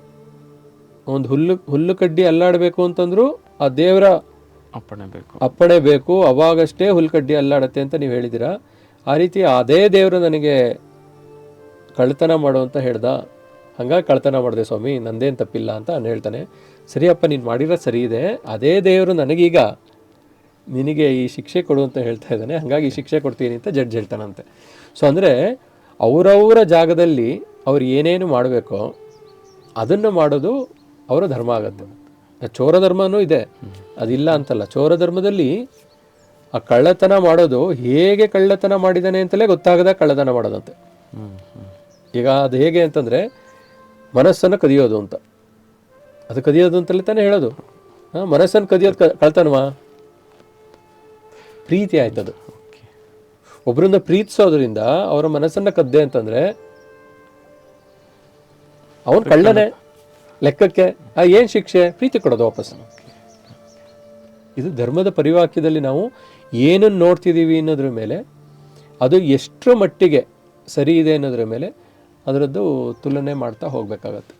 ಒಂದು ಹುಲ್ಲು ಕಡ್ಡಿ ಅಲ್ಲಾಡಬೇಕು ಅಂತಂದ್ರು ಆ ದೇವರ ಅಪ್ಪಣೆ ಬೇಕು, ಅವಾಗಷ್ಟೇ ಹುಲ್ಕಡ್ಡಿ ಅಲ್ಲಾಡತ್ತೆ ಅಂತ ನೀವು ಹೇಳಿದ್ದೀರಾ. ಆ ರೀತಿ ಅದೇ ದೇವರು ನನಗೆ ಕಳ್ತನ ಮಾಡು ಅಂತ ಹೇಳ್ದ, ಹಂಗಾಗಿ ಕಳ್ತನ ಮಾಡಿದೆ ಸ್ವಾಮಿ, ನಂದೇನು ತಪ್ಪಿಲ್ಲ ಅಂತ ನಾನು ಹೇಳ್ತಾನೆ. ಸರಿಯಪ್ಪ, ನೀನು ಮಾಡಿರೋದು ಸರಿ ಇದೆ, ಅದೇ ದೇವರು ನನಗೀಗ ನಿನಗೆ ಈ ಶಿಕ್ಷೆ ಕೊಡು ಅಂತ ಹೇಳ್ತಾ ಇದ್ದಾನೆ, ಹಾಗಾಗಿ ಈ ಶಿಕ್ಷೆ ಕೊಡ್ತೀನಿ ಅಂತ ಜಡ್ಜ್ ಹೇಳ್ತಾನಂತೆ. ಸೊ ಅಂದರೆ ಅವರವರ ಜಾಗದಲ್ಲಿ ಅವ್ರು ಏನೇನು ಮಾಡಬೇಕೋ ಅದನ್ನು ಮಾಡೋದು ಅವರ ಧರ್ಮ ಆಗುತ್ತೆ. ಚೋರ ಧರ್ಮನೂ ಇದೆ, ಅದಿಲ್ಲ ಅಂತಲ್ಲ. ಚೋರ ಧರ್ಮದಲ್ಲಿ ಆ ಕಳ್ಳತನ ಮಾಡೋದು ಹೇಗೆ ಕಳ್ಳತನ ಮಾಡಿದ್ದಾನೆ ಅಂತಲೇ ಗೊತ್ತಾಗದ ಕಳ್ಳತನ ಮಾಡೋದಂತೆ. ಈಗ ಅದು ಹೇಗೆ ಅಂತಂದರೆ, ಮನಸ್ಸನ್ನು ಕದಿಯೋದು ಅಂತ. ಅದು ಕದಿಯೋದು ಅಂತಲೇ ತಾನೇ ಹೇಳೋದು. ಮನಸ್ಸನ್ನು ಕದಿಯೋದು ಕಳ್ತನವಾ? ಪ್ರೀತಿ ಆಯ್ತದು. ಒಬ್ಬರನ್ನ ಪ್ರೀತಿಸೋದ್ರಿಂದ ಅವರ ಮನಸ್ಸನ್ನು ಕದ್ದೆ ಅಂತಂದರೆ ಅವನು ಕಳ್ಳನೇ ಲೆಕ್ಕಕ್ಕೆ. ಏನು ಶಿಕ್ಷೆ? ಪ್ರೀತಿ ಕೊಡೋದು ವಾಪಸ್. ಇದು ಧರ್ಮದ ಪರಿವಾಕ್ಯದಲ್ಲಿ ನಾವು ಏನನ್ನು ನೋಡ್ತಿದ್ದೀವಿ ಅನ್ನೋದ್ರ ಮೇಲೆ, ಅದು ಎಷ್ಟರ ಮಟ್ಟಿಗೆ ಸರಿ ಇದೆ ಅನ್ನೋದ್ರ ಮೇಲೆ ಅದರದ್ದು ತುಲನೆ ಮಾಡ್ತಾ ಹೋಗಬೇಕಾಗತ್ತೆ.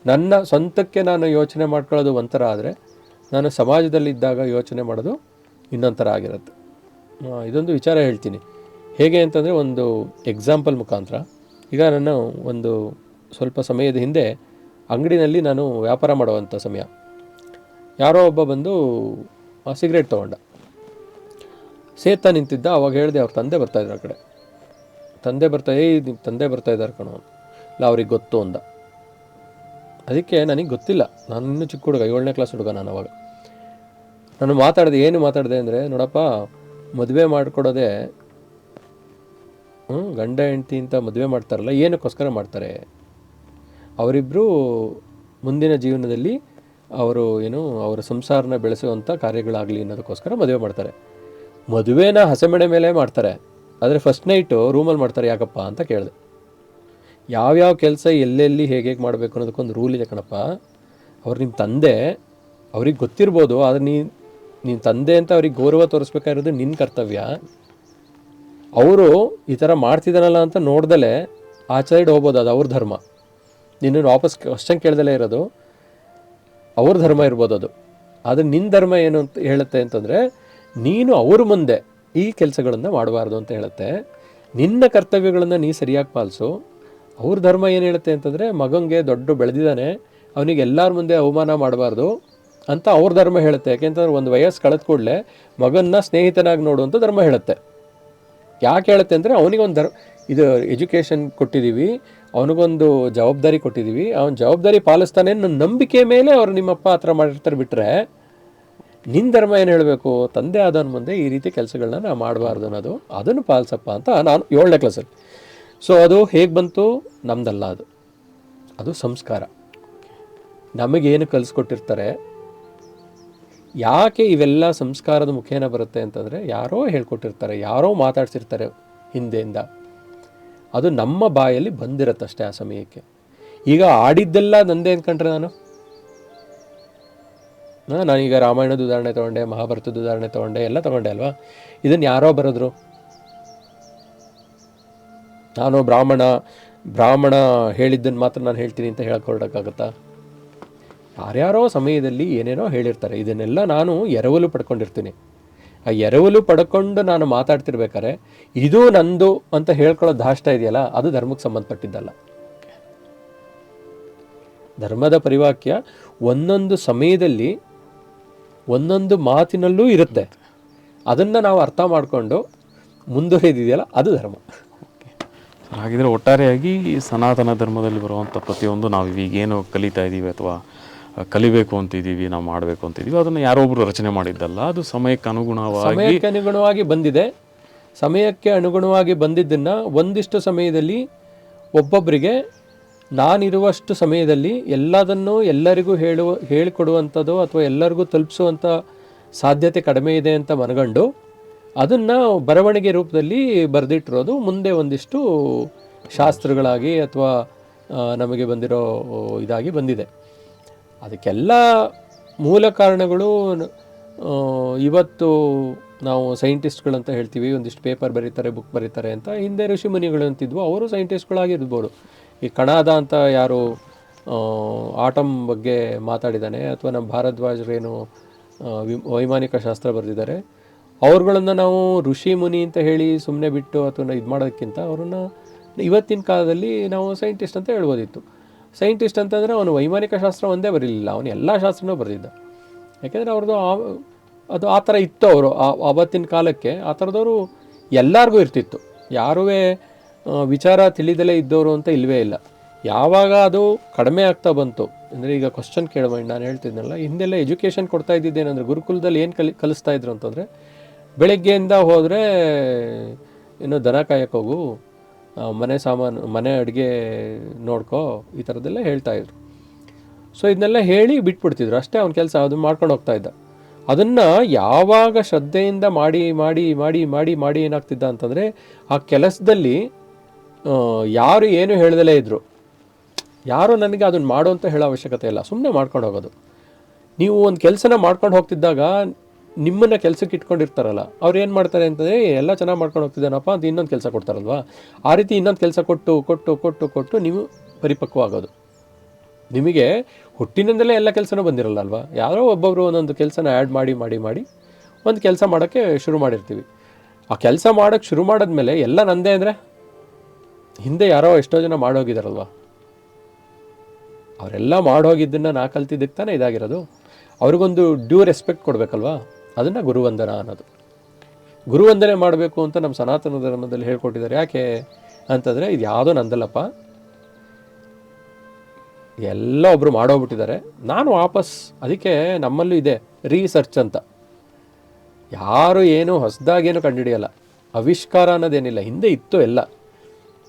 ನನ್ನ ಸ್ವಂತಕ್ಕೆ ನಾನು ಯೋಚನೆ ಮಾಡ್ಕೊಳ್ಳೋದು ಒಂಥರ ಆದರೆ, ನಾನು ಸಮಾಜದಲ್ಲಿದ್ದಾಗ ಯೋಚನೆ ಮಾಡೋದು ಇನ್ನೊಂಥರ ಆಗಿರುತ್ತೆ. ಇದೊಂದು ವಿಚಾರ ಹೇಳ್ತೀನಿ. ಹೇಗೆ ಅಂತಂದರೆ, ಒಂದು ಎಕ್ಸಾಂಪಲ್ ಮುಖಾಂತರ. ಈಗ ನಾನು ಒಂದು ಸ್ವಲ್ಪ ಸಮಯದ ಹಿಂದೆ ಅಂಗಡಿನಲ್ಲಿ ನಾನು ವ್ಯಾಪಾರ ಮಾಡುವಂಥ ಸಮಯ, ಯಾರೋ ಒಬ್ಬ ಬಂದು ಸಿಗರೇಟ್ ತೊಗೊಂಡ, ಸೇತಾ ನಿಂತಿದ್ದ. ಅವಾಗ ಹೇಳಿದೆ, ಅವ್ರ ತಂದೆ ಬರ್ತಾಯಿದ್ರು ಆ ಕಡೆ. ನಿಮ್ಮ ತಂದೆ ಬರ್ತಾಯಿದ್ದಾರೆ ಕಣೋ, ಇಲ್ಲ ಅವ್ರಿಗೆ ಗೊತ್ತು ಅಂದ. ಅದಕ್ಕೆ ನನಗೆ ಗೊತ್ತಿಲ್ಲ, ನಾನು ಇನ್ನೂ ಚಿಕ್ಕ ಹುಡುಗ, 7ನೇ ಕ್ಲಾಸ್ ಹುಡುಗ ನಾನು. ಅವಾಗ ನಾನು ಏನು ಮಾತಾಡಿದೆ ಅಂದರೆ, ನೋಡಪ್ಪ, ಮದುವೆ ಮಾಡಿಕೊಡೋದೇ ಗಂಡ ಹೆಂಡ್ತಿ ಅಂತ ಮದುವೆ ಮಾಡ್ತಾರಲ್ಲ, ಏನಕ್ಕೋಸ್ಕರ ಮಾಡ್ತಾರೆ? ಅವರಿಬ್ಬರು ಮುಂದಿನ ಜೀವನದಲ್ಲಿ ಅವರ ಸಂಸಾರನ ಬೆಳೆಸುವಂಥ ಕಾರ್ಯಗಳಾಗಲಿ ಅನ್ನೋದಕ್ಕೋಸ್ಕರ ಮದುವೆ ಮಾಡ್ತಾರೆ. ಮದುವೆನ ಹಸೆಮಣೆ ಮೇಲೆ ಮಾಡ್ತಾರೆ, ಆದರೆ ಫಸ್ಟ್ ನೈಟು ರೂಮಲ್ಲಿ ಮಾಡ್ತಾರೆ. ಯಾಕಪ್ಪ ಅಂತ ಕೇಳಿದೆ. ಯಾವ್ಯಾವ ಕೆಲಸ ಎಲ್ಲೆಲ್ಲಿ ಹೇಗೆ ಮಾಡಬೇಕು ಅನ್ನೋದಕ್ಕೊಂದು ರೂಲ್ ಇದೆ ಕಣಪ್ಪ. ಅವ್ರು ನಿಮ್ಮ ತಂದೆ, ಅವ್ರಿಗೆ ಗೊತ್ತಿರ್ಬೋದು, ಆದರೆ ನೀನು ತಂದೆ ಅಂತ ಅವ್ರಿಗೆ ಗೌರವ ತೋರಿಸ್ಬೇಕಾಗಿರೋದು ನಿನ್ನ ಕರ್ತವ್ಯ. ಅವರು ಈ ಥರ ಮಾಡ್ತಿದ್ದಾನಲ್ಲ ಅಂತ ನೋಡ್ದಲೇ ಆ ಸೈಡ್ ಹೋಗ್ಬೋದು, ಅದು ಅವ್ರ ಧರ್ಮ. ನಿನ್ನನ್ನು ವಾಪಸ್ ಕ್ವಶ್ಚನ್ ಕೇಳ್ದಲೇ ಇರೋದು ಅವ್ರ ಧರ್ಮ ಇರ್ಬೋದು ಅದು. ಆದರೆ ನಿನ್ನ ಧರ್ಮ ಏನು ಅಂತ ಹೇಳುತ್ತೆ ಅಂತಂದರೆ, ನೀನು ಅವ್ರ ಮುಂದೆ ಈ ಕೆಲಸಗಳನ್ನು ಮಾಡಬಾರ್ದು ಅಂತ ಹೇಳುತ್ತೆ. ನಿನ್ನ ಕರ್ತವ್ಯಗಳನ್ನು ನೀ ಸರಿಯಾಗಿ ಪಾಲಿಸು. ಅವ್ರ ಧರ್ಮ ಏನು ಹೇಳುತ್ತೆ ಅಂತಂದರೆ, ಮಗನಿಗೆ ದೊಡ್ಡ ಬೆಳೆದಿದ್ದಾನೆ, ಅವನಿಗೆ ಎಲ್ಲರ ಮುಂದೆ ಅವಮಾನ ಮಾಡಬಾರ್ದು ಅಂತ ಅವ್ರ ಧರ್ಮ ಹೇಳುತ್ತೆ. ಯಾಕೆಂತಂದ್ರೆ ಒಂದು ವಯಸ್ಸು ಕಳೆದ ಕೂಡಲೇ ಮಗನ್ನ ಸ್ನೇಹಿತನಾಗಿ ನೋಡುವಂಥ ಧರ್ಮ ಹೇಳುತ್ತೆ. ಯಾಕೆ ಹೇಳುತ್ತೆ ಅಂದರೆ, ಅವನಿಗೊಂದು ಇದು ಎಜುಕೇಷನ್ ಕೊಟ್ಟಿದ್ದೀವಿ, ಅವನಿಗೊಂದು ಜವಾಬ್ದಾರಿ ಕೊಟ್ಟಿದ್ದೀವಿ, ಅವನ ಜವಾಬ್ದಾರಿ ಪಾಲಿಸ್ತಾನೆ ಅನ್ನೋ ನಂಬಿಕೆ ಮೇಲೆ ಅವರು ನಿಮ್ಮಪ್ಪ ಆ ಥರ ಮಾಡಿರ್ತಾರೆ. ಬಿಟ್ಟರೆ ನಿನ್ನ ಧರ್ಮ ಏನು ಹೇಳಬೇಕು? ತಂದೆ ಆದವನ ಮುಂದೆ ಈ ರೀತಿ ಕೆಲಸಗಳನ್ನ ನಾವು ಮಾಡಬಾರ್ದು ಅನ್ನೋದು, ಅದನ್ನು ಪಾಲಿಸಪ್ಪ ಅಂತ ನಾನು 7ನೇ ಕ್ಲಾಸಲ್ಲಿ. ಸೊ ಅದು ಹೇಗೆ ಬಂತು? ನಮ್ದಲ್ಲ, ಅದು ಸಂಸ್ಕಾರ. ನಮಗೇನು ಕಲಿಸ್ಕೊಟ್ಟಿರ್ತಾರೆ. ಯಾಕೆ ಇವೆಲ್ಲ ಸಂಸ್ಕಾರದ ಮುಖೇನ ಬರುತ್ತೆ ಅಂತಂದರೆ, ಯಾರೋ ಹೇಳ್ಕೊಟ್ಟಿರ್ತಾರೆ, ಯಾರೋ ಮಾತಾಡ್ಸಿರ್ತಾರೆ ಹಿಂದೆಯಿಂದ, ಅದು ನಮ್ಮ ಬಾಯಲ್ಲಿ ಬಂದಿರತ್ತಷ್ಟೇ ಆ ಸಮಯಕ್ಕೆ. ಈಗ ಆಡಿದ್ದೆಲ್ಲ ನಂದೇ ಅಂದ್ಕೊಂಡ್ರೆ ನಾನೀಗ ರಾಮಾಯಣದ ಉದಾಹರಣೆ ತೊಗೊಂಡೆ, ಮಹಾಭಾರತದ ಉದಾಹರಣೆ ತೊಗೊಂಡೆ, ಎಲ್ಲ ತೊಗೊಂಡೆ ಅಲ್ವಾ. ಇದನ್ನು ಯಾರೋ ಬರೆದ್ರು. ನಾನು ಬ್ರಾಹ್ಮಣ ಹೇಳಿದ್ದನ್ನು ಮಾತ್ರ ನಾನು ಹೇಳ್ತೀನಿ ಅಂತ ಹೇಳ್ಕೊಡೋಕ್ಕಾಗತ್ತಾ? ಯಾರ್ಯಾರೋ ಸಮಯದಲ್ಲಿ ಏನೇನೋ ಹೇಳಿರ್ತಾರೆ. ಇದನ್ನೆಲ್ಲ ನಾನು ಎರವಲು ಪಡ್ಕೊಂಡಿರ್ತೀನಿ. ಆ ಎರವಲು ಪಡ್ಕೊಂಡು ನಾನು ಮಾತಾಡ್ತಿರ್ಬೇಕಾದ್ರೆ ಇದು ನಂದು ಅಂತ ಹೇಳ್ಕೊಳ್ಳೋ ದಾಷ್ಟ ಇದೆಯಲ್ಲ, ಅದು ಧರ್ಮಕ್ಕೆ ಸಂಬಂಧಪಟ್ಟಿದ್ದಲ್ಲ. ಧರ್ಮದ ಪರಿವಾಕ್ಯ ಒಂದೊಂದು ಸಮಯದಲ್ಲಿ ಒಂದೊಂದು ಮಾತಿನಲ್ಲೂ ಇರುತ್ತೆ. ಅದನ್ನು ನಾವು ಅರ್ಥ ಮಾಡಿಕೊಂಡು ಮುಂದುವರಿದಿದೆಯಲ್ಲ, ಅದು ಧರ್ಮ. ಹಾಗಿದ್ರೆ ಒಟ್ಟಾರೆಯಾಗಿ ಸನಾತನ ಧರ್ಮದಲ್ಲಿ ಬರುವಂಥ ಪ್ರತಿಯೊಂದು ನಾವು ಈಗೇನು ಕಲಿತಾ ಇದ್ದೀವಿ ಅಥವಾ ಕಲಿಬೇಕು ಅಂತಿದ್ದೀವಿ, ನಾವು ಮಾಡಬೇಕು ಅಂತಿದ್ದೀವಿ, ಅದನ್ನು ಯಾರೊಬ್ಬರು ರಚನೆ ಮಾಡಿದ್ದಲ್ಲ, ಅದು ಸಮಯಕ್ಕೆ ಅನುಗುಣವಾಗಿ ಬಂದಿದೆ. ಸಮಯಕ್ಕೆ ಅನುಗುಣವಾಗಿ ಬಂದಿದ್ದನ್ನು ಒಂದಿಷ್ಟು ಸಮಯದಲ್ಲಿ ಒಬ್ಬೊಬ್ಬರಿಗೆ ನಾನಿರುವಷ್ಟು ಸಮಯದಲ್ಲಿ ಎಲ್ಲದನ್ನು ಎಲ್ಲರಿಗೂ ಹೇಳಿಕೊಡುವಂಥದ್ದು ಅಥವಾ ಎಲ್ಲರಿಗೂ ತಲುಪಿಸುವಂಥ ಸಾಧ್ಯತೆ ಕಡಿಮೆ ಇದೆ ಅಂತ ಮನಗಂಡು ಅದನ್ನು ಬರವಣಿಗೆ ರೂಪದಲ್ಲಿ ಬರೆದಿಟ್ಟಿರೋದು ಮುಂದೆ ಒಂದಿಷ್ಟು ಶಾಸ್ತ್ರಗಳಾಗಿ ಅಥವಾ ನಮಗೆ ಬಂದಿರೋ ಇದಾಗಿ ಬಂದಿದೆ. ಅದಕ್ಕೆಲ್ಲ ಮೂಲ ಕಾರಣಗಳು ಇವತ್ತು ನಾವು ಸೈಂಟಿಸ್ಟ್ಗಳಂತ ಹೇಳ್ತೀವಿ, ಒಂದಿಷ್ಟು ಪೇಪರ್ ಬರೀತಾರೆ, ಬುಕ್ ಬರೀತಾರೆ ಅಂತ. ಹಿಂದೆ ಋಷಿ ಮುನಿಗಳು ಅಂತಿದ್ವು, ಅವರು ಸೈಂಟಿಸ್ಟ್ಗಳಾಗಿರ್ಬೋದು. ಈ ಕಣಾದ ಅಂತ ಯಾರು ಆಟಮ್ ಬಗ್ಗೆ ಮಾತಾಡಿದ್ದಾನೆ, ಅಥವಾ ನಮ್ಮ ಭಾರದ್ವಾಜರೇನು ವೈಮಾನಿಕ ಶಾಸ್ತ್ರ ಬರೆದಿದ್ದಾರೆ, ಅವ್ರುಗಳನ್ನು ನಾವು ಋಷಿ ಮುನಿ ಅಂತ ಹೇಳಿ ಸುಮ್ಮನೆ ಬಿಟ್ಟು ಅಥವಾ ಇದು ಮಾಡೋದಕ್ಕಿಂತ ಅವರನ್ನು ಇವತ್ತಿನ ಕಾಲದಲ್ಲಿ ನಾವು ಸೈಂಟಿಸ್ಟ್ ಅಂತ ಹೇಳ್ಬೋದಿತ್ತು. ಸೈಂಟಿಸ್ಟ್ ಅಂತಂದರೆ ಅವನು ವೈಮಾನಿಕ ಶಾಸ್ತ್ರ ಒಂದೇ ಬರೀಲಿಲ್ಲ, ಅವನು ಎಲ್ಲ ಶಾಸ್ತ್ರನೂ ಬರೆದಿದ್ದ. ಯಾಕೆಂದರೆ ಅವ್ರದ್ದು ಅದು ಆ ಥರ ಇತ್ತು. ಅವರು ಆವತ್ತಿನ ಕಾಲಕ್ಕೆ ಆ ಥರದವರು ಎಲ್ಲರಿಗೂ ಇರ್ತಿತ್ತು. ಯಾರೂ ವಿಚಾರ ತಿಳಿದಲೇ ಇದ್ದವರು ಅಂತ ಇಲ್ಲವೇ ಇಲ್ಲ. ಯಾವಾಗ ಅದು ಕಡಿಮೆ ಆಗ್ತಾ ಬಂತು ಅಂದರೆ, ಈಗ ಕ್ವಶನ್ ಕೇಳಬೇಡಿ, ನಾನು ಹೇಳ್ತಿದ್ನಲ್ಲ, ಹಿಂದೆಲ್ಲ ಎಜುಕೇಷನ್ ಕೊಡ್ತಾ ಇದ್ದಿದ್ದೇನೆಂದರೆ, ಗುರುಕುಲದಲ್ಲಿ ಏನು ಕಲಿಸ್ತಾ ಇದ್ರು ಅಂತಂದರೆ, ಬೆಳಗ್ಗೆಯಿಂದ ಹೋದರೆ ಇನ್ನು ದನ ಕಾಯಕ್ಕೆ ಹೋಗು, ಮನೆ ಅಡುಗೆ ನೋಡ್ಕೋ, ಈ ಥರದ್ದೆಲ್ಲ ಹೇಳ್ತಾಯಿದ್ರು. ಸೊ ಇದನ್ನೆಲ್ಲ ಹೇಳಿ ಬಿಟ್ಬಿಡ್ತಿದ್ರು ಅಷ್ಟೇ. ಅವ್ನ ಕೆಲಸ ಅದು ಮಾಡ್ಕೊಂಡು ಹೋಗ್ತಾ ಇದ್ದ. ಅದನ್ನು ಯಾವಾಗ ಶ್ರದ್ಧೆಯಿಂದ ಮಾಡಿ ಮಾಡಿ ಮಾಡಿ ಮಾಡಿ ಮಾಡಿ ಏನಾಗ್ತಿದ್ದ ಅಂತಂದರೆ, ಆ ಕೆಲಸದಲ್ಲಿ ಯಾರು ಏನು ಹೇಳ್ದಲೇ ಇದ್ದರು, ಯಾರು ನನಗೆ ಅದನ್ನು ಮಾಡು ಅಂತ ಹೇಳೋ ಅವಶ್ಯಕತೆ ಇಲ್ಲ, ಸುಮ್ಮನೆ ಮಾಡ್ಕೊಂಡು ಹೋಗೋದು. ನೀವು ಒಂದು ಕೆಲಸನ ಮಾಡ್ಕೊಂಡು ಹೋಗ್ತಿದ್ದಾಗ ನಿಮ್ಮನ್ನು ಕೆಲಸಕ್ಕೆ ಇಟ್ಕೊಂಡಿರ್ತಾರಲ್ಲ, ಅವ್ರು ಏನು ಮಾಡ್ತಾರೆ ಅಂತಂದರೆ, ಎಲ್ಲ ಚೆನ್ನಾಗಿ ಮಾಡ್ಕೊಂಡು ಹೋಗ್ತಿದ್ದಾನಪ್ಪ ಅಂತ ಇನ್ನೊಂದು ಕೆಲಸ ಕೊಡ್ತಾರಲ್ವ, ಆ ರೀತಿ ಇನ್ನೊಂದು ಕೆಲಸ ಕೊಟ್ಟು ಕೊಟ್ಟು ಕೊಟ್ಟು ಕೊಟ್ಟು ನೀವು ಪರಿಪಕ್ವ ಆಗೋದು. ನಿಮಗೆ ಹುಟ್ಟಿನಿಂದಲೇ ಎಲ್ಲ ಕೆಲಸನೂ ಬಂದಿರಲ್ಲ ಅಲ್ವಾ. ಯಾರೋ ಒಬ್ಬೊಬ್ಬರು ಒಂದೊಂದು ಕೆಲಸನ ಆ್ಯಡ್ ಮಾಡಿ ಮಾಡಿ ಮಾಡಿ ಒಂದು ಕೆಲಸ ಮಾಡೋಕ್ಕೆ ಶುರು ಮಾಡಿರ್ತೀವಿ. ಆ ಕೆಲಸ ಮಾಡೋಕ್ಕೆ ಶುರು ಮಾಡಿದ್ಮೇಲೆ ಎಲ್ಲ ನಂದೇ ಅಂದರೆ, ಹಿಂದೆ ಯಾರೋ ಎಷ್ಟೋ ಜನ ಮಾಡೋಗಿದಾರಲ್ವ, ಅವರೆಲ್ಲ ಮಾಡೋಗಿದ್ದನ್ನು ನಾ ಕಲ್ತಿದ್ದಕ್ಕೆ ತಾನೇ ಇದಾಗಿರೋದು. ಅವ್ರಿಗೊಂದು ಡ್ಯೂ ರೆಸ್ಪೆಕ್ಟ್ ಕೊಡಬೇಕಲ್ವಾ, ಅದನ್ನು ಗುರುವಂದನ ಅನ್ನೋದು. ಗುರುವಂದನೆ ಮಾಡಬೇಕು ಅಂತ ನಮ್ಮ ಸನಾತನ ಧರ್ಮದಲ್ಲಿ ಹೇಳ್ಕೊಟ್ಟಿದ್ದಾರೆ. ಯಾಕೆ ಅಂತಂದರೆ, ಇದು ಯಾವುದೋ ನಂದಲ್ಲಪ್ಪ, ಎಲ್ಲ ಒಬ್ಬರು ಮಾಡೋಗ್ಬಿಟ್ಟಿದ್ದಾರೆ, ನಾನು ವಾಪಸ್. ಅದಕ್ಕೆ ನಮ್ಮಲ್ಲೂ ಇದೆ ರೀಸರ್ಚ್ ಅಂತ. ಯಾರು ಏನು ಹೊಸದಾಗೇನು ಕಂಡುಹಿಡಿಯಲ್ಲ, ಆವಿಷ್ಕಾರ ಅನ್ನೋದೇನಿಲ್ಲ, ಹಿಂದೆ ಇತ್ತು ಎಲ್ಲ.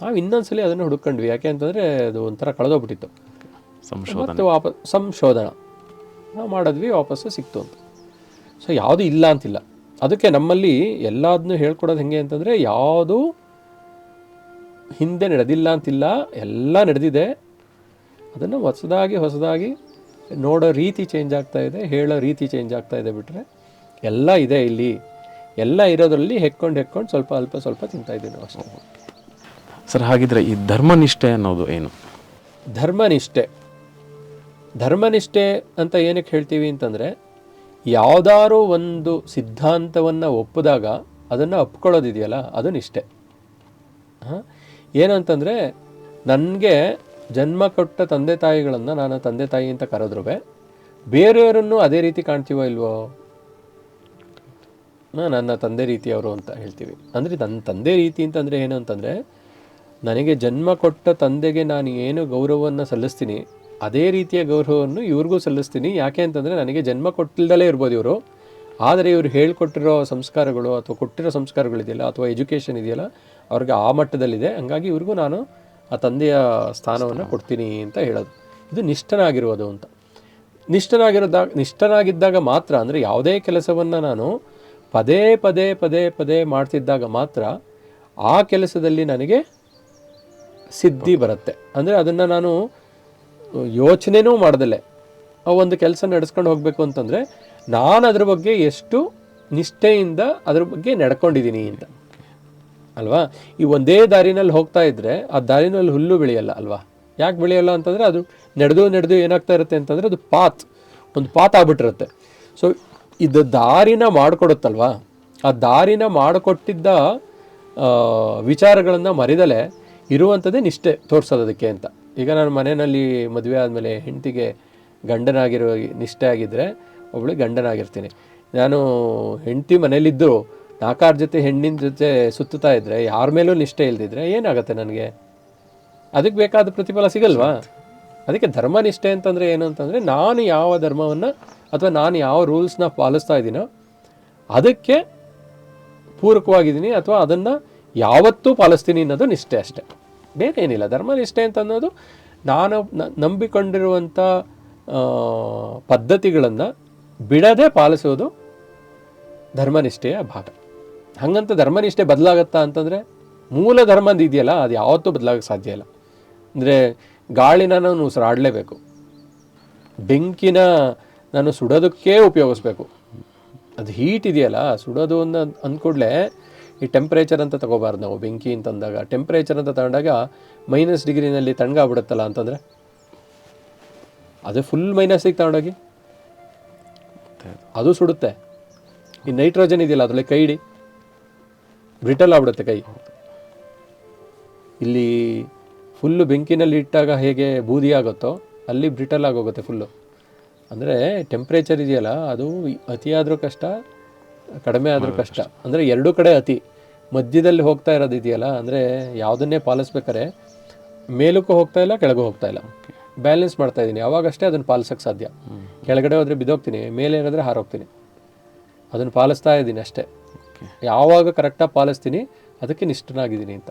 ನಾವು ಇನ್ನೊಂದ್ಸಲಿ ಅದನ್ನು ಹುಡುಕೊಂಡ್ವಿ. ಯಾಕೆ ಅಂತಂದರೆ ಅದು ಒಂಥರ ಕಳೆದೋಗ್ಬಿಟ್ಟಿತ್ತು. ಮತ್ತು ಸಂಶೋಧನ ನಾವು ಮಾಡಿದ್ವಿ, ವಾಪಸ್ಸು ಸಿಕ್ತು ಅಂತ. ಸೊ ಯಾವುದು ಇಲ್ಲ ಅಂತಿಲ್ಲ. ಅದಕ್ಕೆ ನಮ್ಮಲ್ಲಿ ಎಲ್ಲದನ್ನೂ ಹೇಳ್ಕೊಡೋದು ಹೆಂಗೆ ಅಂತಂದರೆ, ಯಾವುದು ಹಿಂದೆ ನಡೆದಿಲ್ಲ ಅಂತಿಲ್ಲ, ಎಲ್ಲ ನಡೆದಿದೆ. ಅದನ್ನು ಹೊಸದಾಗಿ ನೋಡೋ ರೀತಿ ಚೇಂಜ್ ಆಗ್ತಾ ಇದೆ, ಹೇಳೋ ರೀತಿ ಚೇಂಜ್ ಆಗ್ತಾ ಇದೆ. ಬಿಟ್ಟರೆ ಎಲ್ಲ ಇದೆ ಇಲ್ಲಿ. ಎಲ್ಲ ಇರೋದ್ರಲ್ಲಿ ಹೆಕ್ಕೊಂಡು ಸ್ವಲ್ಪ ತಿಂತಾಯಿದ್ದೀವಿ ನಾವು ಅಷ್ಟೇ. ಸರ್, ಹಾಗಿದ್ರೆ ಈ ಧರ್ಮನಿಷ್ಠೆ ಅನ್ನೋದು ಏನು? ಧರ್ಮನಿಷ್ಠೆ ಅಂತ ಏನಕ್ಕೆ ಹೇಳ್ತೀವಿ ಅಂತಂದರೆ, ಯಾವುದಾದ್ರೂ ಒಂದು ಸಿದ್ಧಾಂತವನ್ನು ಒಪ್ಪಿದಾಗ ಅದನ್ನು ಒಪ್ಕೊಳ್ಳೋದಿದೆಯಲ್ಲ, ಅದು ನಿಷ್ಠೆ. ಏನು ಅಂತಂದರೆ, ನನಗೆ ಜನ್ಮ ಕೊಟ್ಟ ತಂದೆ ತಾಯಿಗಳನ್ನು ನಾನು ತಂದೆ ತಾಯಿ ಅಂತ ಕರೆದ್ರೂ ಬೇರೆಯವರನ್ನು ಅದೇ ರೀತಿ ಕಾಣ್ತೀವೋ ಇಲ್ವೋ? ನನ್ನ ತಂದೆ ರೀತಿಯವರು ಅಂತ ಹೇಳ್ತೀವಿ. ಅಂದರೆ ನನ್ನ ತಂದೆ ರೀತಿ ಅಂತಂದರೆ ಏನು ಅಂತಂದರೆ, ನನಗೆ ಜನ್ಮ ಕೊಟ್ಟ ತಂದೆಗೆ ನಾನು ಏನು ಗೌರವವನ್ನು ಸಲ್ಲಿಸ್ತೀನಿ, ಅದೇ ರೀತಿಯ ಗೌರವವನ್ನು ಇವ್ರಿಗೂ ಸಲ್ಲಿಸ್ತೀನಿ. ಯಾಕೆ ಅಂತಂದರೆ, ನನಗೆ ಜನ್ಮ ಕೊಟ್ಟಿಲ್ದಲೇ ಇರ್ಬೋದು ಇವರು, ಆದರೆ ಇವರು ಹೇಳ್ಕೊಟ್ಟಿರೋ ಸಂಸ್ಕಾರಗಳು ಅಥವಾ ಕೊಟ್ಟಿರೋ ಸಂಸ್ಕಾರಗಳಿದೆಯಲ್ಲ, ಅಥವಾ ಎಜುಕೇಷನ್ ಇದೆಯಲ್ಲ, ಅವ್ರಿಗೆ ಆ ಮಟ್ಟದಲ್ಲಿದೆ. ಹಂಗಾಗಿ ಇವ್ರಿಗೂ ನಾನು ಆ ತಂದೆಯ ಸ್ಥಾನವನ್ನು ಕೊಡ್ತೀನಿ ಅಂತ ಹೇಳೋದು. ಇದು ನಿಷ್ಠನಾಗಿರುವುದು ಅಂತ. ನಿಷ್ಠನಾಗಿದ್ದಾಗ ಮಾತ್ರ, ಅಂದರೆ ಯಾವುದೇ ಕೆಲಸವನ್ನು ನಾನು ಪದೇ ಪದೇ ಪದೇ ಪದೇ ಮಾಡ್ತಿದ್ದಾಗ ಮಾತ್ರ ಆ ಕೆಲಸದಲ್ಲಿ ನನಗೆ ಸಿದ್ಧಿ ಬರುತ್ತೆ. ಅಂದರೆ ಅದನ್ನು ನಾನು ಯೋಚನೆನೂ ಮಾಡ್ದಲೆ ಆ ಒಂದು ಕೆಲಸ ನಡೆಸ್ಕೊಂಡು ಹೋಗಬೇಕು ಅಂತಂದರೆ ನಾನು ಅದ್ರ ಬಗ್ಗೆ ಎಷ್ಟು ನಿಷ್ಠೆಯಿಂದ ಅದ್ರ ಬಗ್ಗೆ ನಡ್ಕೊಂಡಿದ್ದೀನಿ ಅಂತ ಅಲ್ವಾ. ಈ ಒಂದೇ ದಾರಿನಲ್ಲಿ ಹೋಗ್ತಾ ಇದ್ದರೆ ಆ ದಾರಿನಲ್ಲಿ ಹುಲ್ಲು ಬೆಳೆಯಲ್ಲ ಅಲ್ವಾ. ಯಾಕೆ ಬೆಳೆಯಲ್ಲ ಅಂತಂದರೆ ಅದು ನಡೆದು ಏನಾಗ್ತಾ ಇರುತ್ತೆ ಅಂತಂದರೆ ಅದು ಒಂದು ಪಾತ್ ಆಗ್ಬಿಟ್ಟಿರುತ್ತೆ. ಸೊ ಇದು ದಾರಿನ ಮಾಡಿಕೊಡುತ್ತಲ್ವಾ, ಆ ದಾರಿನ ಮಾಡಿಕೊಟ್ಟಿದ್ದ ವಿಚಾರಗಳನ್ನು ಮರಿದಲೆ ಇರುವಂಥದ್ದೇ ನಿಷ್ಠೆ ತೋರಿಸೋದಕ್ಕೆ ಅಂತ. ಈಗ ನಾನು ಮನೆಯಲ್ಲಿ ಮದುವೆ ಆದಮೇಲೆ ಹೆಂಡತಿಗೆ ಗಂಡನಾಗಿರೋ ನಿಷ್ಠೆ ಆಗಿದ್ದರೆ ಒಬ್ಬಳಿಗೆ ಗಂಡನಾಗಿರ್ತೀನಿ. ನಾನು ಹೆಂಡತಿ ಮನೇಲಿದ್ದು 4-6 ಜೊತೆ ಹೆಣ್ಣಿನ ಜೊತೆ ಸುತ್ತುತ್ತಾ ಇದ್ದರೆ, ಯಾರ ಮೇಲೂ ನಿಷ್ಠೆ ಇಲ್ದಿದ್ರೆ ಏನಾಗುತ್ತೆ ನನಗೆ? ಅದಕ್ಕೆ ಬೇಕಾದ ಪ್ರತಿಫಲ ಸಿಗಲ್ವಾ? ಅದಕ್ಕೆ ಧರ್ಮನಿಷ್ಠೆ ಅಂತಂದರೆ ಏನು ಅಂತಂದರೆ, ನಾನು ಯಾವ ಧರ್ಮವನ್ನು ಅಥವಾ ನಾನು ಯಾವ ರೂಲ್ಸ್ನ ಪಾಲಿಸ್ತಾ ಇದ್ದೀನೋ ಅದಕ್ಕೆ ಪೂರಕವಾಗಿದ್ದೀನಿ ಅಥವಾ ಅದನ್ನು ಯಾವತ್ತೂ ಪಾಲಿಸ್ತೀನಿ ಅನ್ನೋದು ನಿಷ್ಠೆ ಅಷ್ಟೆ, ಬೇರೆ ಏನಿಲ್ಲ. ಧರ್ಮನಿಷ್ಠೆ ಅಂತ ಅನ್ನೋದು ನಾನು ನಂಬಿಕೊಂಡಿರುವಂಥ ಪದ್ಧತಿಗಳನ್ನು ಬಿಡದೆ ಪಾಲಿಸೋದು ಧರ್ಮನಿಷ್ಠೆಯ ಭಾಗ. ಹಾಗಂತ ಧರ್ಮನಿಷ್ಠೆ ಬದಲಾಗತ್ತಾ ಅಂತಂದರೆ, ಮೂಲ ಧರ್ಮದ ಇದೆಯಲ್ಲ ಅದು ಯಾವತ್ತೂ ಬದಲಾಗಕ್ಕೆ ಸಾಧ್ಯ ಇಲ್ಲ. ಅಂದರೆ ಗಾಳಿನ ನಾನು ಉಸಿರಾಡಲೇಬೇಕು, ಬೆಂಕಿನ ನಾನು ಸುಡೋದಕ್ಕೆ ಉಪಯೋಗಿಸ್ಬೇಕು. ಅದು ಹೀಟ್ ಇದೆಯಲ್ಲ, ಸುಡೋದು ಅಂದ್ಕೂಡಲೇ ಈ ಟೆಂಪ್ರೇಚರ್ ಅಂತ ತಗೋಬಾರ್ದು ನಾವು. ಬೆಂಕಿ ಅಂತಂದಾಗ ಟೆಂಪ್ರೇಚರ್ ಅಂತ ತಗೊಂಡಾಗ -ಡಿಗ್ರಿನಲ್ಲಿ ತಣ್ಣಗಾಗ್ಬಿಡುತ್ತಲ್ಲ ಅಂತಂದರೆ, ಅದು ಫುಲ್ ಮೈನಸ್ಸಿಗೆ ತಗೊಂಡೋಗಿ ಅದು ಸುಡುತ್ತೆ. ಈ ನೈಟ್ರೋಜನ್ ಇದೆಯಲ್ಲ ಅದರಲ್ಲಿ ಕೈ ಹಿಡಿ, ಬ್ರಿಟಲ್ ಆಗ್ಬಿಡುತ್ತೆ ಕೈ. ಇಲ್ಲಿ ಫುಲ್ಲು ಬೆಂಕಿನಲ್ಲಿ ಇಟ್ಟಾಗ ಹೇಗೆ ಬೂದಿ ಆಗುತ್ತೋ ಅಲ್ಲಿ ಬ್ರಿಟಲ್ ಆಗೋಗುತ್ತೆ ಫುಲ್ಲು. ಅಂದರೆ ಟೆಂಪ್ರೇಚರ್ ಇದೆಯಲ್ಲ ಅದು ಅತಿಯಾದರೂ ಕಷ್ಟ, ಕಡಿಮೆ ಆದರೂ ಕಷ್ಟ. ಅಂದರೆ ಎರಡೂ ಕಡೆ ಅತಿ, ಮಧ್ಯದಲ್ಲಿ ಹೋಗ್ತಾ ಇರೋದು ಇದೆಯಲ್ಲ, ಅಂದರೆ ಯಾವುದನ್ನೇ ಪಾಲಿಸ್ಬೇಕಾದ್ರೆ ಮೇಲಕ್ಕೂ ಹೋಗ್ತಾ ಇಲ್ಲ ಕೆಳಗೂ ಹೋಗ್ತಾ ಇಲ್ಲ, ಬ್ಯಾಲೆನ್ಸ್ ಮಾಡ್ತಾ ಇದ್ದೀನಿ. ಯಾವಾಗಷ್ಟೇ ಅದನ್ನು ಪಾಲಿಸೋಕ್ಕೆ ಸಾಧ್ಯ. ಕೆಳಗಡೆ ಹೋದರೆ ಬಿದ್ದೋಗ್ತೀನಿ, ಮೇಲೆ ಏನಾದರೆ ಹಾರೋಗ್ತೀನಿ. ಅದನ್ನು ಪಾಲಿಸ್ತಾ ಇದ್ದೀನಿ ಅಷ್ಟೇ. ಯಾವಾಗ ಕರೆಕ್ಟಾಗಿ ಪಾಲಿಸ್ತೀನಿ ಅದಕ್ಕೆ ನಿಷ್ಠನಾಗಿದ್ದೀನಿ ಅಂತ.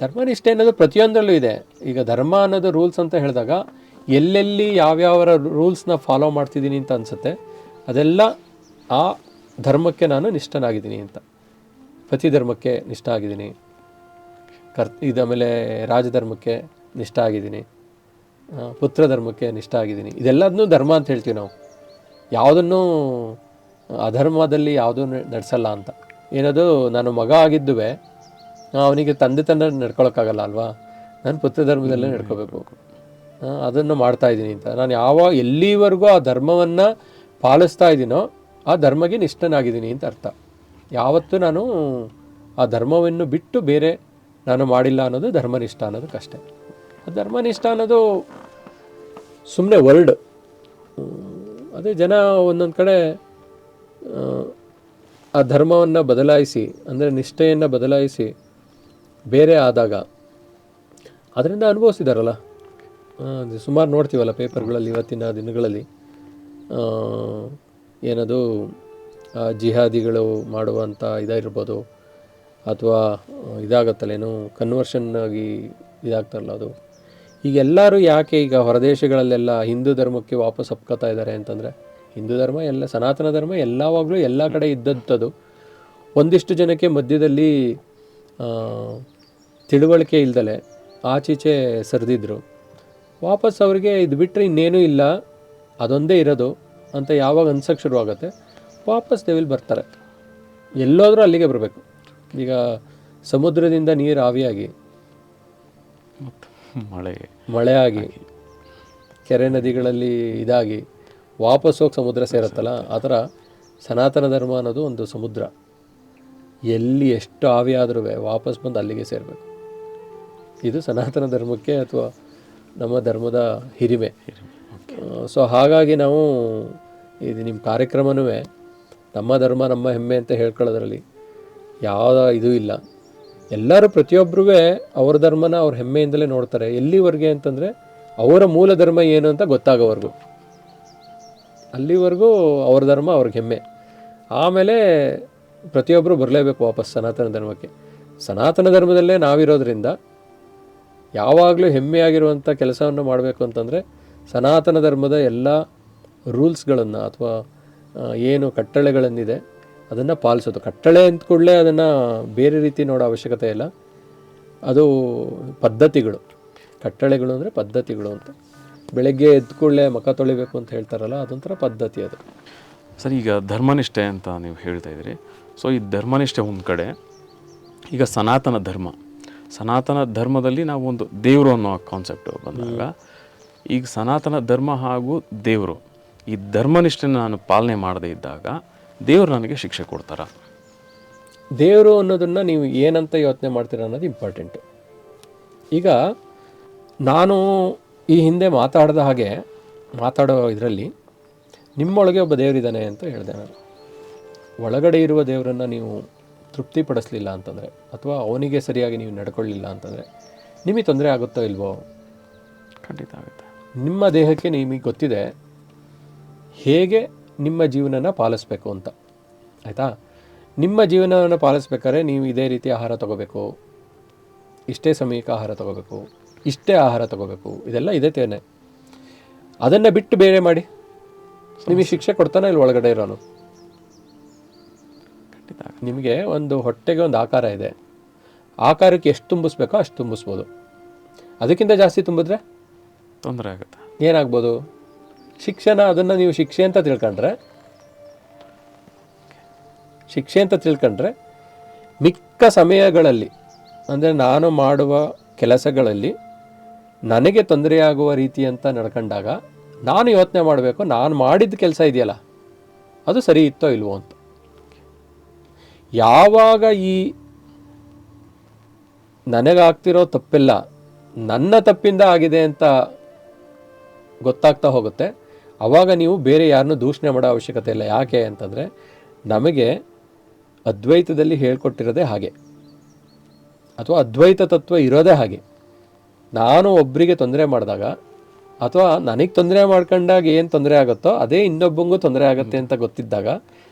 ಧರ್ಮನಿಷ್ಠೆ ಅನ್ನೋದು ಪ್ರತಿಯೊಂದರಲ್ಲೂ ಇದೆ. ಈಗ ಧರ್ಮ ಅನ್ನೋದು ರೂಲ್ಸ್ ಅಂತ ಹೇಳಿದಾಗ ಎಲ್ಲೆಲ್ಲಿ ಯಾವ್ಯಾವ ರೂಲ್ಸ್ನ ಫಾಲೋ ಮಾಡ್ತಿದ್ದೀನಿ ಅಂತ ಅನಿಸುತ್ತೆ, ಅದೆಲ್ಲ ಆ ಧರ್ಮಕ್ಕೆ ನಾನು ನಿಷ್ಠನಾಗಿದ್ದೀನಿ ಅಂತ. ಪತಿ ಧರ್ಮಕ್ಕೆ ನಿಷ್ಠ ಆಗಿದ್ದೀನಿ, ಇದಾಮೇಲೆ ರಾಜಧರ್ಮಕ್ಕೆ ನಿಷ್ಠ ಆಗಿದ್ದೀನಿ, ಪುತ್ರ ಧರ್ಮಕ್ಕೆ ನಿಷ್ಠ ಆಗಿದ್ದೀನಿ. ಇದೆಲ್ಲದನ್ನೂ ಧರ್ಮ ಅಂತ ಹೇಳ್ತೀವಿ ನಾವು. ಯಾವುದನ್ನು ಅಧರ್ಮದಲ್ಲಿ ಯಾವುದೂ ನಡೆಸಲ್ಲ ಅಂತ. ಏನದು ನಾನು ಮಗ ಆಗಿದ್ದುವೆ ಅವನಿಗೆ ತಂದೆ ನಡ್ಕೊಳಕ್ಕಾಗಲ್ಲ ಅಲ್ವಾ, ನಾನು ಪುತ್ರ ಧರ್ಮದಲ್ಲೇ ನಡ್ಕೋಬೇಕು, ಅದನ್ನು ಮಾಡ್ತಾ ಇದ್ದೀನಿ ಅಂತ. ನಾನು ಎಲ್ಲಿವರೆಗೂ ಆ ಧರ್ಮವನ್ನು ಪಾಲಿಸ್ತಾ ಇದ್ದೀನೋ ಆ ಧರ್ಮಗೆ ನಿಷ್ಠನಾಗಿದ್ದೀನಿ ಅಂತ ಅರ್ಥ. ಯಾವತ್ತೂ ನಾನು ಆ ಧರ್ಮವನ್ನು ಬಿಟ್ಟು ಬೇರೆ ನಾನು ಮಾಡಿಲ್ಲ ಅನ್ನೋದು ಧರ್ಮನಿಷ್ಠ ಅನ್ನೋದಕ್ಕಷ್ಟೇ. ಆ ಧರ್ಮನಿಷ್ಠ ಅನ್ನೋದು ಸುಮ್ಮನೆ ವರ್ಡ್. ಅದೇ ಜನ ಒಂದೊಂದು ಕಡೆ ಆ ಧರ್ಮವನ್ನು ಬದಲಾಯಿಸಿ, ಅಂದರೆ ನಿಷ್ಠೆಯನ್ನು ಬದಲಾಯಿಸಿ ಬೇರೆ ಆದಾಗ ಅದರಿಂದ ಅನುಭವಿಸಿದಾರಲ್ಲ. ಸುಮಾರು ನೋಡ್ತೀವಲ್ಲ ಪೇಪರ್ಗಳಲ್ಲಿ ಇವತ್ತಿನ ದಿನಗಳಲ್ಲಿ. ಏನದು ಜಿಹಾದಿಗಳು ಮಾಡುವಂಥ ಇದಿರ್ಬೋದು, ಅಥವಾ ಇದಾಗತ್ತಲ್ಲೇನು ಕನ್ವರ್ಷನ್ ಆಗಿ ಇದಾಗ್ತಾರಲ್ಲ ಅದು. ಈಗ ಎಲ್ಲರೂ ಯಾಕೆ ಈಗ ಹೊರದೇಶಗಳಲ್ಲೆಲ್ಲ ಹಿಂದೂ ಧರ್ಮಕ್ಕೆ ವಾಪಸ್ ಒಪ್ಕೋತಾ ಇದ್ದಾರೆ ಅಂತಂದರೆ, ಹಿಂದೂ ಧರ್ಮ ಎಲ್ಲ ಸನಾತನ ಧರ್ಮ ಎಲ್ಲವಾಗಲೂ ಎಲ್ಲ ಕಡೆ ಇದ್ದಂಥದ್ದು. ಒಂದಿಷ್ಟು ಜನಕ್ಕೆ ಮಧ್ಯದಲ್ಲಿ ತಿಳುವಳಿಕೆ ಇಲ್ದಲೆ ಆಚೀಚೆ ಸರಿದಿದ್ರು. ವಾಪಸ್ ಅವರಿಗೆ ಇದು ಬಿಟ್ಟರೆ ಇನ್ನೇನೂ ಇಲ್ಲ, ಅದೊಂದೇ ಇರೋದು ಅಂತ ಯಾವಾಗ ಅನ್ಸೋಕ್ಕೆ ಶುರುವಾಗುತ್ತೆ, ವಾಪಸ್ ದೇವಿಲ್ ಬರ್ತಾರೆ. ಎಲ್ಲೋದ್ರೂ ಅಲ್ಲಿಗೆ ಬರಬೇಕು. ಈಗ ಸಮುದ್ರದಿಂದ ನೀರು ಆವಿಯಾಗಿ ಮಳೆಯಾಗಿ ಕೆರೆ ನದಿಗಳಲ್ಲಿ ಇದಾಗಿ ವಾಪಸ್ ಹೋಗಿ ಸಮುದ್ರ ಸೇರುತ್ತಲ್ಲ, ಆ ಥರ ಸನಾತನ ಧರ್ಮ ಅನ್ನೋದು ಒಂದು ಸಮುದ್ರ. ಎಲ್ಲಿ ಎಷ್ಟು ಆವಿ ಆದ್ರೂ ವಾಪಸ್ ಬಂದು ಅಲ್ಲಿಗೆ ಸೇರಬೇಕು. ಇದು ಸನಾತನ ಧರ್ಮಕ್ಕೆ ಅಥವಾ ನಮ್ಮ ಧರ್ಮದ ಹಿರಿಮೆ. ಸೊ ಹಾಗಾಗಿ ನಾವು ಇದು ನಿಮ್ಮ ಕಾರ್ಯಕ್ರಮನೂ ನಮ್ಮ ಧರ್ಮ ನಮ್ಮ ಹೆಮ್ಮೆ ಅಂತ ಹೇಳ್ಕೊಳ್ಳೋದ್ರಲ್ಲಿ ಯಾವ ಇದು ಇಲ್ಲ. ಎಲ್ಲರೂ ಪ್ರತಿಯೊಬ್ಬರೂ ಅವ್ರ ಧರ್ಮನ ಅವ್ರ ಹೆಮ್ಮೆಯಿಂದಲೇ ನೋಡ್ತಾರೆ. ಎಲ್ಲಿವರೆಗೆ ಅಂತಂದರೆ ಅವರ ಮೂಲ ಧರ್ಮ ಏನು ಅಂತ ಗೊತ್ತಾಗೋವರೆಗೂ, ಅಲ್ಲಿವರೆಗೂ ಅವ್ರ ಧರ್ಮ ಅವ್ರಿಗೆ ಹೆಮ್ಮೆ. ಆಮೇಲೆ ಪ್ರತಿಯೊಬ್ಬರು ಬರಲೇಬೇಕು ವಾಪಸ್ ಸನಾತನ ಧರ್ಮಕ್ಕೆ. ಸನಾತನ ಧರ್ಮದಲ್ಲೇ ನಾವಿರೋದ್ರಿಂದ ಯಾವಾಗಲೂ ಹೆಮ್ಮೆಯಾಗಿರುವಂಥ ಕೆಲಸವನ್ನು ಮಾಡಬೇಕು ಅಂತಂದರೆ ಸನಾತನ ಧರ್ಮದ ಎಲ್ಲ ರೂಲ್ಸ್ಗಳನ್ನು ಅಥವಾ ಏನು ಕಟ್ಟಳೆಗಳನ್ನಿದೆ ಅದನ್ನು ಪಾಲಿಸೋದು. ಕಟ್ಟಳೆ ಅಂದ ಕೂಡಲೇ ಅದನ್ನು ಬೇರೆ ರೀತಿ ನೋಡೋ ಅವಶ್ಯಕತೆ ಇಲ್ಲ. ಅದು ಪದ್ಧತಿಗಳು. ಕಟ್ಟಳೆಗಳು ಅಂದರೆ ಪದ್ಧತಿಗಳು ಅಂತ. ಬೆಳಗ್ಗೆ ಎದ್ದ ಕೂಡಲೇ ಮುಖ ತೊಳಿಬೇಕು ಅಂತ ಹೇಳ್ತಾರಲ್ಲ, ಅದೊಂಥರ ಪದ್ಧತಿ ಅದು. ಸರ್, ಈಗ ಧರ್ಮನಿಷ್ಠೆ ಅಂತ ನೀವು ಹೇಳ್ತಾ ಇದ್ದೀರಿ. ಸೊ ಈ ಧರ್ಮನಿಷ್ಠೆ ಒಂದು ಕಡೆ, ಈಗ ಸನಾತನ ಧರ್ಮದಲ್ಲಿ ನಾವು ಒಂದು ದೇವರು ಅನ್ನೋ ಕಾನ್ಸೆಪ್ಟ್ ಬಂದಾಗ, ಈಗ ಸನಾತನ ಧರ್ಮ ಹಾಗೂ ದೇವರು, ಈ ಧರ್ಮನಿಷ್ಠೆನ ನಾನು ಪಾಲನೆ ಮಾಡದೇ ಇದ್ದಾಗ ದೇವರು ನನಗೆ ಶಿಕ್ಷೆ ಕೊಡ್ತಾರ? ದೇವರು ಅನ್ನೋದನ್ನು ನೀವು ಏನಂತ ಯೋಚನೆ ಮಾಡ್ತೀರ ಅನ್ನೋದು ಇಂಪಾರ್ಟೆಂಟು. ಈಗ ನಾನು ಈ ಹಿಂದೆ ಮಾತಾಡೋ ಇದರಲ್ಲಿ ನಿಮ್ಮೊಳಗೆ ಒಬ್ಬ ದೇವರಿದ್ದಾನೆ ಅಂತ ಹೇಳಿದೆ ನಾನು. ಒಳಗಡೆ ಇರುವ ದೇವರನ್ನು ನೀವು ತೃಪ್ತಿಪಡಿಸಲಿಲ್ಲ ಅಂತಂದರೆ, ಅಥವಾ ಅವನಿಗೆ ಸರಿಯಾಗಿ ನೀವು ನಡ್ಕೊಳ್ಳಿಲ್ಲ ಅಂತಂದರೆ ನಿಮಗೆ ತೊಂದರೆ ಆಗುತ್ತೋ ಇಲ್ವೋ? ಖಂಡಿತ ಆಗುತ್ತೆ. ನಿಮ್ಮ ದೇಹಕ್ಕೆ ನಿಮಗೆ ಗೊತ್ತಿದೆ ಹೇಗೆ ನಿಮ್ಮ ಜೀವನನ ಪಾಲಿಸ್ಬೇಕು ಅಂತ, ಆಯಿತಾ? ನಿಮ್ಮ ಜೀವನವನ್ನು ಪಾಲಿಸ್ಬೇಕಾದ್ರೆ ನೀವು ಇದೇ ರೀತಿ ಆಹಾರ ತಗೋಬೇಕು, ಇಷ್ಟೇ ಸಮಯಕ್ಕೆ ಆಹಾರ ತಗೋಬೇಕು, ಇಷ್ಟೇ ಆಹಾರ ತಗೋಬೇಕು, ಇದೆಲ್ಲ ಇದೆ ತೇನೆ. ಅದನ್ನು ಬಿಟ್ಟು ಬೇರೆ ಮಾಡಿ ನಿಮಗೆ ಶಿಕ್ಷೆ ಕೊಡ್ತಾನೆ ಇಲ್ಲಿ ಒಳಗಡೆ ಇರೋನು. ನಿಮಗೆ ಒಂದು ಹೊಟ್ಟೆಗೆ ಒಂದು ಆಕಾರ ಇದೆ, ಆಕಾರಕ್ಕೆ ಎಷ್ಟು ತುಂಬಿಸ್ಬೇಕೋ ಅಷ್ಟು ತುಂಬಿಸ್ಬೋದು. ಅದಕ್ಕಿಂತ ಜಾಸ್ತಿ ತುಂಬಿದ್ರೆ ತೊಂದರೆ ಆಗುತ್ತೆ. ಏನಾಗ್ಬೋದು? ಶಿಕ್ಷಣ. ಅದನ್ನು ನೀವು ಶಿಕ್ಷೆ ಅಂತ ತಿಳ್ಕೊಂಡ್ರೆ ಮಿಕ್ಕ ಸಮಯಗಳಲ್ಲಿ, ಅಂದರೆ ನಾನು ಮಾಡುವ ಕೆಲಸಗಳಲ್ಲಿ ನನಗೆ ತೊಂದರೆಯಾಗುವ ರೀತಿ ಅಂತ ನಡ್ಕೊಂಡಾಗ ನಾನು ಯೋಚನೆ ಮಾಡಬೇಕು, ನಾನು ಮಾಡಿದ ಕೆಲಸ ಇದೆಯಲ್ಲ ಅದು ಸರಿ ಇತ್ತೋ ಇಲ್ವೋ ಅಂತ. ಯಾವಾಗ ಈ ನನಗಾಗ್ತಿರೋ ತಪ್ಪೆಲ್ಲ ನನ್ನ ತಪ್ಪಿಂದ ಆಗಿದೆ ಅಂತ ಗೊತ್ತಾಗ್ತಾ ಹೋಗುತ್ತೆ, ಆವಾಗ ನೀವು ಬೇರೆ ಯಾರನ್ನೂ ದೂಷಣೆ ಮಾಡೋ ಅವಶ್ಯಕತೆ ಇಲ್ಲ. ಯಾಕೆ ಅಂತಂದರೆ ನಮಗೆ ಅದ್ವೈತದಲ್ಲಿ ಹೇಳ್ಕೊಟ್ಟಿರೋದೇ ಹಾಗೆ, ಅಥವಾ ಅದ್ವೈತ ತತ್ವ ಇರೋದೇ ಹಾಗೆ. ನಾನು ಒಬ್ಬರಿಗೆ ತೊಂದರೆ ಮಾಡಿದಾಗ, ಅಥವಾ ನನಗೆ ತೊಂದರೆ ಮಾಡ್ಕೊಂಡಾಗ ಏನು ತೊಂದರೆ ಆಗುತ್ತೋ ಅದೇ ಇನ್ನೊಬ್ಬಂಗೂ ತೊಂದರೆ ಆಗುತ್ತೆ ಅಂತ ಗೊತ್ತಿದ್ದಾಗ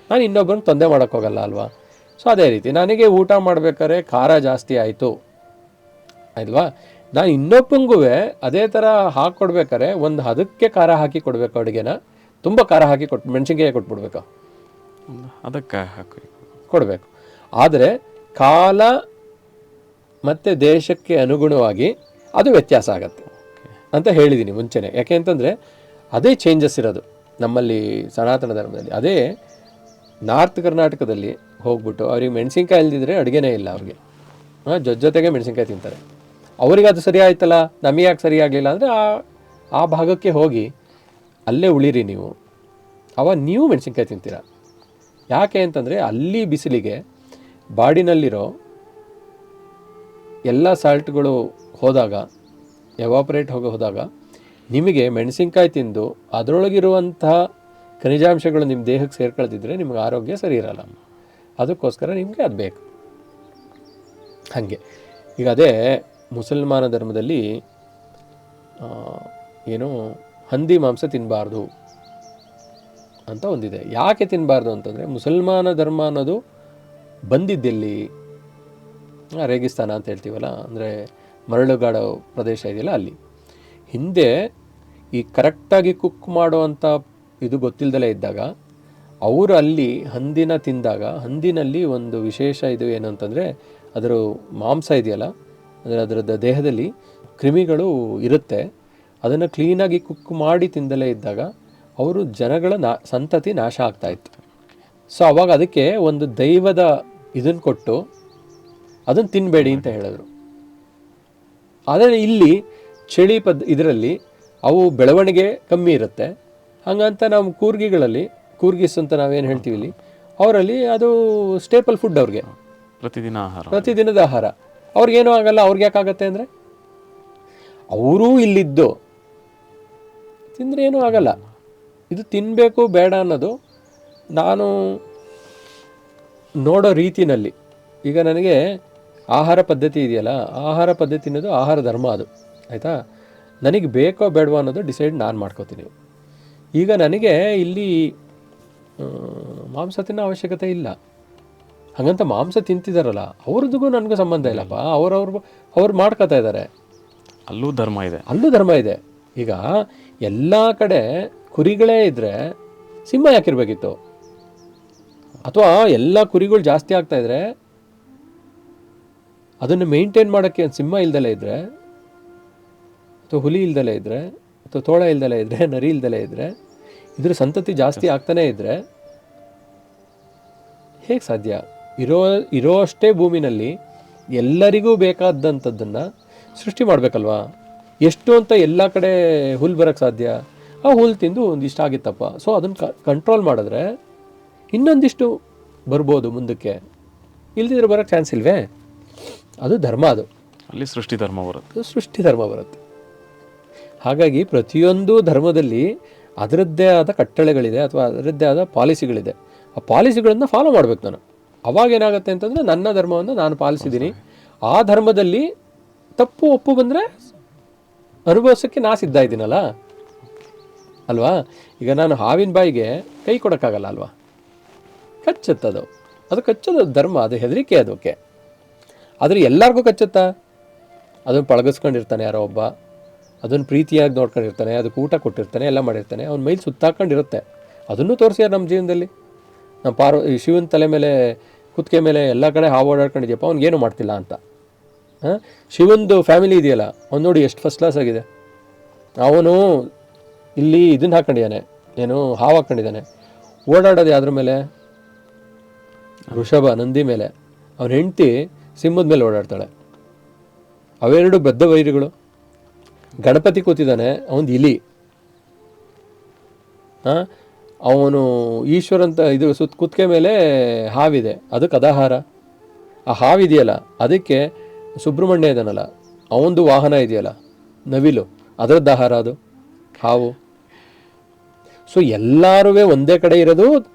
ನಾನು ಇನ್ನೊಬ್ಬನಿಗೆ ತೊಂದರೆ ಮಾಡೋಕ್ಕೋಗಲ್ಲ ಅಲ್ವಾ? ಸೊ ಅದೇ ರೀತಿ ನನಗೆ ಊಟ ಮಾಡ್ಬೇಕಾದ್ರೆ ಖಾರ ಜಾಸ್ತಿ ಆಯಿತು ಅಲ್ವಾ, ನಾನು ಇನ್ನೊಬ್ಬಂಗೂ ಅದೇ ಥರ ಹಾಕ್ಕೊಡ್ಬೇಕಾದ್ರೆ ಒಂದು ಹದಕ್ಕೆ ಖಾರ ಹಾಕಿ ಕೊಡಬೇಕು. ಅಡುಗೆನ ತುಂಬ ಖಾರ ಹಾಕಿ ಮೆಣಸಿನ್ಕಾಯಿ ಕೊಟ್ಬಿಡ್ಬೇಕು, ಅದಕ್ಕೆ ಹಾಕಿ ಕೊಡಬೇಕು. ಆದರೆ ಕಾಲ ಮತ್ತು ದೇಶಕ್ಕೆ ಅನುಗುಣವಾಗಿ ಅದು ವ್ಯತ್ಯಾಸ ಆಗತ್ತೆ ಅಂತ ಹೇಳಿದ್ದೀನಿ ಮುಂಚೆನೇ. ಯಾಕೆ ಅಂತಂದರೆ ಅದೇ ಚೇಂಜಸ್ ಇರೋದು ನಮ್ಮಲ್ಲಿ ಸನಾತನ ಧರ್ಮದಲ್ಲಿ. ಅದೇ ನಾರ್ತ್ ಕರ್ನಾಟಕದಲ್ಲಿ ಹೋಗ್ಬಿಟ್ಟು ಅವ್ರಿಗೆ ಮೆಣಸಿನ್ಕಾಯಿ ಇಲ್ದಿದ್ರೆ ಅಡುಗೆನೇ ಇಲ್ಲ ಅವ್ರಿಗೆ. ಜೊತೆಗೆ ಮೆಣಸಿನ್ಕಾಯಿ ತಿಂತಾರೆ. ಅವ್ರಿಗೆ ಅದು ಸರಿ ಆಯ್ತಲ್ಲ, ನಮಗೆ ಯಾಕೆ ಸರಿ ಆಗಲಿಲ್ಲ ಅಂದರೆ ಆ ಭಾಗಕ್ಕೆ ಹೋಗಿ ಅಲ್ಲೇ ಉಳಿರಿ ನೀವು, ಅವಾಗ ನೀವು ಮೆಣಸಿನ್ಕಾಯಿ ತಿಂತೀರ. ಯಾಕೆ ಅಂತಂದರೆ ಅಲ್ಲಿ ಬಿಸಿಲಿಗೆ ಬಾಡಿನಲ್ಲಿರೋ ಎಲ್ಲ ಸಾಲ್ಟ್ಗಳು ಎವಾಪರೇಟ್ ಹೋದಾಗ ನಿಮಗೆ ಮೆಣಸಿನ್ಕಾಯಿ ತಿಂದು ಅದರೊಳಗಿರುವಂತಹ ಖನಿಜಾಂಶಗಳು ನಿಮ್ಮ ದೇಹಕ್ಕೆ ಸೇರ್ಕೊಳ್ತಿದ್ರೆ ನಿಮಗೆ ಆರೋಗ್ಯ ಸರಿ ಇರಲ್ಲ. ಅದಕ್ಕೋಸ್ಕರ ನಿಮಗೆ ಅದು ಬೇಕು. ಹಾಗೆ ಈಗ ಅದೇ ಮುಸಲ್ಮಾನ ಧರ್ಮದಲ್ಲಿ ಏನು ಹಂದಿ ಮಾಂಸ ತಿನ್ನಬಾರ್ದು ಅಂತ ಒಂದಿದೆ. ಯಾಕೆ ತಿನ್ನಬಾರ್ದು ಅಂತಂದರೆ ಮುಸಲ್ಮಾನ ಧರ್ಮ ಅನ್ನೋದು ಬಂದಿದ್ದೆಲ್ಲಿ? ರೇಗಿಸ್ತಾನ ಅಂತ ಹೇಳ್ತೀವಲ್ಲ, ಅಂದರೆ ಮರಳುಗಾಡು ಪ್ರದೇಶ ಇದೆಯಲ್ಲ ಅಲ್ಲಿ. ಹಿಂದೆ ಈ ಕರೆಕ್ಟಾಗಿ ಕುಕ್ ಮಾಡುವಂಥ ಇದು ಗೊತ್ತಿಲ್ಲದಲೇ ಇದ್ದಾಗ ಅವರು ಅಲ್ಲಿ ಹಂದಿನ ತಿಂದಾಗ ಹಂದಿನಲ್ಲಿ ಒಂದು ವಿಶೇಷ ಇದು ಏನು ಅಂತಂದರೆ ಅದರ ಮಾಂಸ ಇದೆಯಲ್ಲ, ಅಂದರೆ ಅದರದ್ದು ದೇಹದಲ್ಲಿ ಕ್ರಿಮಿಗಳು ಇರುತ್ತೆ. ಅದನ್ನು ಕ್ಲೀನಾಗಿ ಕುಕ್ ಮಾಡಿ ತಿಂದಲೇ ಇದ್ದಾಗ ಅವರು ಜನಗಳ ಸಂತತಿ ನಾಶ ಆಗ್ತಾಯಿತ್ತು. ಸೊ ಅವಾಗ ಅದಕ್ಕೆ ಒಂದು ದೈವದ ಇದನ್ನು ಕೊಟ್ಟು ಅದನ್ನು ತಿನ್ನಬೇಡಿ ಅಂತ ಹೇಳಿದ್ರು. ಆದರೆ ಇಲ್ಲಿ ಚಳಿ ಇದರಲ್ಲಿ ಅವು ಬೆಳವಣಿಗೆ ಕಮ್ಮಿ ಇರುತ್ತೆ. ಹಾಗಂತ ನಾವು ಕೂರ್ಗಿಸ್ ಅಂತ ನಾವೇನು ಹೇಳ್ತೀವಿ ಇಲ್ಲಿ, ಅವರಲ್ಲಿ ಅದು ಸ್ಟೇಪಲ್ ಫುಡ್ ಅವ್ರಿಗೆ, ಪ್ರತಿದಿನದ ಆಹಾರ. ಅವ್ರಿಗೇನೂ ಆಗಲ್ಲ. ಅವ್ರಿಗೆ ಯಾಕಾಗತ್ತೆ ಅಂದರೆ ಅವರೂ ಇಲ್ಲಿದ್ದು ತಿಂದರೆ ಏನೂ ಆಗಲ್ಲ. ಇದು ತಿನ್ನಬೇಕು ಬೇಡ ಅನ್ನೋದು ನಾನು ನೋಡೋ ರೀತಿನಲ್ಲಿ. ಈಗ ನನಗೆ ಆಹಾರ ಪದ್ಧತಿ ಇದೆಯಲ್ಲ, ಆಹಾರ ಪದ್ಧತಿ ಅನ್ನೋದು ಆಹಾರ ಧರ್ಮ ಅದು, ಆಯಿತಾ? ನನಗೆ ಬೇಕೋ ಬೇಡವೋ ಅನ್ನೋದು ಡಿಸೈಡ್ ನಾನು ಮಾಡ್ಕೋತೀನಿ. ಈಗ ನನಗೆ ಇಲ್ಲಿ ಮಾಂಸ ತಿನ್ನೋ ಅವಶ್ಯಕತೆ ಇಲ್ಲ. ಹಾಗಂತ ಮಾಂಸ ತಿಂತಿದ್ದಾರಲ್ಲ ಅವ್ರದ್ದು ನನಗೂ ಸಂಬಂಧ ಇಲ್ಲಪ್ಪ. ಅವ್ರು ಮಾಡ್ಕೋತಾ ಇದ್ದಾರೆ. ಅಲ್ಲೂ ಧರ್ಮ ಇದೆ. ಈಗ ಎಲ್ಲ ಕಡೆ ಕುರಿಗಳೇ ಇದ್ದರೆ ಸಿಂಹ ಯಾಕಿರಬೇಕಿತ್ತು? ಅಥವಾ ಎಲ್ಲ ಕುರಿಗಳು ಜಾಸ್ತಿ ಆಗ್ತಾ ಇದ್ರೆ ಅದನ್ನು ಮೇಂಟೈನ್ ಮಾಡೋಕ್ಕೆ ಸಿಂಹ ಇಲ್ದಲೇ ಇದ್ದರೆ, ಅಥವಾ ಹುಲಿ ಇಲ್ದಲೇ ಇದ್ದರೆ, ಅಥವಾ ತೋಳ ಇಲ್ದಲೇ ಇದ್ದರೆ, ನರಿ ಇಲ್ದಲೇ ಇದ್ದರೆ, ಇದ್ರ ಸಂತತಿ ಜಾಸ್ತಿ ಆಗ್ತಾನೇ ಇದ್ದರೆ ಹೇಗೆ ಸಾಧ್ಯ? ಇರೋ ಅಷ್ಟೇ ಭೂಮಿನಲ್ಲಿ ಎಲ್ಲರಿಗೂ ಬೇಕಾದಂಥದ್ದನ್ನು ಸೃಷ್ಟಿ ಮಾಡಬೇಕಲ್ವಾ? ಎಷ್ಟು ಅಂತ ಎಲ್ಲ ಕಡೆ ಹುಲ್ಲು ಬರೋಕ್ಕೆ ಸಾಧ್ಯ? ಆ ಹುಲ್ಲು ತಿಂದು ಒಂದಿಷ್ಟು ಆಗಿತ್ತಪ್ಪ, ಸೊ ಅದನ್ನು ಕಂಟ್ರೋಲ್ ಮಾಡಿದ್ರೆ ಇನ್ನೊಂದಿಷ್ಟು ಬರ್ಬೋದು ಮುಂದಕ್ಕೆ, ಇಲ್ದಿದ್ರೆ ಬರೋಕ್ಕೆ ಚಾನ್ಸ್ ಇಲ್ವೇ? ಅದು ಧರ್ಮ. ಅದು ಅಲ್ಲಿ ಸೃಷ್ಟಿ ಧರ್ಮ ಬರುತ್ತೆ. ಅದು ಸೃಷ್ಟಿ ಧರ್ಮ ಬರುತ್ತೆ. ಹಾಗಾಗಿ ಪ್ರತಿಯೊಂದು ಧರ್ಮದಲ್ಲಿ ಅದರದ್ದೇ ಆದ ಕಟ್ಟಳೆಗಳಿದೆ ಅಥವಾ ಅದರದ್ದೇ ಆದ ಪಾಲಿಸಿಗಳಿದೆ. ಆ ಪಾಲಿಸಿಗಳನ್ನು ಫಾಲೋ ಮಾಡಬೇಕು ನಾನು. ಅವಾಗ ಏನಾಗುತ್ತೆ ಅಂತಂದರೆ ನನ್ನ ಧರ್ಮವನ್ನು ನಾನು ಪಾಲಿಸಿದ್ದೀನಿ, ಆ ಧರ್ಮದಲ್ಲಿ ತಪ್ಪು ಒಪ್ಪು ಬಂದರೆ ಅನುಭವಿಸೋಕ್ಕೆ ನಾ ಸಿದ್ಧ ಇದ್ದೀನಲ್ಲ ಅಲ್ವಾ? ಈಗ ನಾನು ಹಾವಿನ ಬಾಯಿಗೆ ಕೈ ಕೊಡೋಕ್ಕಾಗಲ್ಲ ಅಲ್ವಾ? ಕಚ್ಚುತ್ತದು, ಅದು ಕಚ್ಚೋದು ಧರ್ಮ, ಅದು ಹೆದರಿಕೆ ಅದಕ್ಕೆ. ಆದರೆ ಎಲ್ಲರಿಗೂ ಕಚ್ಚುತ್ತಾ? ಅದನ್ನು ಪಳಗಿಸ್ಕೊಂಡಿರ್ತಾನೆ ಯಾರೋ ಒಬ್ಬ, ಅದನ್ನು ಪ್ರೀತಿಯಾಗಿ ನೋಡ್ಕೊಂಡಿರ್ತಾನೆ, ಅದಕ್ಕೆ ಊಟ ಕೊಟ್ಟಿರ್ತಾನೆ, ಎಲ್ಲ ಮಾಡಿರ್ತಾನೆ, ಅವ್ನ ಮೈಲಿ ಸುತ್ತಾಕೊಂಡಿರುತ್ತೆ. ಅದನ್ನು ತೋರಿಸ್ಯಾರ ನಮ್ಮ ಜೀವನದಲ್ಲಿ. ನಮ್ಮ ಶಿವನ ತಲೆ ಮೇಲೆ ಕುತ್ತಿಗೆ ಮೇಲೆ ಎಲ್ಲ ಕಡೆ ಹಾವು ಓಡಾಡ್ಕೊಂಡಿದ್ಯಪ್ಪ, ಅವ್ನಿಗೇನು ಮಾಡ್ತಿಲ್ಲ ಅಂತ. ಶಿವಂದು ಫ್ಯಾಮಿಲಿ ಇದೆಯಲ್ಲ, ಅವ್ನು ನೋಡಿ ಎಷ್ಟು ಫಸ್ಟ್ ಕ್ಲಾಸ್ ಆಗಿದೆ. ಅವನು ಇಲ್ಲಿ ಇದನ್ನು ಹಾಕ್ಕೊಂಡಿದ್ದಾನೆ, ಏನು ಹಾವು ಹಾಕ್ಕೊಂಡಿದ್ದಾನೆ. ಓಡಾಡೋದು ಯಾವ್ದ್ರ ಮೇಲೆ? ವೃಷಭ, ನಂದಿ ಮೇಲೆ. ಅವನ ಹೆಂಡತಿ ಸಿಂಹದ ಮೇಲೆ ಓಡಾಡ್ತಾಳೆ. ಅವೆರಡು ಬದ್ಧ ವೈರಿಗಳು. ಗಣಪತಿ ಕೂತಿದ್ದಾನೆ, ಅವನು ಇಲಿ. ಅವನು ಈಶ್ವರಂತ ಇದು ಕುತ್ತಿಗೆ ಮೇಲೆ ಹಾವಿದೆ, ಅದಕ್ಕೆ ಅದಾಹಾರ. ಆ ಹಾವಿದೆಯಲ್ಲ ಅದಕ್ಕೆ ಸುಬ್ರಹ್ಮಣ್ಯ ಇದ್ದಾನಲ್ಲ, ಅವನದು ವಾಹನ ಇದೆಯಲ್ಲ ನವಿಲು, ಅದರದ್ದು ಆಹಾರ ಅದು ಹಾವು. ಸೊ ಎಲ್ಲರೂ ಒಂದೇ ಕಡೆ ಇರೋದು,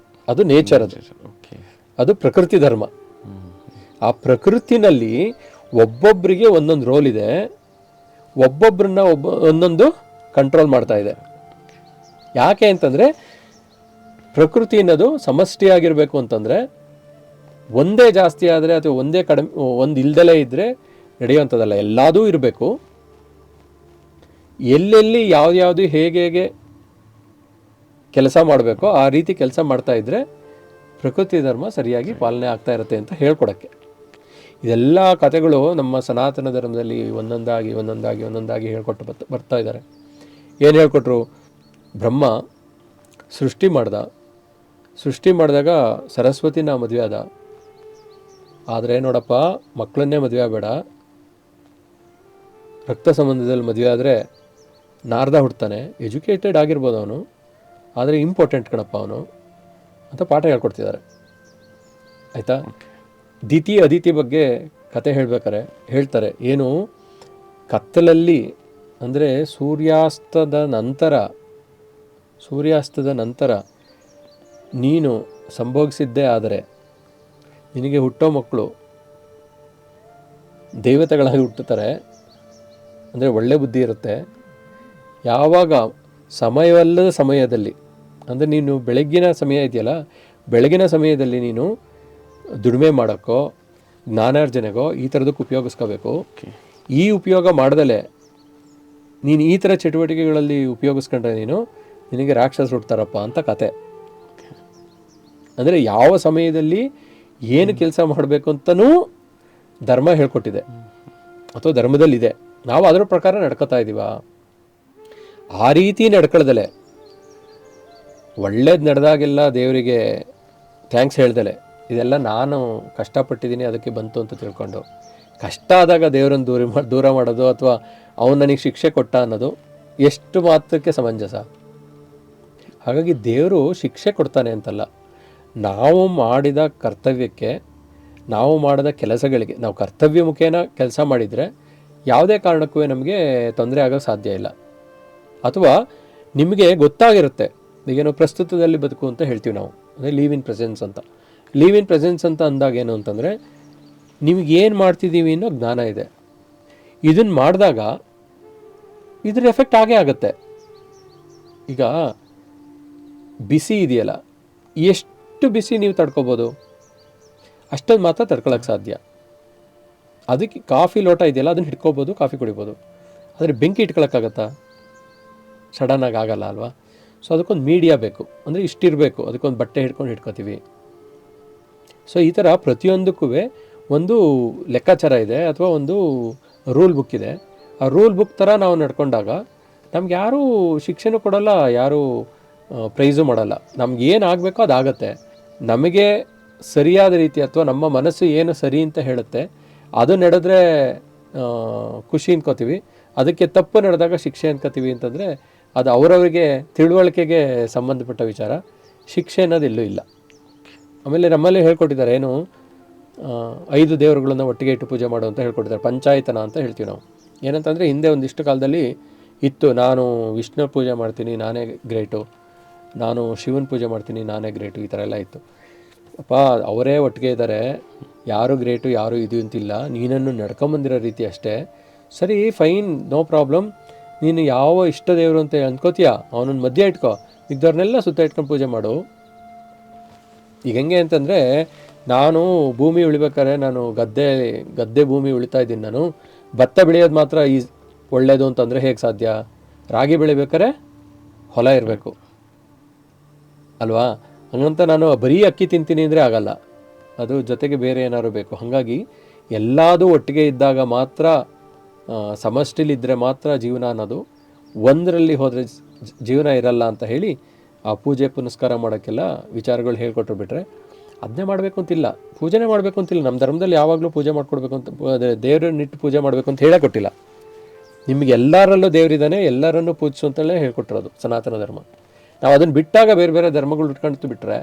ಅದು ನೇಚರ್, ಅದು ಪ್ರಕೃತಿ ಧರ್ಮ. ಆ ಪ್ರಕೃತಿನಲ್ಲಿ ಒಬ್ಬೊಬ್ಬರಿಗೆ ಒಂದೊಂದು ರೋಲ್ ಇದೆ, ಒಬ್ಬೊಬ್ಬರನ್ನ ಒಂದೊಂದು ಕಂಟ್ರೋಲ್ ಮಾಡ್ತಾ ಇದೆ. ಯಾಕೆ ಅಂತಂದರೆ ಪ್ರಕೃತಿ ಅನ್ನೋದು ಸಮಷ್ಟಿಯಾಗಿರಬೇಕು ಅಂತಂದರೆ ಒಂದೇ ಜಾಸ್ತಿ ಆದರೆ ಅಥವಾ ಒಂದೇ ಕಡಿಮೆ, ಒಂದು ಇಲ್ದಲೇ ಇದ್ದರೆ ನಡೆಯುವಂಥದ್ದಲ್ಲ, ಎಲ್ಲದೂ ಇರಬೇಕು. ಎಲ್ಲೆಲ್ಲಿ ಯಾವ್ದು ಹೇಗೆ ಕೆಲಸ ಮಾಡಬೇಕೋ ಆ ರೀತಿ ಕೆಲಸ ಮಾಡ್ತಾ ಇದ್ದರೆ ಪ್ರಕೃತಿ ಧರ್ಮ ಸರಿಯಾಗಿ ಪಾಲನೆ ಆಗ್ತಾ ಇರುತ್ತೆ ಅಂತ ಹೇಳ್ಕೊಡೋಕ್ಕೆ. ಇದೆಲ್ಲ ಕಥೆಗಳು ನಮ್ಮ ಸನಾತನ ಧರ್ಮದಲ್ಲಿ ಒಂದೊಂದಾಗಿ ಹೇಳ್ಕೊಟ್ಟು ಬರ್ತಾ ಇದ್ದಾರೆ. ಏನು ಹೇಳ್ಕೊಟ್ರು? ಬ್ರಹ್ಮ ಸೃಷ್ಟಿ ಮಾಡಿದಾಗ ಸರಸ್ವತಿನ ಮದುವೆ ಆದ. ಆದರೆ ನೋಡಪ್ಪ, ಮಕ್ಕಳನ್ನೇ ಮದುವೆ ಆಗಬೇಡ, ರಕ್ತ ಸಂಬಂಧದಲ್ಲಿ ಮದುವೆ ಆದರೆ ನಾರದ ಹುಡ್ತಾನೆ, ಎಜುಕೇಟೆಡ್ ಆಗಿರ್ಬೋದು ಅವನು, ಆದರೆ ಇಂಪಾರ್ಟೆಂಟ್ ಕಣಪ್ಪ ಅವನು ಅಂತ ಪಾಠ ಹೇಳ್ಕೊಡ್ತಿದ್ದಾರೆ. ಆಯಿತಾ? ದಿತಿ ಅದಿತಿ ಬಗ್ಗೆ ಕತೆ ಹೇಳ್ತಾರೆ. ಏನು, ಕತ್ತಲಲ್ಲಿ ಅಂದರೆ ಸೂರ್ಯಾಸ್ತದ ನಂತರ ನೀನು ಸಂಭೋಗಿಸಿದ್ದೇ ಆದರೆ ನಿನಗೆ ಹುಟ್ಟೋ ಮಕ್ಕಳು ದೇವತೆಗಳಾಗಿ ಹುಟ್ಟುತ್ತಾರೆ. ಅಂದರೆ ಒಳ್ಳೆ ಬುದ್ಧಿ ಇರುತ್ತೆ. ಯಾವಾಗ ಸಮಯವಲ್ಲದ ಸಮಯದಲ್ಲಿ, ಅಂದರೆ ನೀನು ಬೆಳಗ್ಗಿನ ಸಮಯ ಇದೆಯಲ್ಲ, ಬೆಳಗಿನ ಸಮಯದಲ್ಲಿ ನೀನು ದುಡಿಮೆ ಮಾಡೋಕ್ಕೋ ಜ್ಞಾನಾರ್ಜನೆಗೋ ಈ ಥರದಕ್ಕೆ ಉಪಯೋಗಿಸ್ಕೋಬೇಕು. ಈ ಉಪಯೋಗ ಮಾಡ್ದಲೇ ನೀನು ಈ ಥರ ಚಟುವಟಿಕೆಗಳಲ್ಲಿ ಉಪಯೋಗಿಸ್ಕೊಂಡ್ರೆ ನಿನಗೆ ರಾಕ್ಷಸರು ಹುಡ್ತಾರಪ್ಪ ಅಂತ ಕತೆ. ಅಂದರೆ ಯಾವ ಸಮಯದಲ್ಲಿ ಏನು ಕೆಲಸ ಮಾಡಬೇಕು ಅಂತಲೂ ಧರ್ಮ ಹೇಳ್ಕೊಟ್ಟಿದೆ ಅಥವಾ ಧರ್ಮದಲ್ಲಿದೆ. ನಾವು ಅದರ ಪ್ರಕಾರ ನಡ್ಕೋತಾ ಇದ್ದೀವ? ಆ ರೀತಿ ನಡ್ಕೊಳ್ದಲೆ, ಒಳ್ಳೇದು ನಡೆದಾಗೆಲ್ಲ ದೇವರಿಗೆ ಥ್ಯಾಂಕ್ಸ್ ಹೇಳ್ದಲೆ, ಇದೆಲ್ಲ ನಾನು ಕಷ್ಟಪಟ್ಟಿದ್ದೀನಿ ಅದಕ್ಕೆ ಬಂತು ಅಂತ ತಿಳ್ಕೊಂಡು, ಕಷ್ಟ ಆದಾಗ ದೇವರನ್ನು ದೂರ ಮಾಡೋದು ಅಥವಾ ಅವನು ನನಗೆ ಶಿಕ್ಷೆ ಕೊಟ್ಟ ಅನ್ನೋದು ಎಷ್ಟು ಮಾತ್ರಕ್ಕೆ ಸಮಂಜಸ? ಹಾಗಾಗಿ ದೇವರು ಶಿಕ್ಷೆ ಕೊಡ್ತಾನೆ ಅಂತಲ್ಲ, ನಾವು ಮಾಡಿದ ಕರ್ತವ್ಯಕ್ಕೆ, ನಾವು ಮಾಡಿದ ಕೆಲಸಗಳಿಗೆ, ನಾವು ಕರ್ತವ್ಯ ಮುಖೇನ ಕೆಲಸ ಮಾಡಿದರೆ ಯಾವುದೇ ಕಾರಣಕ್ಕೂ ನಮಗೆ ತೊಂದರೆ ಆಗೋಕ್ಕೆ ಸಾಧ್ಯ ಇಲ್ಲ. ಅಥವಾ ನಿಮಗೆ ಗೊತ್ತಾಗಿರುತ್ತೆ, ಈಗೇನೋ ಪ್ರಸ್ತುತದಲ್ಲಿ ಬದುಕು ಅಂತ ಹೇಳ್ತೀವಿ ನಾವು, ಅಂದರೆ ಲೀವ್ ಇನ್ ಪ್ರೆಸೆನ್ಸ್ ಅಂತ. ಲೀವ್ ಇನ್ ಪ್ರೆಸೆನ್ಸ್ ಅಂತ ಅಂದಾಗ ಏನು ಅಂತಂದರೆ, ನಿಮಗೇನು ಮಾಡ್ತಿದ್ದೀವಿ ಅನ್ನೋ ಜ್ಞಾನ ಇದೆ. ಇದನ್ನು ಮಾಡಿದಾಗ ಇದ್ರ ಎಫೆಕ್ಟ್ ಆಗೇ ಆಗುತ್ತೆ. ಈಗ ಬಿಸಿ ಇದೆಯಲ್ಲ, ಎಷ್ಟು ಬಿಸಿ ನೀವು ತಡ್ಕೊಬೋದು, ಅಷ್ಟೊಂದು ಮಾತ್ರ ತಡ್ಕೊಳಕ್ಕೆ ಸಾಧ್ಯ. ಅದಕ್ಕೆ ಕಾಫಿ ಲೋಟ ಇದೆಯಲ್ಲ, ಅದನ್ನು ಹಿಡ್ಕೊಬೋದು, ಕಾಫಿ ಕುಡಿಬೋದು. ಆದರೆ ಬೆಂಕಿ ಇಟ್ಕೊಳಕ್ಕಾಗತ್ತಾ? ಸಡನ್ನಾಗಿ ಆಗಲ್ಲ ಅಲ್ವಾ? ಸೊ ಅದಕ್ಕೊಂದು ಮೀಡಿಯಾ ಬೇಕು, ಅಂದರೆ ಇಷ್ಟಿರಬೇಕು, ಅದಕ್ಕೊಂದು ಬಟ್ಟೆ ಹಿಡ್ಕೊಂಡು ಇಟ್ಕೋತೀವಿ. ಸೊ ಈ ಥರ ಪ್ರತಿಯೊಂದಕ್ಕೂ ಒಂದು ಲೆಕ್ಕಾಚಾರ ಇದೆ ಅಥವಾ ಒಂದು ರೂಲ್ ಬುಕ್ ಇದೆ. ಆ ರೂಲ್ ಬುಕ್ ಥರ ನಾವು ನಡ್ಕೊಂಡಾಗ ನಮ್ಗೆ ಯಾರೂ ಶಿಕ್ಷೆನೂ ಕೊಡೋಲ್ಲ, ಯಾರೂ ಪ್ರೈಸು ಮಾಡಲ್ಲ. ನಮ್ಗೆ ಏನು ಆಗಬೇಕೋ ಅದಾಗತ್ತೆ. ನಮಗೆ ಸರಿಯಾದ ರೀತಿ ಅಥವಾ ನಮ್ಮ ಮನಸ್ಸು ಏನು ಸರಿ ಅಂತ ಹೇಳುತ್ತೆ ಅದು ನಡೆದ್ರೆ ಖುಷಿ ಅನ್ಕೋತೀವಿ. ಅದಕ್ಕೆ ತಪ್ಪು ನಡೆದಾಗ ಶಿಕ್ಷೆ ಅನ್ಕೋತೀವಿ ಅಂತಂದರೆ ಅದು ಅವರವರಿಗೆ ತಿಳುವಳಿಕೆಗೆ ಸಂಬಂಧಪಟ್ಟ ವಿಚಾರ. ಶಿಕ್ಷೆ ಅನ್ನೋದು ಎಲ್ಲೂ ಇಲ್ಲ. ಆಮೇಲೆ ನಮ್ಮಲ್ಲಿ ಹೇಳ್ಕೊಟ್ಟಿದ್ದಾರೆ, ಏನು 5 ದೇವರುಗಳನ್ನು ಒಟ್ಟಿಗೆ ಇಟ್ಟು ಪೂಜೆ ಮಾಡು ಅಂತ ಹೇಳ್ಕೊಟ್ಟಿದ್ದಾರೆ. ಪಂಚಾಯತನ ಅಂತ ಹೇಳ್ತೀವಿ ನಾವು. ಏನಂತಂದರೆ ಹಿಂದೆ ಒಂದಿಷ್ಟು ಕಾಲದಲ್ಲಿ ಇತ್ತು, ನಾನು ವಿಷ್ಣು ಪೂಜೆ ಮಾಡ್ತೀನಿ ನಾನೇ ಗ್ರೇಟು, ನಾನು ಶಿವನ ಪೂಜೆ ಮಾಡ್ತೀನಿ ನಾನೇ ಗ್ರೇಟು, ಈ ಥರ ಎಲ್ಲ ಇತ್ತು. ಅಪ್ಪ ಅವರೇ ಒಟ್ಟಿಗೆ ಇದ್ದಾರೆ, ಯಾರು ಗ್ರೇಟು ಯಾರು ಇದು ಅಂತಿಲ್ಲ, ನೀನನ್ನು ನಡ್ಕೊಂಬಂದಿರೋ ರೀತಿ ಅಷ್ಟೇ. ಸರಿ ಫೈನ್, ನೋ ಪ್ರಾಬ್ಲಮ್. ನೀನು ಯಾವ ಇಷ್ಟ ದೇವರು ಅಂತ ಅಂದ್ಕೋತೀಯ ಅವನನ್ನು ಮಧ್ಯೆ ಇಟ್ಕೋ, ಇದ್ದವ್ರನ್ನೆಲ್ಲ ಸುತ್ತ ಇಟ್ಕೊಂಡು ಪೂಜೆ ಮಾಡು. ಈಗ ಹೆಂಗೆ ಅಂತಂದರೆ, ನಾನು ಭೂಮಿ ಉಳಿಬೇಕಾದ್ರೆ ನಾನು ಗದ್ದೆ ಭೂಮಿ ಉಳಿತಾ ಇದ್ದೀನಿ, ನಾನು ಭತ್ತ ಬೆಳೆಯೋದು ಮಾತ್ರ ಒಳ್ಳೆಯದು ಅಂತಂದರೆ ಹೇಗೆ ಸಾಧ್ಯ? ರಾಗಿ ಬೆಳಿಬೇಕಾದ್ರೆ ಹೊಲ ಇರಬೇಕು ಅಲ್ವಾ? ಹಂಗಂತ ನಾನು ಬರೀ ಅಕ್ಕಿ ತಿಂತೀನಿ ಅಂದರೆ ಆಗಲ್ಲ, ಅದು ಜೊತೆಗೆ ಬೇರೆ ಏನಾದ್ರು ಬೇಕು. ಹಾಗಾಗಿ ಎಲ್ಲದೂ ಒಟ್ಟಿಗೆ ಇದ್ದಾಗ ಮಾತ್ರ, ಸಮಷ್ಟಿಲಿದ್ದರೆ ಮಾತ್ರ ಜೀವನ ಅನ್ನೋದು. ಒಂದರಲ್ಲಿ ಹೋದರೆ ಜೀವನ ಇರಲ್ಲ ಅಂತ ಹೇಳಿ ಆ ಪೂಜೆ ಪುನಸ್ಕಾರ ಮಾಡೋಕ್ಕೆಲ್ಲ ವಿಚಾರಗಳು ಹೇಳ್ಕೊಟ್ರು ಬಿಟ್ರೆ ಅದನ್ನೇ ಮಾಡಬೇಕು ಅಂತಿಲ್ಲ, ಪೂಜೆನೇ ಮಾಡಬೇಕು ಅಂತಿಲ್ಲ. ನಮ್ಮ ಧರ್ಮದಲ್ಲಿ ಯಾವಾಗಲೂ ಪೂಜೆ ಮಾಡ್ಕೊಡ್ಬೇಕು ಅಂತ, ದೇವರನ್ನಿಟ್ಟು ಪೂಜೆ ಮಾಡಬೇಕು ಅಂತ ಹೇಳೇ ಕೊಟ್ಟಿಲ್ಲ. ನಿಮಗೆ ಎಲ್ಲರಲ್ಲೂ ದೇವರಿದ್ದಾನೆ, ಎಲ್ಲರನ್ನೂ ಪೂಜಿಸು ಅಂತಲೇ ಹೇಳ್ಕೊಟ್ಟಿರೋದು ಸನಾತನ ಧರ್ಮ. ನಾವು ಅದನ್ನು ಬಿಟ್ಟಾಗ ಬೇರೆ ಬೇರೆ ಧರ್ಮಗಳು ಇಟ್ಕೊಂಡು ಬಿಟ್ಟರೆ,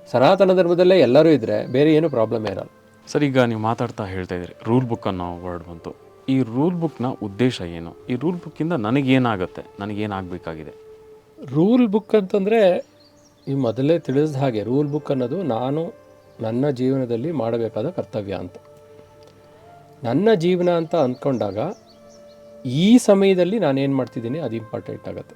ಸನಾತನ ಧರ್ಮದಲ್ಲೇ ಎಲ್ಲರೂ ಇದ್ದರೆ ಬೇರೆ ಏನೂ ಪ್ರಾಬ್ಲಮ್ ಇರಲ್ಲ. ಸರ್, ಈಗ ನೀವು ಮಾತಾಡ್ತಾ ಹೇಳ್ತಾ ಇದ್ದೀರಿ ರೂಲ್ ಬುಕ್ ಅನ್ನೋ ವರ್ಡ್ ಬಂತು. ಈ ರೂಲ್ ಬುಕ್ನ ಉದ್ದೇಶ ಏನು? ಈ ರೂಲ್ ಬುಕ್ಕಿಂದ ನನಗೇನಾಗುತ್ತೆ, ನನಗೇನಾಗಬೇಕಾಗಿದೆ? ರೂಲ್ ಬುಕ್ ಅಂತಂದರೆ ಈ ಮೊದಲೇ ತಿಳಿಸಿದ ಹಾಗೆ, ರೂಲ್ ಬುಕ್ ಅನ್ನೋದು ನಾನು ನನ್ನ ಜೀವನದಲ್ಲಿ ಮಾಡಬೇಕಾದ ಕರ್ತವ್ಯ ಅಂತ. ನನ್ನ ಜೀವನ ಅಂತ ಅಂದ್ಕೊಂಡಾಗ ಈ ಸಮಯದಲ್ಲಿ ನಾನೇನು ಮಾಡ್ತಿದ್ದೀನಿ ಅದು ಇಂಪಾರ್ಟೆಂಟ್ ಆಗುತ್ತೆ.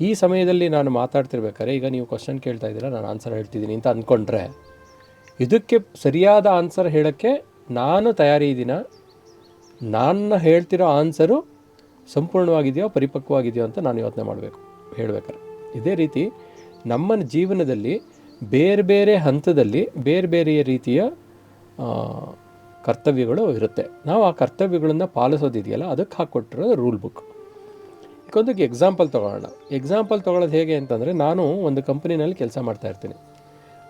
ಈ ಸಮಯದಲ್ಲಿ ನಾನು ಮಾತಾಡ್ತಿರ್ಬೇಕಾದ್ರೆ, ಈಗ ನೀವು ಕ್ವಶನ್ ಕೇಳ್ತಾ ಇದ್ದೀರಾ, ನಾನು ಆನ್ಸರ್ ಹೇಳ್ತಿದ್ದೀನಿ ಅಂತ ಅಂದ್ಕೊಂಡ್ರೆ, ಇದಕ್ಕೆ ಸರಿಯಾದ ಆನ್ಸರ್ ಹೇಳೋಕ್ಕೆ ನಾನು ತಯಾರಿ ಇದ್ದೀನ, ನಾನು ಹೇಳ್ತಿರೋ ಆನ್ಸರು ಸಂಪೂರ್ಣವಾಗಿದೆಯೋ ಪರಿಪಕ್ವವಾಗಿದೆಯೋ ಅಂತ ನಾನು ಯೋಚನೆ ಮಾಡಬೇಕು ಹೇಳ್ಬೇಕಾರೆ. ಇದೇ ರೀತಿ ನಮ್ಮ ಜೀವನದಲ್ಲಿ ಬೇರೆ ಬೇರೆ ಹಂತದಲ್ಲಿ ಬೇರೆ ಬೇರೆ ರೀತಿಯ ಕರ್ತವ್ಯಗಳು ಇರುತ್ತೆ. ನಾವು ಆ ಕರ್ತವ್ಯಗಳನ್ನು ಪಾಲಿಸೋದಿದೆಯಲ್ಲ, ಅದಕ್ಕೆ ಹಾಕ್ಕೊಟ್ಟಿರೋ ರೂಲ್ ಬುಕ್. ಇದಕ್ಕೊಂದಕ್ಕೆ ಎಕ್ಸಾಂಪಲ್ ತೊಗೊಳ್ಳೋದು ಹೇಗೆ ಅಂತಂದರೆ, ನಾನು ಒಂದು ಕಂಪನಿನಲ್ಲಿ ಕೆಲಸ ಮಾಡ್ತಾ ಇರ್ತೀನಿ.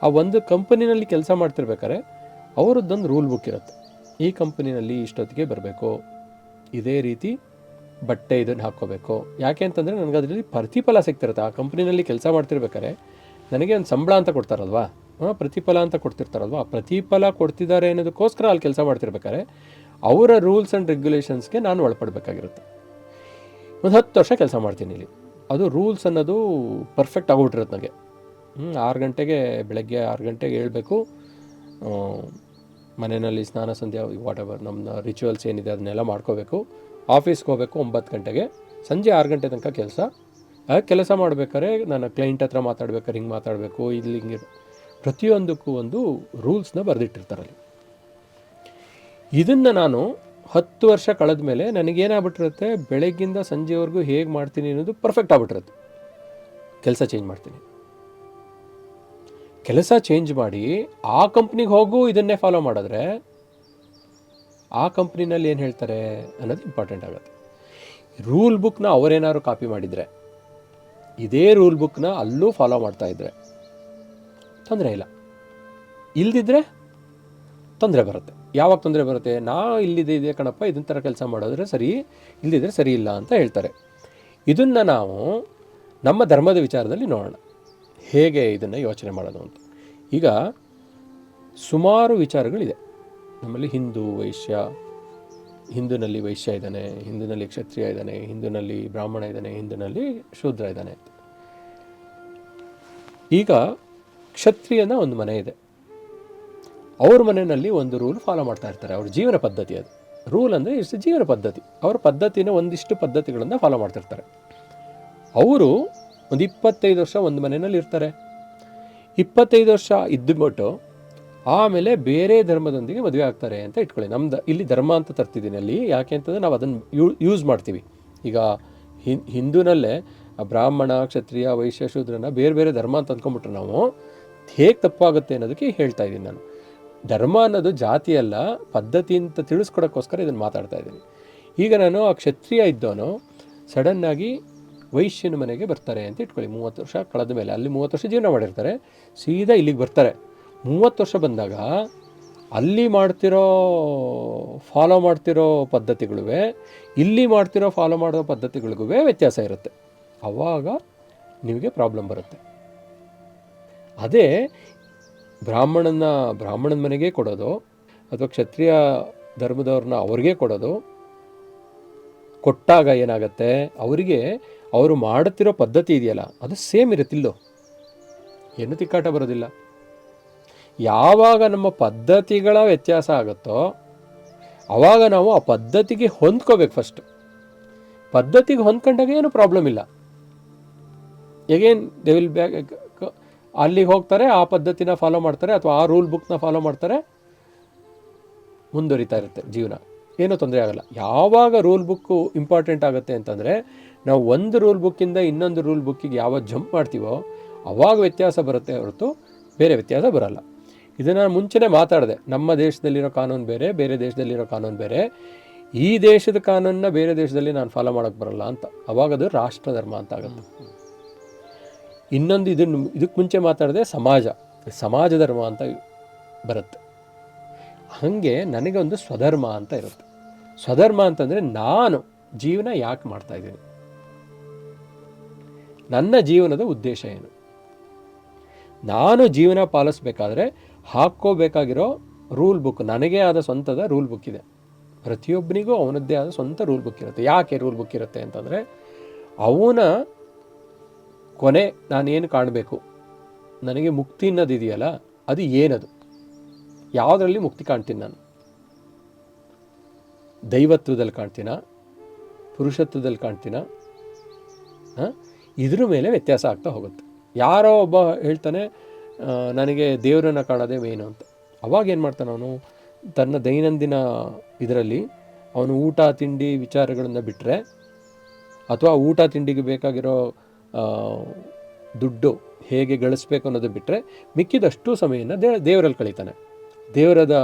ಆ ಒಂದು ಕಂಪನಿನಲ್ಲಿ ಕೆಲಸ ಮಾಡ್ತಿರ್ಬೇಕಾದ್ರೆ ಅವರದ್ದೊಂದು ರೂಲ್ ಬುಕ್ ಇರುತ್ತೆ. ಈ ಕಂಪನಿನಲ್ಲಿ ಇಷ್ಟೊತ್ತಿಗೆ ಬರಬೇಕು, ಇದೇ ರೀತಿ ಬಟ್ಟೆ ಇದನ್ನು ಹಾಕ್ಕೋಬೇಕು. ಯಾಕೆ ಅಂತಂದರೆ ನನಗೆ ಅದರಲ್ಲಿ ಪ್ರತಿಫಲ ಸಿಗ್ತಿರುತ್ತೆ. ಆ ಕಂಪ್ನಿನಲ್ಲಿ ಕೆಲಸ ಮಾಡ್ತಿರ್ಬೇಕಾದ್ರೆ ನನಗೆ ಒಂದು ಸಂಬಳ ಅಂತ ಕೊಡ್ತಾರಲ್ವಾ, ಪ್ರತಿಫಲ ಅಂತ ಕೊಡ್ತಿರ್ತಾರಲ್ವ, ಆ ಪ್ರತಿಫಲ ಕೊಡ್ತಿದ್ದಾರೆ ಅನ್ನೋದಕ್ಕೋಸ್ಕರ ಅಲ್ಲಿ ಕೆಲಸ ಮಾಡ್ತಿರ್ಬೇಕಾದ್ರೆ ಅವರ ರೂಲ್ಸ್ ಆ್ಯಂಡ್ ರೆಗ್ಯುಲೇಷನ್ಸ್ಗೆ ನಾನು ಒಳಪಡಬೇಕಾಗಿರುತ್ತೆ. ಒಂದು 10 ವರ್ಷ ಕೆಲಸ ಮಾಡ್ತೀನಿ ಇಲ್ಲಿ. ಅದು ರೂಲ್ಸ್ ಅನ್ನೋದು ಪರ್ಫೆಕ್ಟ್ ಆಗೋಗ್ಬಿಟ್ಟಿರುತ್ತೆ ನನಗೆ. 6 ಗಂಟೆಗೆ, ಬೆಳಗ್ಗೆ 6 ಗಂಟೆಗೆ ಹೇಳ್ಬೇಕು, ಮನೆಯಲ್ಲಿ ಸ್ನಾನ ಸಂಧ್ಯಾ ವಾಟ್ ಎವರ್ ನಮ್ಮ ರಿಚುವಲ್ಸ್ ಏನಿದೆ ಅದನ್ನೆಲ್ಲ ಮಾಡ್ಕೋಬೇಕು. ಆಫೀಸ್ಗೆ ಹೋಗಬೇಕು 9 ಗಂಟೆಗೆ, ಸಂಜೆ 6 ಗಂಟೆ ತನಕ ಕೆಲಸ ಮಾಡಬೇಕಾದ್ರೆ ನನ್ನ ಕ್ಲೈಂಟ್ ಹತ್ರ ಮಾತಾಡ್ಬೇಕಾದ್ರೆ ಹಿಂಗೆ ಮಾತಾಡಬೇಕು, ಇಲ್ಲಿ ಹಿಂಗೆ ಪ್ರತಿಯೊಂದಕ್ಕೂ ಒಂದು ರೂಲ್ಸ್ನ ಬರೆದಿಟ್ಟಿರ್ತಾರಲ್ಲಿ. ಇದನ್ನು ನಾನು 10 ವರ್ಷ ಕಳೆದ ಮೇಲೆ ನನಗೇನಾಗ್ಬಿಟ್ಟಿರುತ್ತೆ, ಬೆಳಗ್ಗಿಂದ ಸಂಜೆವರೆಗೂ ಹೇಗೆ ಮಾಡ್ತೀನಿ ಅನ್ನೋದು ಪರ್ಫೆಕ್ಟ್ ಆಗ್ಬಿಟ್ಟಿರುತ್ತೆ. ಕೆಲಸ ಚೇಂಜ್ ಮಾಡಿ ಆ ಕಂಪ್ನಿಗೆ ಹೋಗು ಇದನ್ನೇ ಫಾಲೋ ಮಾಡಿದ್ರೆ ಆ ಕಂಪ್ನಿನಲ್ಲಿ ಏನು ಹೇಳ್ತಾರೆ ಅನ್ನೋದು ಇಂಪಾರ್ಟೆಂಟ್ ಆಗುತ್ತೆ. ರೂಲ್ ಬುಕ್ನ ಅವರೇನಾದ್ರು ಕಾಪಿ ಮಾಡಿದರೆ, ಇದೇ ರೂಲ್ ಬುಕ್ನ ಅಲ್ಲೂ ಫಾಲೋ ಮಾಡ್ತಾ ಇದ್ದರೆ ತೊಂದರೆ ಇಲ್ಲ. ಇಲ್ದಿದ್ರೆ ತೊಂದರೆ ಬರುತ್ತೆ. ಯಾವಾಗ ತೊಂದರೆ ಬರುತ್ತೆ? ಇಲ್ಲಿದೆ ಕಣಪ್ಪ, ಇದನ್ನ ಥರ ಕೆಲಸ ಮಾಡೋದ್ರೆ ಸರಿ, ಇಲ್ದಿದ್ರೆ ಸರಿ ಇಲ್ಲ ಅಂತ ಹೇಳ್ತಾರೆ. ಇದನ್ನು ನಾವು ನಮ್ಮ ಧರ್ಮದ ವಿಚಾರದಲ್ಲಿ ನೋಡೋಣ, ಹೇಗೆ ಇದನ್ನು ಯೋಚನೆ ಮಾಡೋದು ಅಂತ. ಈಗ ಸುಮಾರು ವಿಚಾರಗಳಿದೆ ನಮ್ಮಲ್ಲಿ. ಹಿಂದೂನಲ್ಲಿ ವೈಶ್ಯ ಇದ್ದಾನೆ, ಹಿಂದೂನಲ್ಲಿ ಕ್ಷತ್ರಿಯ ಇದ್ದಾನೆ, ಹಿಂದೂನಲ್ಲಿ ಬ್ರಾಹ್ಮಣ ಇದ್ದಾನೆ, ಹಿಂದೂನಲ್ಲಿ ಶೂದ್ರ ಇದ್ದಾನೆ. ಈಗ ಕ್ಷತ್ರಿಯನ ಒಂದು ಮನೆ ಇದೆ, ಅವ್ರ ಮನೆಯಲ್ಲಿ ಒಂದು ರೂಲ್ ಫಾಲೋ ಮಾಡ್ತಾ ಇರ್ತಾರೆ. ಅವ್ರ ಜೀವನ ಪದ್ಧತಿ ಅದು. ರೂಲ್ ಅಂದರೆ ಇಷ್ಟು ಜೀವನ ಪದ್ಧತಿ, ಅವ್ರ ಪದ್ಧತಿನ ಒಂದಿಷ್ಟು ಪದ್ಧತಿಗಳನ್ನು ಫಾಲೋ ಮಾಡ್ತಿರ್ತಾರೆ. ಅವರು ಒಂದು 25 ವರ್ಷ ಒಂದು ಮನೆಯಲ್ಲಿ ಇರ್ತಾರೆ. 25 ವರ್ಷ ಇದ್ದುಬಿಟ್ಟು ಆಮೇಲೆ ಬೇರೆ ಧರ್ಮದೊಂದಿಗೆ ಮದುವೆ ಆಗ್ತಾರೆ ಅಂತ ಇಟ್ಕೊಳ್ಳಿ. ನಮ್ದು ಇಲ್ಲಿ ಧರ್ಮ ಅಂತ ತರ್ತಿದ್ದೀನಿ ಅಲ್ಲಿ, ಯಾಕೆ ಅಂತಂದರೆ ನಾವು ಅದನ್ನು ಯೂಸ್ ಮಾಡ್ತೀವಿ. ಈಗ ಹಿಂದೂನಲ್ಲೇ ಆ ಬ್ರಾಹ್ಮಣ, ಕ್ಷತ್ರಿಯ, ವೈಶ್ಯ, ಶೂದ್ರನ ಬೇರೆ ಬೇರೆ ಧರ್ಮ ಅಂತ ಅಂದ್ಕೊಂಡ್ಬಿಟ್ರೆ ನಾವು ಹೇಗೆ ತಪ್ಪಾಗುತ್ತೆ ಅನ್ನೋದಕ್ಕೆ ಹೇಳ್ತಾ ಇದ್ದೀನಿ ನಾನು. ಧರ್ಮ ಅನ್ನೋದು ಜಾತಿ ಅಲ್ಲ, ಪದ್ಧತಿ ಅಂತ ತಿಳಿಸ್ಕೊಡೋಕ್ಕೋಸ್ಕರ ಇದನ್ನು ಮಾತಾಡ್ತಾ ಇದ್ದೀನಿ. ಈಗ ನಾನು ಆ ಕ್ಷತ್ರಿಯ ಇದ್ದವನು ಸಡನ್ನಾಗಿ ವೈಶ್ಯನ ಮನೆಗೆ ಬರ್ತಾರೆ ಅಂತ ಇಟ್ಕೊಳ್ಳಿ. 30 ವರ್ಷ ಕಳೆದ ಮೇಲೆ, ಅಲ್ಲಿ 30 ವರ್ಷ ಜೀವನ ಮಾಡಿರ್ತಾರೆ, ಸೀದಾ ಇಲ್ಲಿಗೆ ಬರ್ತಾರೆ. 30 ವರ್ಷ ಬಂದಾಗ ಅಲ್ಲಿ ಫಾಲೋ ಮಾಡ್ತಿರೋ ಪದ್ಧತಿಗಳಿವೆ, ಇಲ್ಲಿ ಫಾಲೋ ಮಾಡೋ ಪದ್ಧತಿಗಳಿಗೂ ವ್ಯತ್ಯಾಸ ಇರುತ್ತೆ. ಆವಾಗ ನಿಮಗೆ ಪ್ರಾಬ್ಲಮ್ ಬರುತ್ತೆ. ಅದೇ ಬ್ರಾಹ್ಮಣನ ಮನೆಗೆ ಕೊಡೋದು ಅಥವಾ ಕ್ಷತ್ರಿಯ ಧರ್ಮದವ್ರನ್ನ ಅವ್ರಿಗೆ ಕೊಡೋದು, ಕೊಟ್ಟಾಗ ಏನಾಗುತ್ತೆ, ಅವರಿಗೆ ಅವರು ಮಾಡುತ್ತಿರೋ ಪದ್ಧತಿ ಇದೆಯಲ್ಲ ಅದು ಸೇಮ್ ಇರುತ್ತಿಲ್ಲೋ, ಏನು ತಿಕ್ಕಾಟ ಬರೋದಿಲ್ಲ. ಯಾವಾಗ ನಮ್ಮ ಪದ್ಧತಿಗಳ ವ್ಯತ್ಯಾಸ ಆಗುತ್ತೋ ಆವಾಗ ನಾವು ಆ ಪದ್ಧತಿಗೆ ಹೊಂದ್ಕೋಬೇಕು. ಫಸ್ಟ್ ಪದ್ಧತಿಗೆ ಹೊಂದ್ಕೊಂಡಾಗ ಏನು ಪ್ರಾಬ್ಲಮ್ ಇಲ್ಲ. ಎಗೇನ್ ದೇ ವಿಲ್ ಬ್ಯಾಕ್, ಅಲ್ಲಿಗೆ ಹೋಗ್ತಾರೆ, ಆ ಪದ್ಧತಿನ ಫಾಲೋ ಮಾಡ್ತಾರೆ ಅಥವಾ ಆ ರೂಲ್ ಬುಕ್ನ ಫಾಲೋ ಮಾಡ್ತಾರೆ, ಮುಂದುವರಿತಾ ಇರುತ್ತೆ ಜೀವನ, ಏನೂ ತೊಂದರೆ ಆಗಲ್ಲ. ಯಾವಾಗ ರೂಲ್ ಬುಕ್ಕು ಇಂಪಾರ್ಟೆಂಟ್ ಆಗುತ್ತೆ ಅಂತಂದರೆ, ನಾವು ಒಂದು ರೂಲ್ ಬುಕ್ಕಿಂದ ಇನ್ನೊಂದು ರೂಲ್ ಬುಕ್ಕಿಗೆ ಯಾವಾಗ ಜಂಪ್ ಮಾಡ್ತೀವೋ ಆವಾಗ ವ್ಯತ್ಯಾಸ ಬರುತ್ತೆ ಹೊರತು ಬೇರೆ ವ್ಯತ್ಯಾಸ ಬರಲ್ಲ. ಇದನ್ನು ನಾನು ಮುಂಚೆನೇ ಮಾತಾಡಿದೆ. ನಮ್ಮ ದೇಶದಲ್ಲಿರೋ ಕಾನೂನು ಬೇರೆ, ಬೇರೆ ದೇಶದಲ್ಲಿರೋ ಕಾನೂನು ಬೇರೆ. ಈ ದೇಶದ ಕಾನೂನನ್ನ ಬೇರೆ ದೇಶದಲ್ಲಿ ನಾನು ಫಾಲೋ ಮಾಡೋಕ್ಕೆ ಬರಲ್ಲ ಅಂತ, ಅವಾಗ ಅದು ರಾಷ್ಟ್ರ ಧರ್ಮ ಅಂತ ಆಗುತ್ತೆ. ಇನ್ನೊಂದು ಇದಕ್ಕೆ ಮುಂಚೆ ಮಾತಾಡಿದೆ ಸಮಾಜ ಧರ್ಮ ಅಂತ ಬರುತ್ತೆ. ಹಾಗೆ ನನಗೊಂದು ಸ್ವಧರ್ಮ ಅಂತ ಇರುತ್ತೆ. ಸ್ವಧರ್ಮ ಅಂತಂದರೆ ನಾನು ಜೀವನ ಯಾಕೆ ಮಾಡ್ತಾಯಿದ್ದೀನಿ, ನನ್ನ ಜೀವನದ ಉದ್ದೇಶ ಏನು, ನಾನು ಜೀವನ ಪಾಲಿಸ್ಬೇಕಾದ್ರೆ ಹಾಕ್ಕೋಬೇಕಾಗಿರೋ ರೂಲ್ ಬುಕ್, ನನಗೇ ಆದ ಸ್ವಂತದ ರೂಲ್ ಬುಕ್ ಇದೆ. ಪ್ರತಿಯೊಬ್ಬನಿಗೂ ಅವನದ್ದೇ ಆದ ಸ್ವಂತ ರೂಲ್ ಬುಕ್ ಇರುತ್ತೆ. ಯಾಕೆ ರೂಲ್ ಬುಕ್ ಇರುತ್ತೆ ಅಂತಂದರೆ, ಅವನ ಕೊನೆ ನಾನೇನು ಕಾಣಬೇಕು, ನನಗೆ ಮುಕ್ತಿ ಅನ್ನೋದಿದೆಯಲ್ಲ ಅದು ಏನದು, ಯಾವುದರಲ್ಲಿ ಮುಕ್ತಿ ಕಾಣ್ತೀನಿ ನಾನು, ದೈವತ್ವದಲ್ಲಿ ಕಾಣ್ತೀನ, ಪುರುಷತ್ವದಲ್ಲಿ ಕಾಣ್ತೀನ, ಇದ್ರ ಮೇಲೆ ವ್ಯತ್ಯಾಸ ಆಗ್ತಾ ಹೋಗುತ್ತೆ. ಯಾರೋ ಒಬ್ಬ ಹೇಳ್ತಾನೆ ನನಗೆ ದೇವರನ್ನು ಕಾಣೋದೇ ಮೇನು ಅಂತ. ಅವಾಗ ಏನು ಮಾಡ್ತಾನೆ ಅವನು, ತನ್ನ ದೈನಂದಿನ ಇದರಲ್ಲಿ ಅವನು ಊಟ ತಿಂಡಿ ವಿಚಾರಗಳನ್ನು ಬಿಟ್ಟರೆ, ಅಥವಾ ಊಟ ತಿಂಡಿಗೆ ಬೇಕಾಗಿರೋ ದುಡ್ಡು ಹೇಗೆ ಗಳಿಸ್ಬೇಕು ಅನ್ನೋದು ಬಿಟ್ಟರೆ ಮಿಕ್ಕಿದಷ್ಟು ಸಮಯನ ದೇವರಲ್ಲಿ ಕಳೀತಾನೆ. ದೇವರದ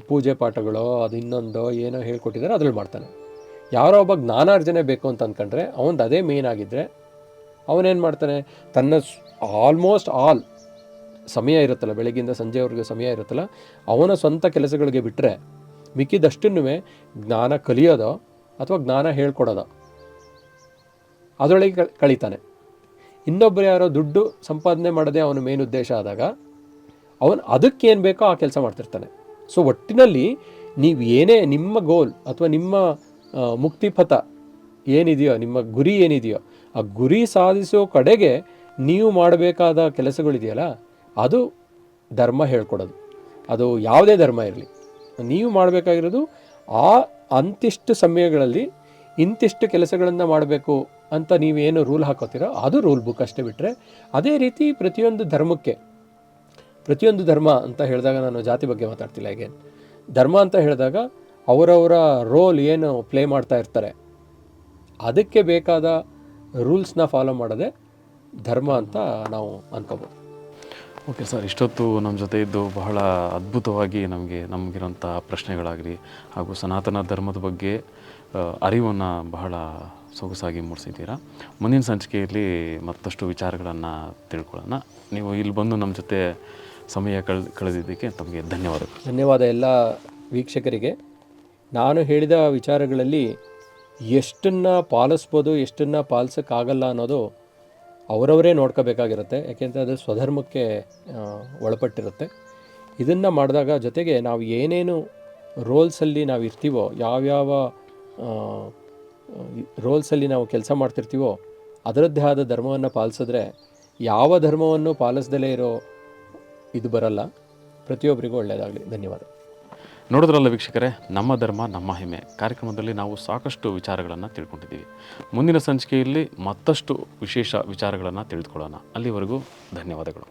ಪೂಜೆ ಪಾಠಗಳೋ ಅದು ಇನ್ನೊಂದೋ ಏನೋ ಹೇಳ್ಕೊಟ್ಟಿದ್ದಾರೆ ಅದ್ರಲ್ಲಿ ಮಾಡ್ತಾನೆ. ಯಾರೋ ಒಬ್ಬ ಜ್ಞಾನಾರ್ಜನೆ ಬೇಕು ಅಂತ ಅಂದ್ಕೊಂಡ್ರೆ ಅವನದು ಅದೇ ಮೇನ್ ಆಗಿದ್ದರೆ ಅವನೇನು ಮಾಡ್ತಾನೆ, ತನ್ನ ಆಲ್ಮೋಸ್ಟ್ ಆಲ್ ಸಮಯ ಇರುತ್ತಲ್ಲ, ಬೆಳಗ್ಗಿಂದ ಸಂಜೆವರೆಗೆ ಸಮಯ ಇರುತ್ತಲ್ಲ, ಅವನ ಸ್ವಂತ ಕೆಲಸಗಳಿಗೆ ಬಿಟ್ಟರೆ ಮಿಕ್ಕಿದಷ್ಟನ್ನು ಜ್ಞಾನ ಕಲಿಯೋದೋ ಅಥವಾ ಜ್ಞಾನ ಹೇಳ್ಕೊಡೋದೋ ಅದರೊಳಗೆ ಕಳೀತಾನೆ. ಇನ್ನೊಬ್ಬರು ಯಾರೋ ದುಡ್ಡು ಸಂಪಾದನೆ ಮಾಡೋದೇ ಅವನ ಮೇನ್ ಉದ್ದೇಶ ಆದಾಗ ಅವನು ಅದಕ್ಕೇನು ಬೇಕೋ ಆ ಕೆಲಸ ಮಾಡ್ತಿರ್ತಾನೆ. ಸೊ ಒಟ್ಟಿನಲ್ಲಿ ನೀವು ಏನೇ ನಿಮ್ಮ ಗೋಲ್ ಅಥವಾ ನಿಮ್ಮ ಮುಕ್ತಿಪಥ ಏನಿದೆಯೋ, ನಿಮ್ಮ ಗುರಿ ಏನಿದೆಯೋ, ಆ ಗುರಿ ಸಾಧಿಸೋ ಕಡೆಗೆ ನೀವು ಮಾಡಬೇಕಾದ ಕೆಲಸಗಳಿದೆಯಲ್ಲ ಅದು ಧರ್ಮ ಹೇಳ್ಕೊಡೋದು. ಅದು ಯಾವುದೇ ಧರ್ಮ ಇರಲಿ, ನೀವು ಮಾಡಬೇಕಾಗಿರೋದು ಅಂತಿಷ್ಟು ಸಮಯಗಳಲ್ಲಿ ಇಂತಿಷ್ಟು ಕೆಲಸಗಳನ್ನು ಮಾಡಬೇಕು ಅಂತ ನೀವೇನು ರೂಲ್ ಹಾಕೋತೀರೋ ಅದು ರೂಲ್ ಬುಕ್ ಅಷ್ಟೇ. ಬಿಟ್ಟರೆ ಅದೇ ರೀತಿ ಪ್ರತಿಯೊಂದು ಧರ್ಮ ಅಂತ ಹೇಳಿದಾಗ ನಾನು ಜಾತಿ ಬಗ್ಗೆ ಮಾತಾಡ್ತಿಲ್ಲ. ಹೇಗೆ ಧರ್ಮ ಅಂತ ಹೇಳಿದಾಗ ಅವರವರ ರೋಲ್ ಏನು ಪ್ಲೇ ಮಾಡ್ತಾ ಇರ್ತಾರೆ ಅದಕ್ಕೆ ಬೇಕಾದ ರೂಲ್ಸ್ನ ಫಾಲೋ ಮಾಡೋದೇ ಧರ್ಮ ಅಂತ ನಾವು ಅಂದ್ಕೋಬೋದು. ಓಕೆ ಸರ್, ಇಷ್ಟೊತ್ತು ನಮ್ಮ ಜೊತೆ ಇದ್ದು ಬಹಳ ಅದ್ಭುತವಾಗಿ ನಮಗಿರೋಂಥ ಪ್ರಶ್ನೆಗಳಾಗಲಿ ಹಾಗೂ ಸನಾತನ ಧರ್ಮದ ಬಗ್ಗೆ ಅರಿವನ್ನು ಬಹಳ ಸೊಗಸಾಗಿ ಮೂಡಿಸಿದ್ದೀರಾ. ಮುಂದಿನ ಸಂಚಿಕೆಯಲ್ಲಿ ಮತ್ತಷ್ಟು ವಿಚಾರಗಳನ್ನು ತಿಳ್ಕೊಳ್ಳೋಣ. ನೀವು ಇಲ್ಲಿ ಬಂದು ನಮ್ಮ ಜೊತೆ ಸಮಯ ಕಳೆದಿದ್ದಕ್ಕೆ ತಮಗೆ ಧನ್ಯವಾದಗಳು. ಧನ್ಯವಾದ ಎಲ್ಲ ವೀಕ್ಷಕರಿಗೆ. ನಾನು ಹೇಳಿದ ವಿಚಾರಗಳಲ್ಲಿ ಎಷ್ಟನ್ನು ಪಾಲಿಸ್ಬೋದು, ಎಷ್ಟನ್ನು ಪಾಲಿಸೋಕ್ಕಾಗಲ್ಲ ಅನ್ನೋದು ಅವರವರೇ ನೋಡ್ಕೋಬೇಕಾಗಿರುತ್ತೆ. ಯಾಕೆಂದರೆ ಅದು ಸ್ವಧರ್ಮಕ್ಕೆ ಒಳಪಟ್ಟಿರುತ್ತೆ. ಇದನ್ನು ಮಾಡಿದಾಗ ಜೊತೆಗೆ ನಾವು ಏನೇನು ರೋಲ್ಸಲ್ಲಿ ನಾವು ಇರ್ತೀವೋ, ಯಾವ್ಯಾವ ರೋಲ್ಸಲ್ಲಿ ನಾವು ಕೆಲಸ ಮಾಡ್ತಿರ್ತೀವೋ ಅದರದ್ದೇ ಆದ ಧರ್ಮವನ್ನು ಪಾಲಿಸಿದ್ರೆ ಯಾವ ಧರ್ಮವನ್ನು ಪಾಲಿಸ್ದಲೇ ಇರೋ ಇದು ಬರಲ್ಲ. ಪ್ರತಿಯೊಬ್ಬರಿಗೂ ಒಳ್ಳೆಯದಾಗಲಿ. ಧನ್ಯವಾದ. ನೋಡಿದ್ರಲ್ಲ ವೀಕ್ಷಕರೇ, ನಮ್ಮ ಧರ್ಮ ನಮ್ಮ ಹೆಮ್ಮೆ ಕಾರ್ಯಕ್ರಮದಲ್ಲಿ ನಾವು ಸಾಕಷ್ಟು ವಿಚಾರಗಳನ್ನು ತಿಳ್ಕೊಂಡಿದ್ದೀವಿ. ಮುಂದಿನ ಸಂಚಿಕೆಯಲ್ಲಿ ಮತ್ತಷ್ಟು ವಿಶೇಷ ವಿಚಾರಗಳನ್ನು ತಿಳಿದುಕೊಳ್ಳೋಣ. ಅಲ್ಲಿವರೆಗೂ ಧನ್ಯವಾದಗಳು.